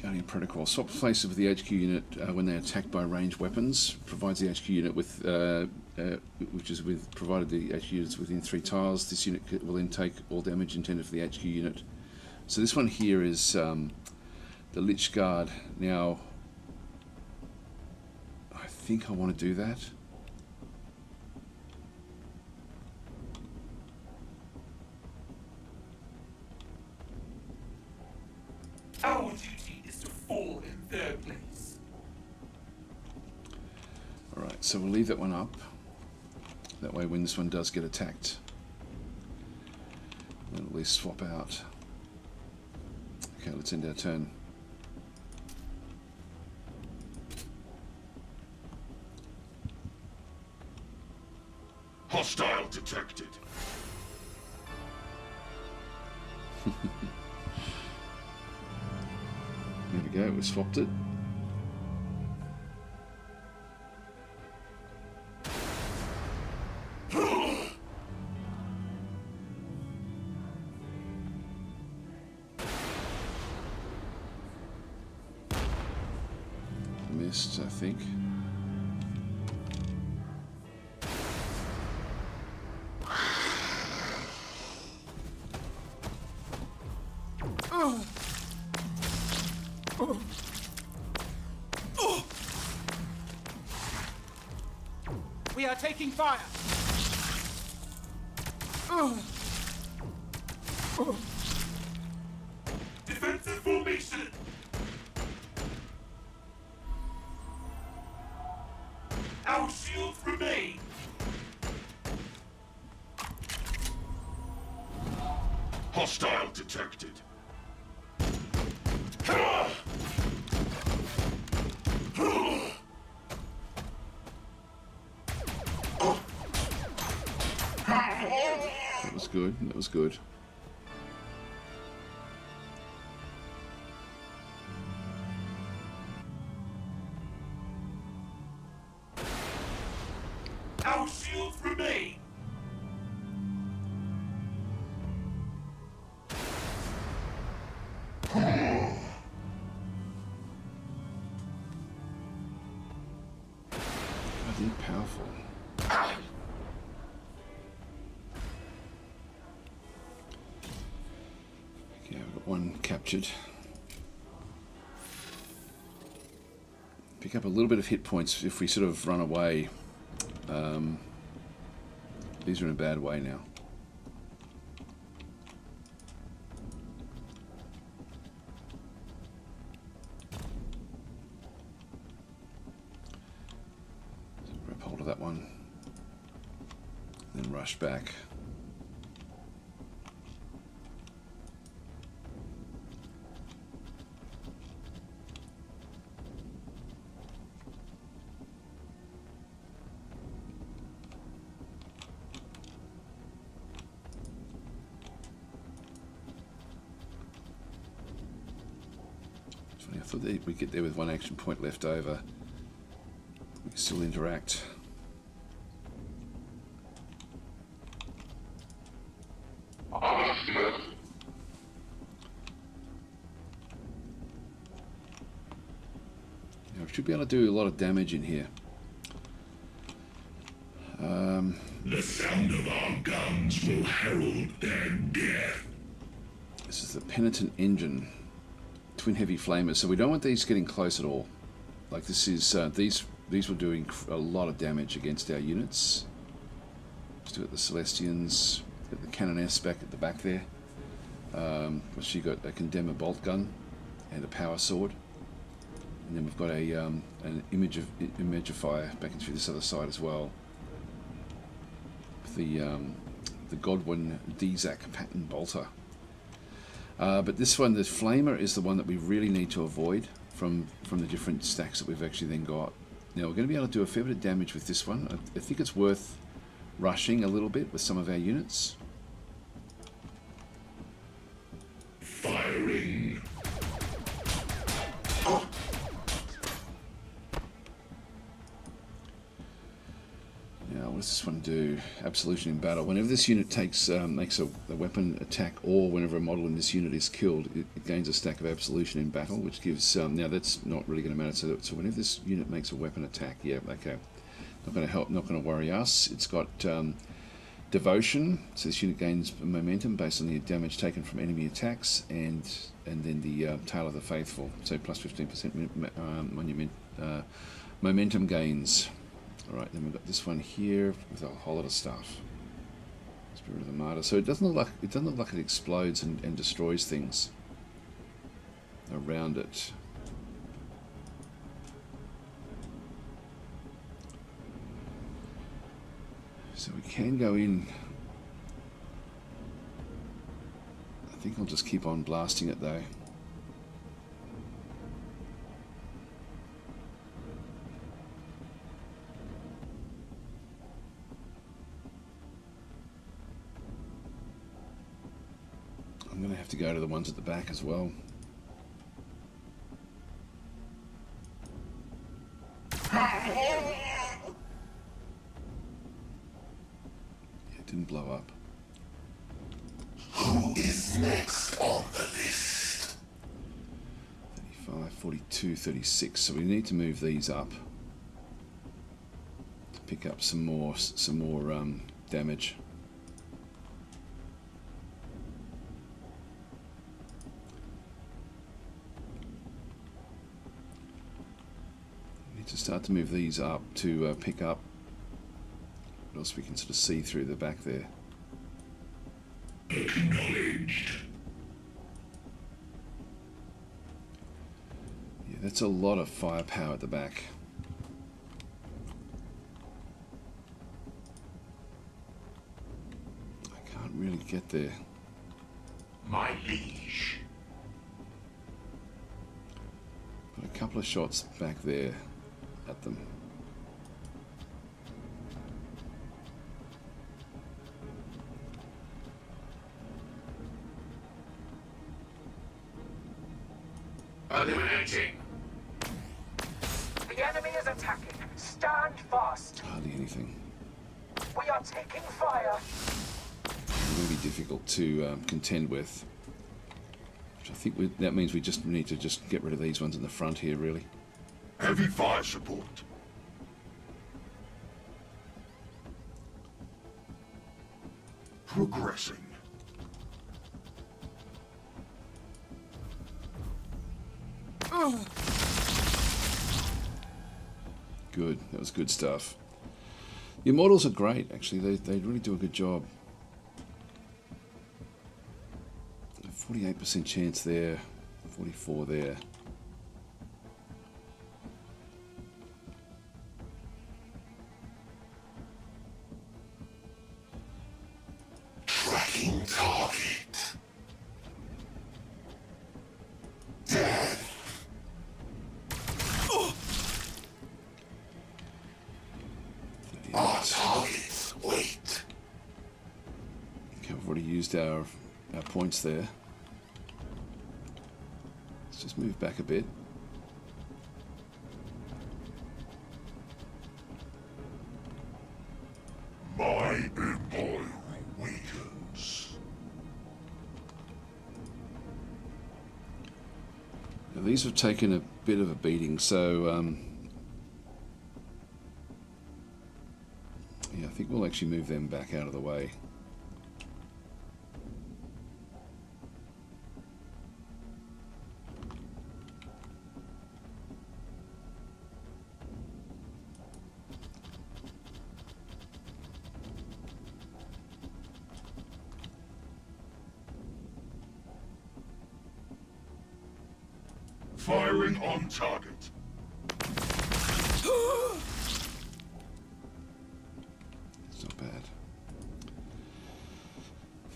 Guardian Protocol. Swap places with the HQ unit when they're attacked by ranged weapons. Provides the HQ unit with, provided the HQ unit is within 3 tiles. This unit will then take all damage intended for the HQ unit. So this one here is the Lich Guard. Now, I think I want to do that. Our duty is to fall in their place. Alright, so we'll leave that one up. That way when this one does get attacked, we'll at least swap out. Okay, let's end our turn. Hostile detected. There we go, we swapped it. Missed, I think. We are taking fire. Defensive formation. Our shields remain. Hostile detected. That was good. That was good. Our shields remain. Bloody powerful. Okay, I've got one captured. Pick up a little bit of hit points if we sort of run away. These are in a bad way now. So grab hold of that one, then rush back. I thought that we'd get there with one action point left over. We can still interact. Now, we should be able to do a lot of damage in here. The sound of our guns will herald their death. This is the Penitent Engine. Twin heavy flamers, so we don't want these getting close at all. Like this is these were doing a lot of damage against our units. Let's do it. The Celestians, got the Canoness back at the back there. She got a Condemner bolt gun and a power sword, and then we've got a an Imagifier back through this other side as well. The Godwin DasTactic pattern bolter. But this one, the Flamer, is the one that we really need to avoid from the different stacks that we've actually then got. Now we're going to be able to do a fair bit of damage with this one. I think it's worth rushing a little bit with some of our units. Firing. Now, what does this one do? Absolution in battle. Whenever this unit makes a weapon attack, or whenever a model in this unit is killed, it gains a stack of absolution in battle, which gives. Now that's not really going to matter. So whenever this unit makes a weapon attack, yeah, okay, not going to help. Not going to worry us. It's got devotion, so this unit gains momentum based on the damage taken from enemy attacks, and then the Tale of the Faithful, so plus 15% momentum gains. Alright, then we've got this one here with a whole lot of stuff. Spirit of the Martyr. So it doesn't look like it explodes and destroys things around it. So we can go in. I think I'll just keep on blasting it though. I'm going to have to go to the ones at the back as well. Yeah, it didn't blow up. Who is next on the list? 35, 42, 36. So we need to move these up to pick up some more damage. To start to move these up to pick up What else we can sort of see through the back there? Acknowledged. Yeah, that's a lot of firepower at the back. I can't really get there. My liege. Got a couple of shots back there at them. Eliminating. The enemy is attacking. Stand fast. Hardly anything. We are taking fire. Really difficult to contend with. Which I think that means we just need to just get rid of these ones in the front here, really. Heavy fire support. Progressing. Good. That was good stuff. The Immortals are great, actually. They really do a good job. 48% chance there. 44 there. Tracking target. Death. Our targets wait. Okay, we've already used our points there. Let's just move back a bit. My empire weakens. Now, these have taken a bit of a beating, so yeah, I think we'll actually move them back out of the way. Firing on target. It's not bad.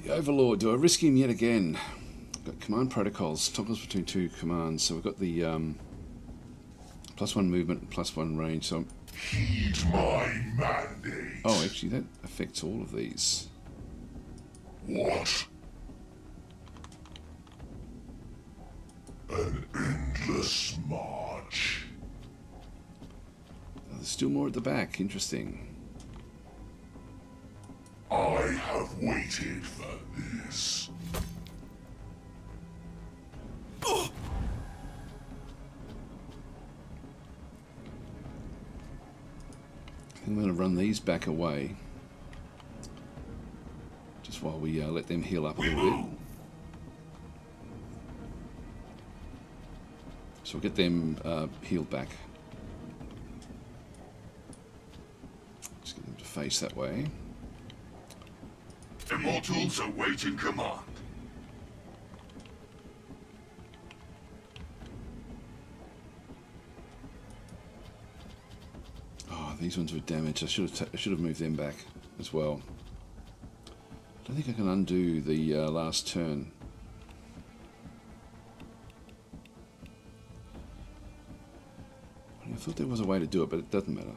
The Overlord. Do I risk him yet again? Got command protocols. Toggles between two commands. So we've got the +1 movement and +1 range. So Heed my mandate. oh, actually that affects all of these. What? An endless march. Oh, there's still more at the back. Interesting. I have waited for this. I'm going to run these back away. Just while we let them heal up a little bit. So we'll get them healed back. Just get them to face that way. Immortals awaiting command. Oh, these ones were damaged. I should have moved them back as well. I don't think I can undo the last turn. I thought there was a way to do it, but it doesn't matter.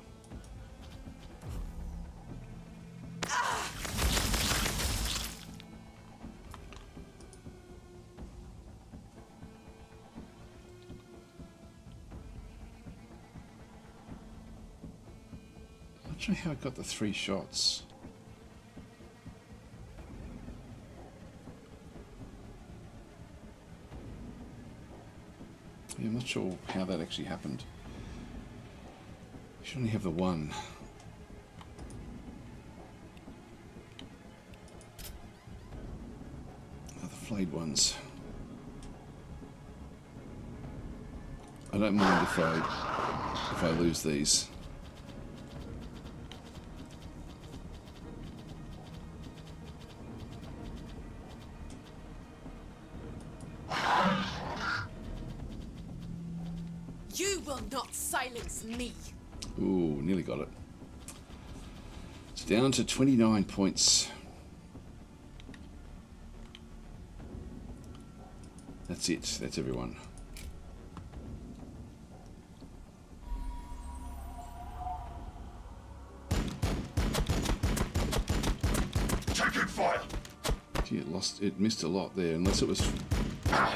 I'm not sure how I got the 3 shots. Yeah, I'm not sure how that actually happened. Should only have the 1. Oh, the flayed ones. I don't mind if I lose these. me. Ooh, nearly got it. It's down to 29 points. That's it. That's everyone. Taking fire. Gee, it missed a lot there, unless it was.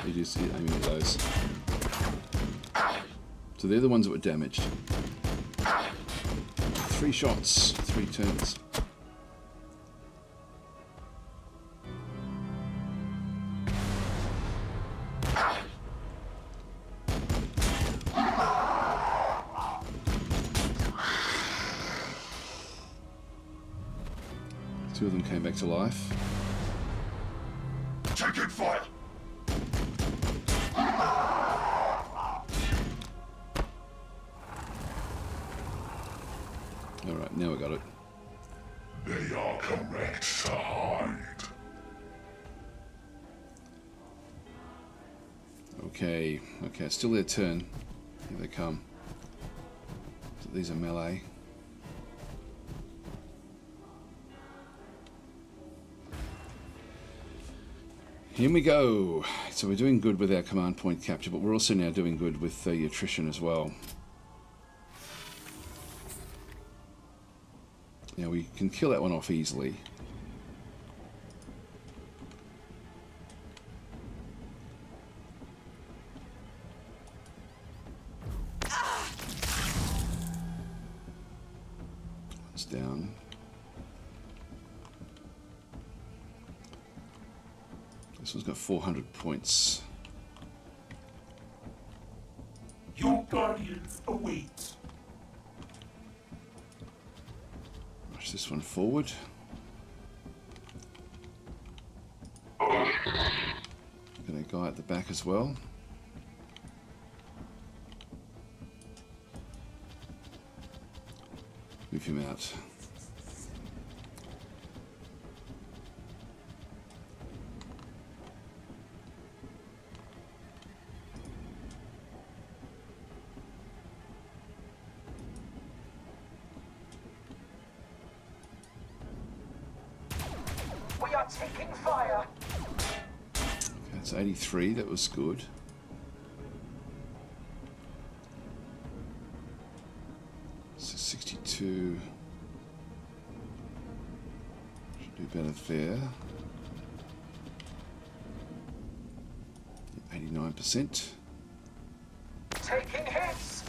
It is aiming at those. So they're the ones that were damaged. 3 shots, 3 turns. Two of them came back to life. Taking fire. Alright, now we got it. They are correct to hide. Okay, it's still their turn. Here they come. So these are melee. Here we go. So we're doing good with our command point capture, but we're also now doing good with the attrition as well. Now we can kill that one off easily. One's down. This one's got 400 points. Your guardians await. Rush this one forward. Got a guy at the back as well. Move him out. We are taking fire. Okay, that's 83. That was good. So 62. Should do better there. 89%. Taking hits.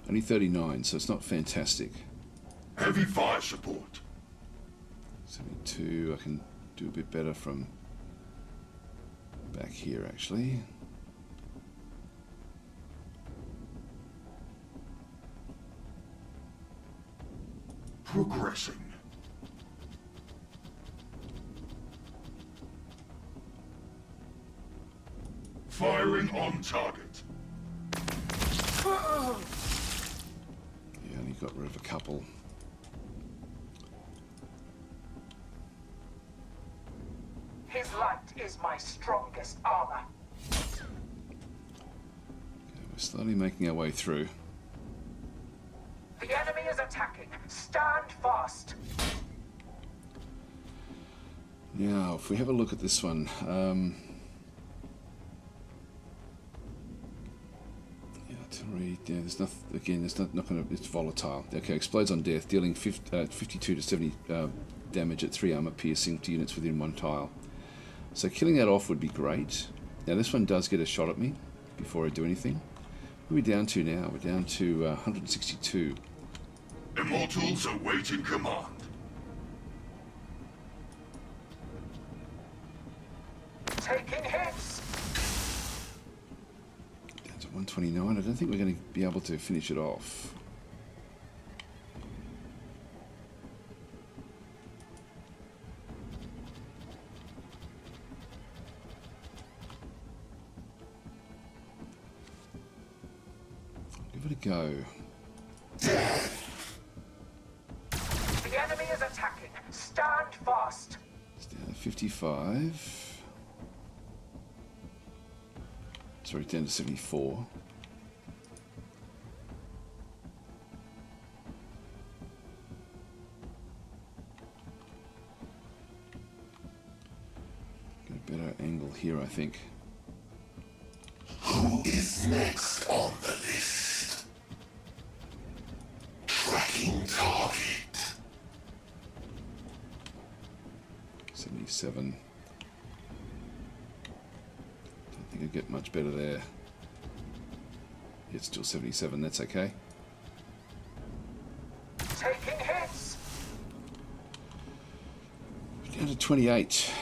Only 39, so it's not fantastic. Heavy fire support. 72, I can do a bit better from back here actually. Progressing. Firing on target. Yeah, only got rid of a couple. His light is my strongest armor. Okay, we're slowly making our way through. The enemy is attacking. Stand fast. Now, if we have a look at this one, yeah, artillery. Yeah, there's nothing. Again, there's not going to. It's volatile. Okay, explodes on death, dealing 52 to 70 damage at 3 armor piercing to units within 1 tile. So killing that off would be great. Now this one does get a shot at me before I do anything. What are we down to now? We're down to 162. Immortals awaiting command. Taking hits. Down to 129. I don't think we're going to be able to finish it off. Give it a go. The enemy is attacking. Stand fast. It's down to 55. Sorry, down to 74. battle here, I think. Who is next on the list? Tracking target. 77. Don't think I'd get much better there. It's still 77, that's okay. Taking hits. Down to 28.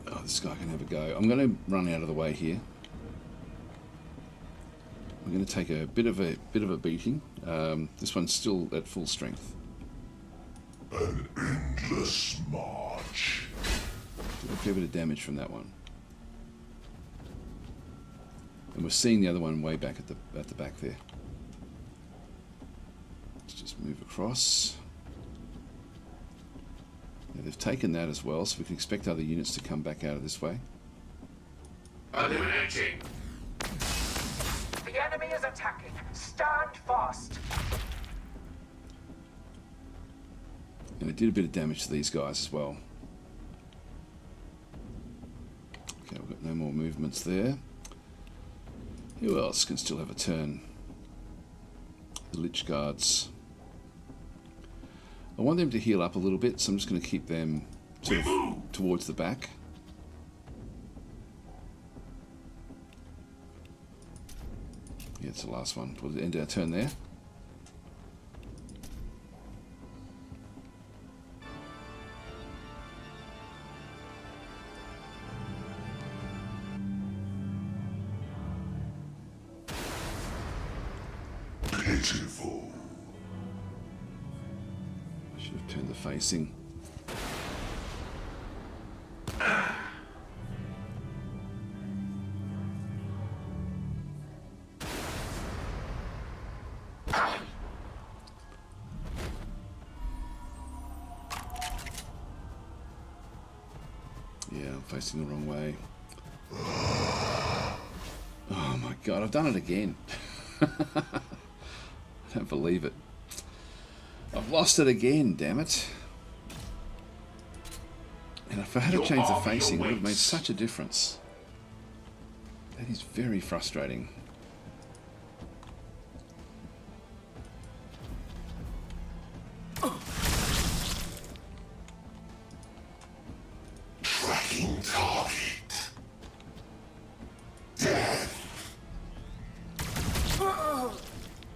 Oh, this guy can have a go. I'm going to run out of the way here. I'm going to take a bit of a beating. This one's still at full strength. An endless march. Did a fair bit of damage from that one. And we're seeing the other one way back at the back there. Let's just move across. Now they've taken that as well, so we can expect other units to come back out of this way. Eliminating. The enemy is attacking. Stand fast. And it did a bit of damage to these guys as well. Okay, we've got no more movements there. Who else can still have a turn? The Lich Guards. I want them to heal up a little bit, so I'm just going to keep them sort of towards the back. Yeah, it's the last one. We'll end our turn there. Pitiful. I should have turned the facing. Yeah, I'm facing the wrong way. Oh my god, I've done it again. I don't believe it. I've lost it again, damn it. And if I had to change the facing, it would have made such a difference. That is very frustrating. Tracking target. Death.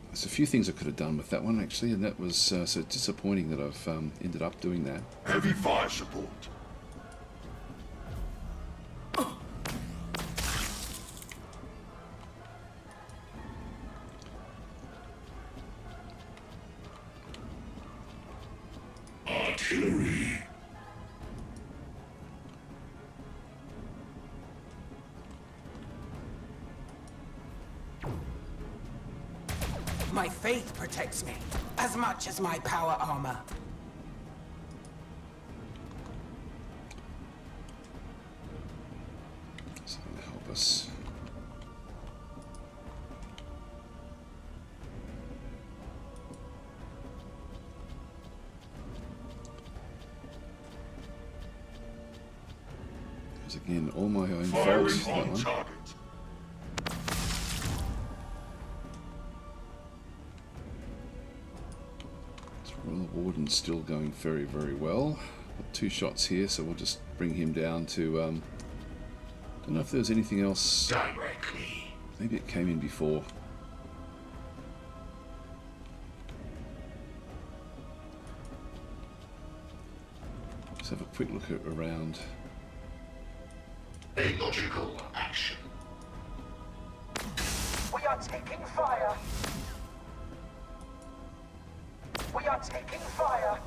There's a few things I could have done with that one actually, and that was so disappointing that I've ended up doing that. Heavy fire support. Artillery. My faith protects me as much as my power armor. So that'll help us. Because again, all my own fault. Firing That on one. target. Well, the Warden's still going very, very well. Got 2 shots here, so we'll just bring him down to. Don't know if there's anything else. Directly. Maybe it came in before. Let's have a quick look around. A logical action. We are taking fire. We are taking fire.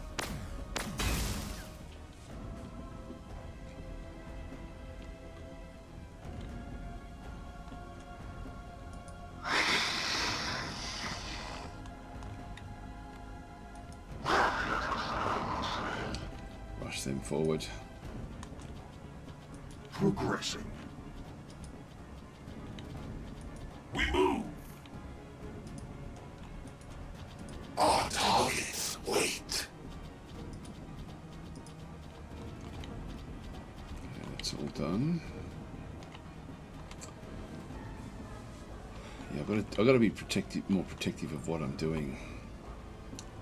Rush them forward. Progressing. We move. Our target. It's all done. Yeah, I've got to be more protective of what I'm doing.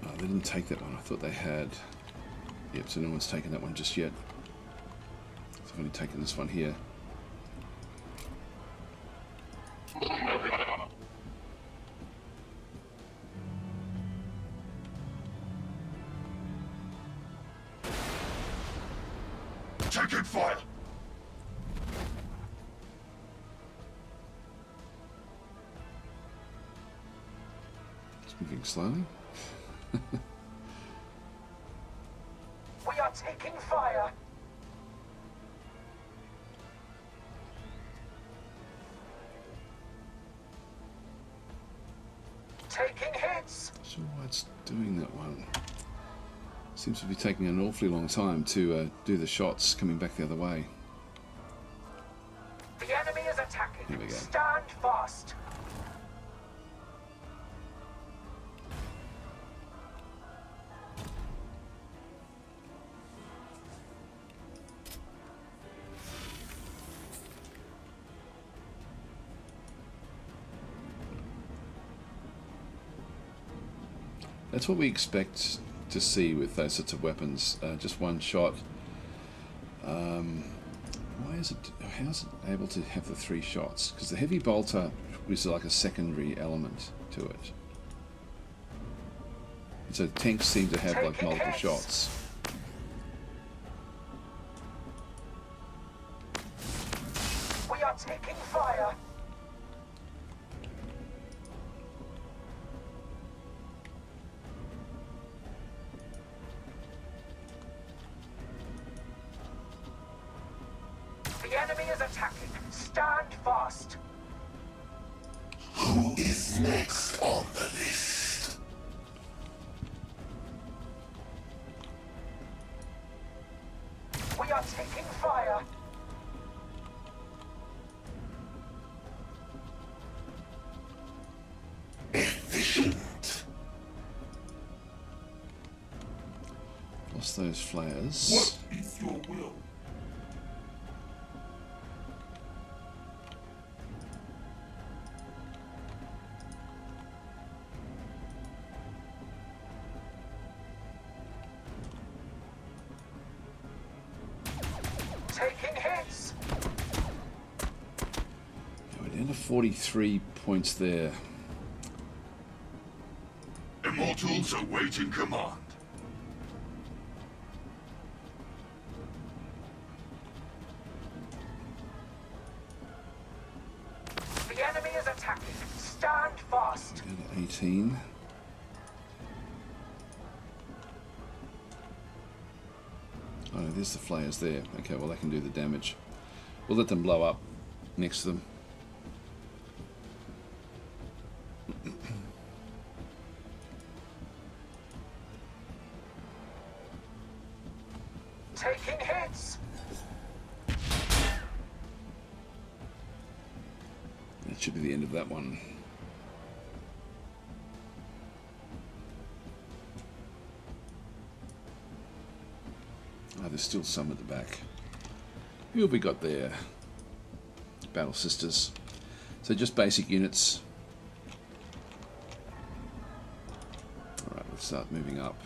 Oh, they didn't take that one. I thought they had. Yep, so no one's taken that one just yet. I've only taken this one here. Taking fire! It's moving slowly. We are taking fire. Taking hits. Not sure why it's doing that one. Seems to be taking an awfully long time to do the shots coming back the other way. The enemy is attacking. Here we go. Stand fast. That's what we expect to see with those sorts of weapons. Just one shot. Why is it? How is it able to have the 3 shots? Because the heavy bolter is like a secondary element to it. And so tanks seem to have like multiple shots. We are taking fire. The enemy is attacking. Stand fast. Who is next on the list? We are taking fire. Efficient. Lost those flares. What is your will? Taking hits. We're down to 43 points there. Immortals awaiting command. The enemy is attacking. Stand fast. Down to 18. Oh no, there's the flares there. Okay, well they can do the damage. We'll let them blow up next to them. Taking hits. That should be the end of that one. Oh, there's still some at the back. Who have we got there? Battle Sisters. So just basic units. Alright, let's start moving up.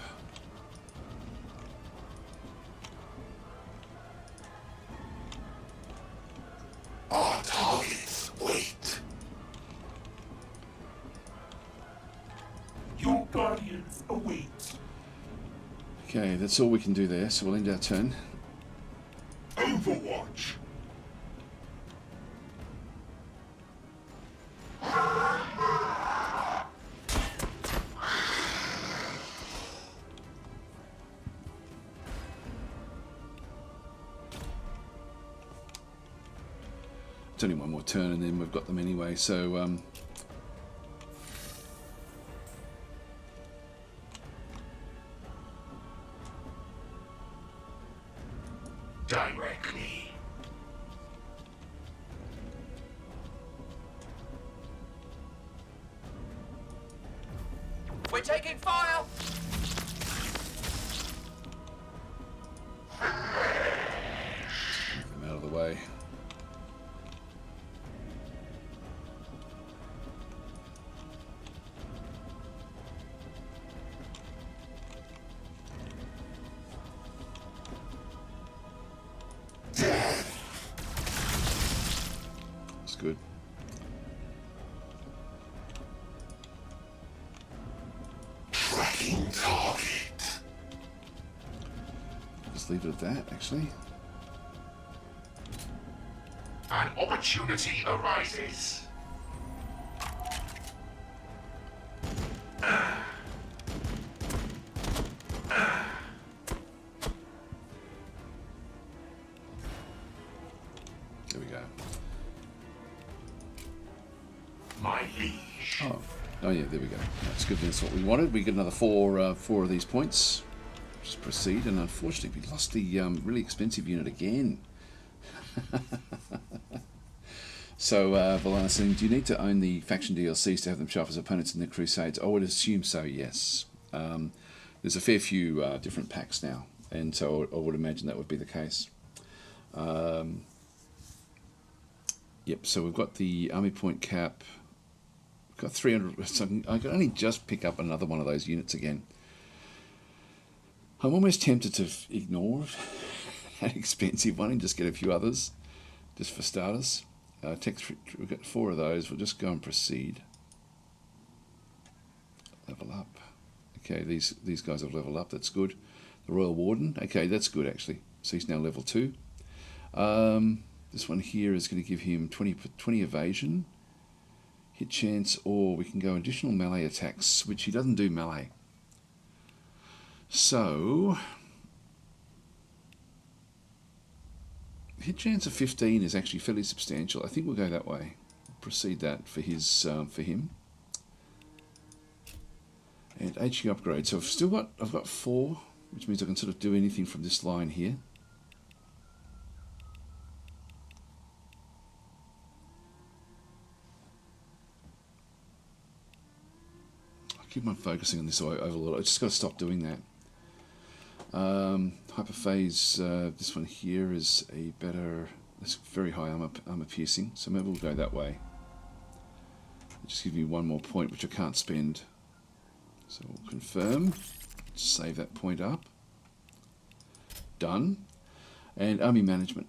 Our targets wait. Your guardians await. Okay, that's all we can do there, so we'll end our turn. Overwatch. It's only one more turn and then we've got them anyway, so Directly. We're taking fire. move them out of the way. That's good. Tracking target. Just leave it at that, actually. An opportunity arises. There we go. My liege. Oh yeah, there we go. That's good. That's what we wanted. We get another four of these points. Just proceed, and unfortunately, we lost the really expensive unit again. So, Valana, do you need to own the faction DLCs to have them show up as opponents in the Crusades? I would assume so, yes. There's a fair few different packs now, and so I would imagine that would be the case. Yep, so we've got the army point cap. We've got 300. So I can only just pick up another one of those units again. I'm almost tempted to ignore that expensive one and just get a few others, just for starters. We've got 4 of those. We'll just go and proceed. Level up. Okay, these guys have leveled up. That's good. The Royal Warden. Okay, that's good actually. So he's now level 2. This one here is going to give him 20 evasion, hit chance, or we can go additional melee attacks, which he doesn't do melee. So hit chance of 15 is actually fairly substantial. I think we'll go that way. Proceed that for his for him. And HE upgrade. So I've got 4, which means I can sort of do anything from this line here. I keep on focusing on this overlord. I just got to stop doing that. Hyperphase, this one here is a better, that's very high armor piercing, so maybe we'll go that way. It'll just give me 1 more point, which I can't spend. So we'll confirm, save that point up. Done. And army management.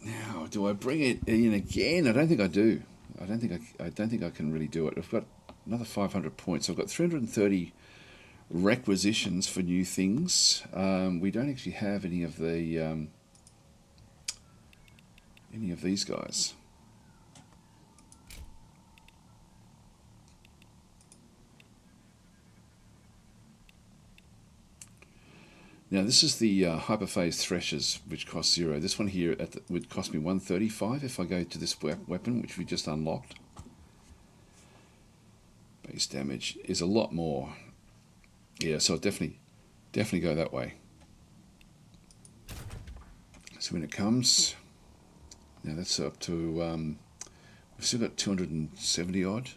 Now, do I bring it in again? I don't think I do. I don't think I can really do it. I've got another 500 points. I've got 330 requisitions for new things. We don't actually have any of these guys. Now this is the hyperphase threshers, which cost 0. This one here would cost me 135 if I go to this weapon, which we just unlocked. Base damage is a lot more. Yeah, so I'll definitely go that way. So when it comes, now that's up to, we've still got 270 odd.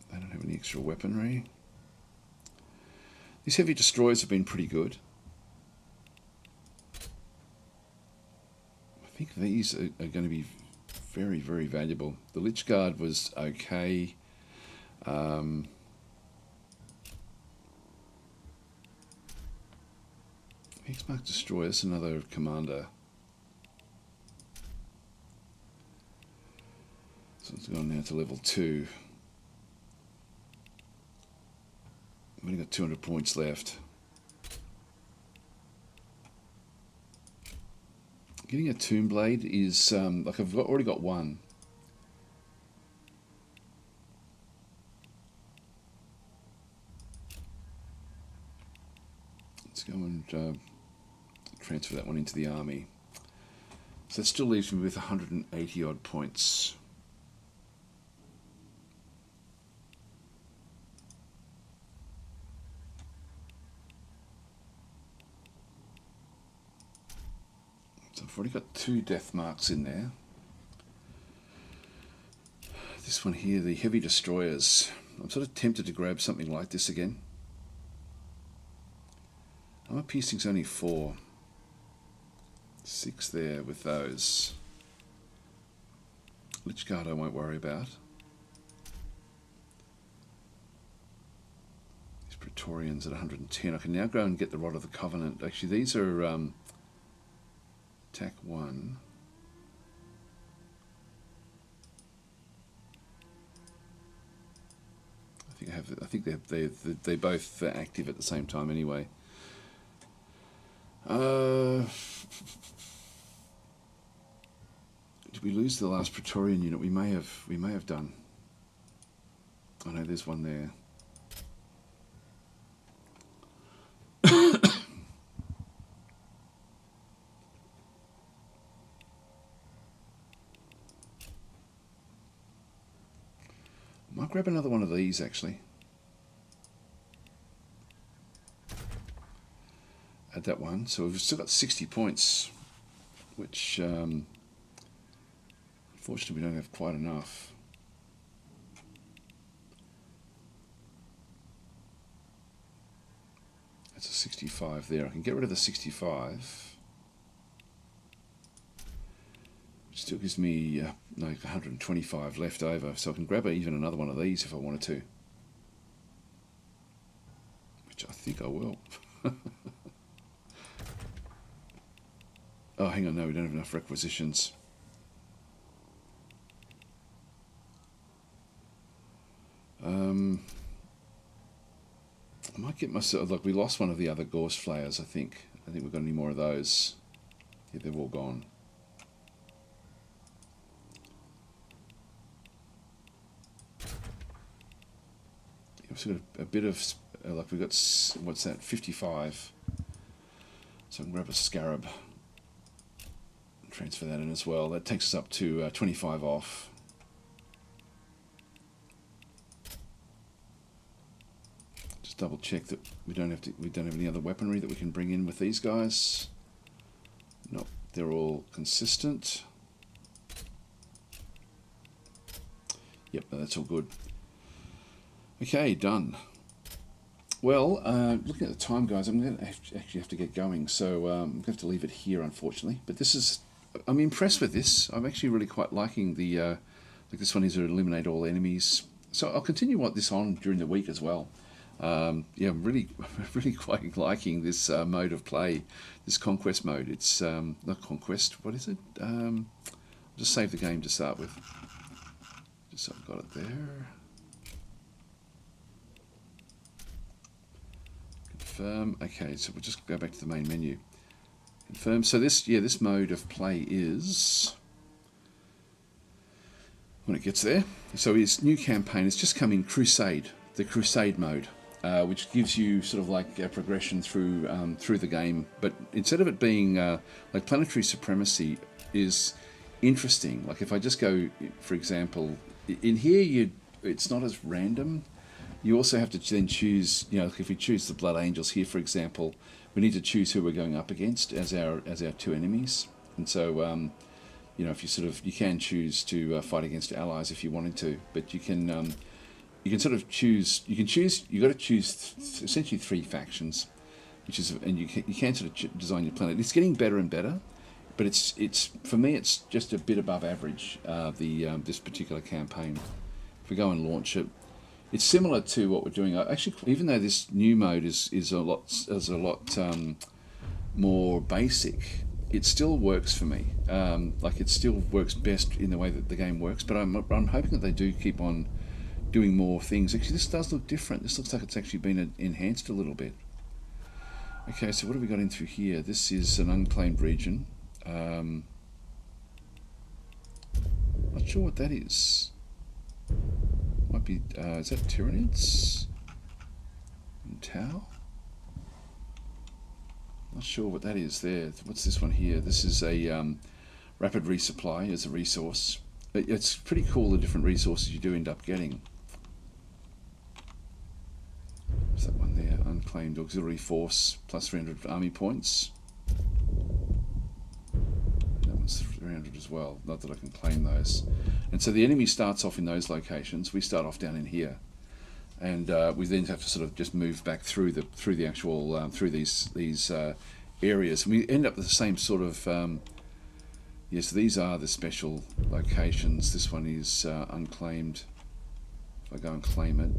They don't have any extra weaponry. These heavy destroyers have been pretty good. I think these are going to be very, very valuable. The Lich Guard was okay. Hexmark Destroyer, that's another commander. So it's gone now to level 2. I've only got 200 points left. Getting a Tomb Blade is, like I've already got 1. Let's go and transfer that one into the army. So that still leaves me with 180 odd points. So I've already got 2 death marks in there. This one here, the heavy destroyers. I'm sort of tempted to grab something like this again. My piercing's only 4. 6 there with those. Lich Guard I won't worry about. These Praetorians at 110. I can now go and get the Rod of the Covenant. Actually, these are attack 1. I think they're both active at the same time anyway. Did we lose the last Praetorian unit? We may have done. Oh no, there's one there. Might grab another one of these actually. Add that one. So we've still got 60 points, which unfortunately we don't have quite enough. That's a 65 there. I can get rid of the 65. Still gives me like 125 left over, so I can grab even another one of these if I wanted to, which I think I will. Oh, hang on, no, we don't have enough requisitions. I might get myself, like we lost one of the other Gorse Flayers, I think. I think we've got any more of those. Yeah, they're all gone. We've still got a bit of, like we've got, what's that, 55. So I can grab a Scarab and transfer that in as well. That takes us up to 25 off. Just double check that we don't have any other weaponry that we can bring in with these guys. Nope, they're all consistent. Yep, that's all good. Okay, done. Well, looking at the time, guys, I'm going to actually have to get going, so I'm going to have to leave it here, unfortunately. But this is, I'm impressed with this. I'm actually really quite liking the, like this one is to eliminate all enemies. So I'll continue this on during the week as well. Yeah, I'm really quite liking this mode of play, this conquest mode. It's not conquest. What is it? I'll just save the game to start with. Just so I've got it there. Confirm. Okay, so we'll just go back to the main menu. Confirm. So this mode of play is when it gets there. So his new campaign has just come in Crusade, the Crusade mode. Which gives you sort of like a progression through the game, but instead of it being like Planetary Supremacy is interesting. Like if I just go, for example, in here it's not as random. You also have to then choose. You know, if we choose the Blood Angels here, for example, we need to choose who we're going up against as our two enemies. And so, you know, if you can choose to fight against allies if you wanted to, but you can. You can sort of choose. You've got to choose essentially 3 factions, which is, and you can sort of design your planet. It's getting better and better, but it's for me it's just a bit above average. This particular campaign. If we go and launch it, it's similar to what we're doing. Actually, even though this new mode is a lot more basic, it still works for me. Like it still works best in the way that the game works. But I'm hoping that they do keep on doing more things. Actually, this does look different. This looks like it's actually been enhanced a little bit. Okay, so what have we got in through here? This is an unclaimed region. Not sure what that is. Might be, is that Tyranids? And Tau? Not sure what that is there. What's this one here? This is a rapid resupply as a resource. It's pretty cool the different resources you do end up getting. What's that one there? Unclaimed auxiliary force, plus 300 army points. That one's 300 as well. Not that I can claim those. And so the enemy starts off in those locations. We start off down in here. and we then have to sort of just move back through the actual through these areas. And we end up with the same sort of yes. These are the special locations. This one is unclaimed. If I go and claim it,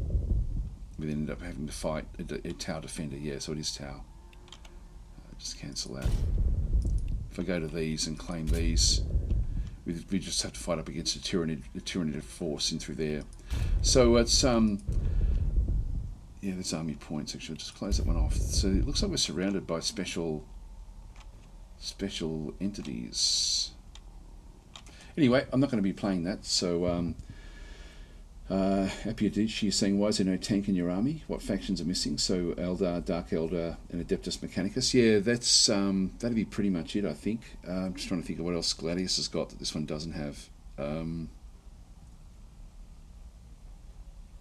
we then end up having to fight a tower defender. Yeah, so it is tower. Just cancel that. If I go to these and claim these, we just have to fight up against a Tyranid force in through there. So it's yeah, there's army points. Actually, I'll just close that one off. So it looks like we're surrounded by special entities. Anyway, I'm not going to be playing that. So Apiadici is saying, why is there no tank in your army? What factions are missing? So Eldar, Dark Eldar, and Adeptus Mechanicus. Yeah, that's that'd be pretty much it, I think. I'm just trying to think of what else Gladius has got that this one doesn't have.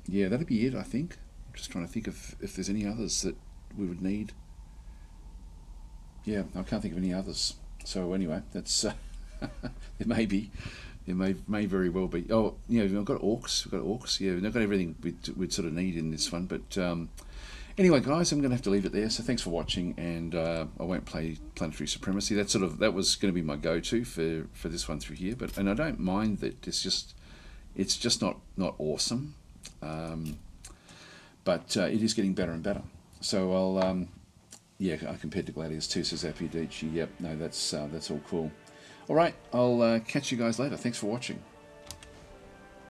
Yeah, that'd be it, I think. I'm just trying to think of if there's any others that we would need. Yeah, I can't think of any others. So anyway, that's there may be. It may very well be. Oh, you know, we've got orcs. Yeah, we've not got everything we'd sort of need in this one. But anyway, guys, I'm going to have to leave it there. So thanks for watching, and I won't play Planetary Supremacy. That was going to be my go-to for this one through here. But I don't mind that it's just not awesome. But it is getting better and better. So I'll yeah, compared to Gladius 2, says Apiadici. Yep, no, that's all cool. All right, I'll catch you guys later. Thanks for watching.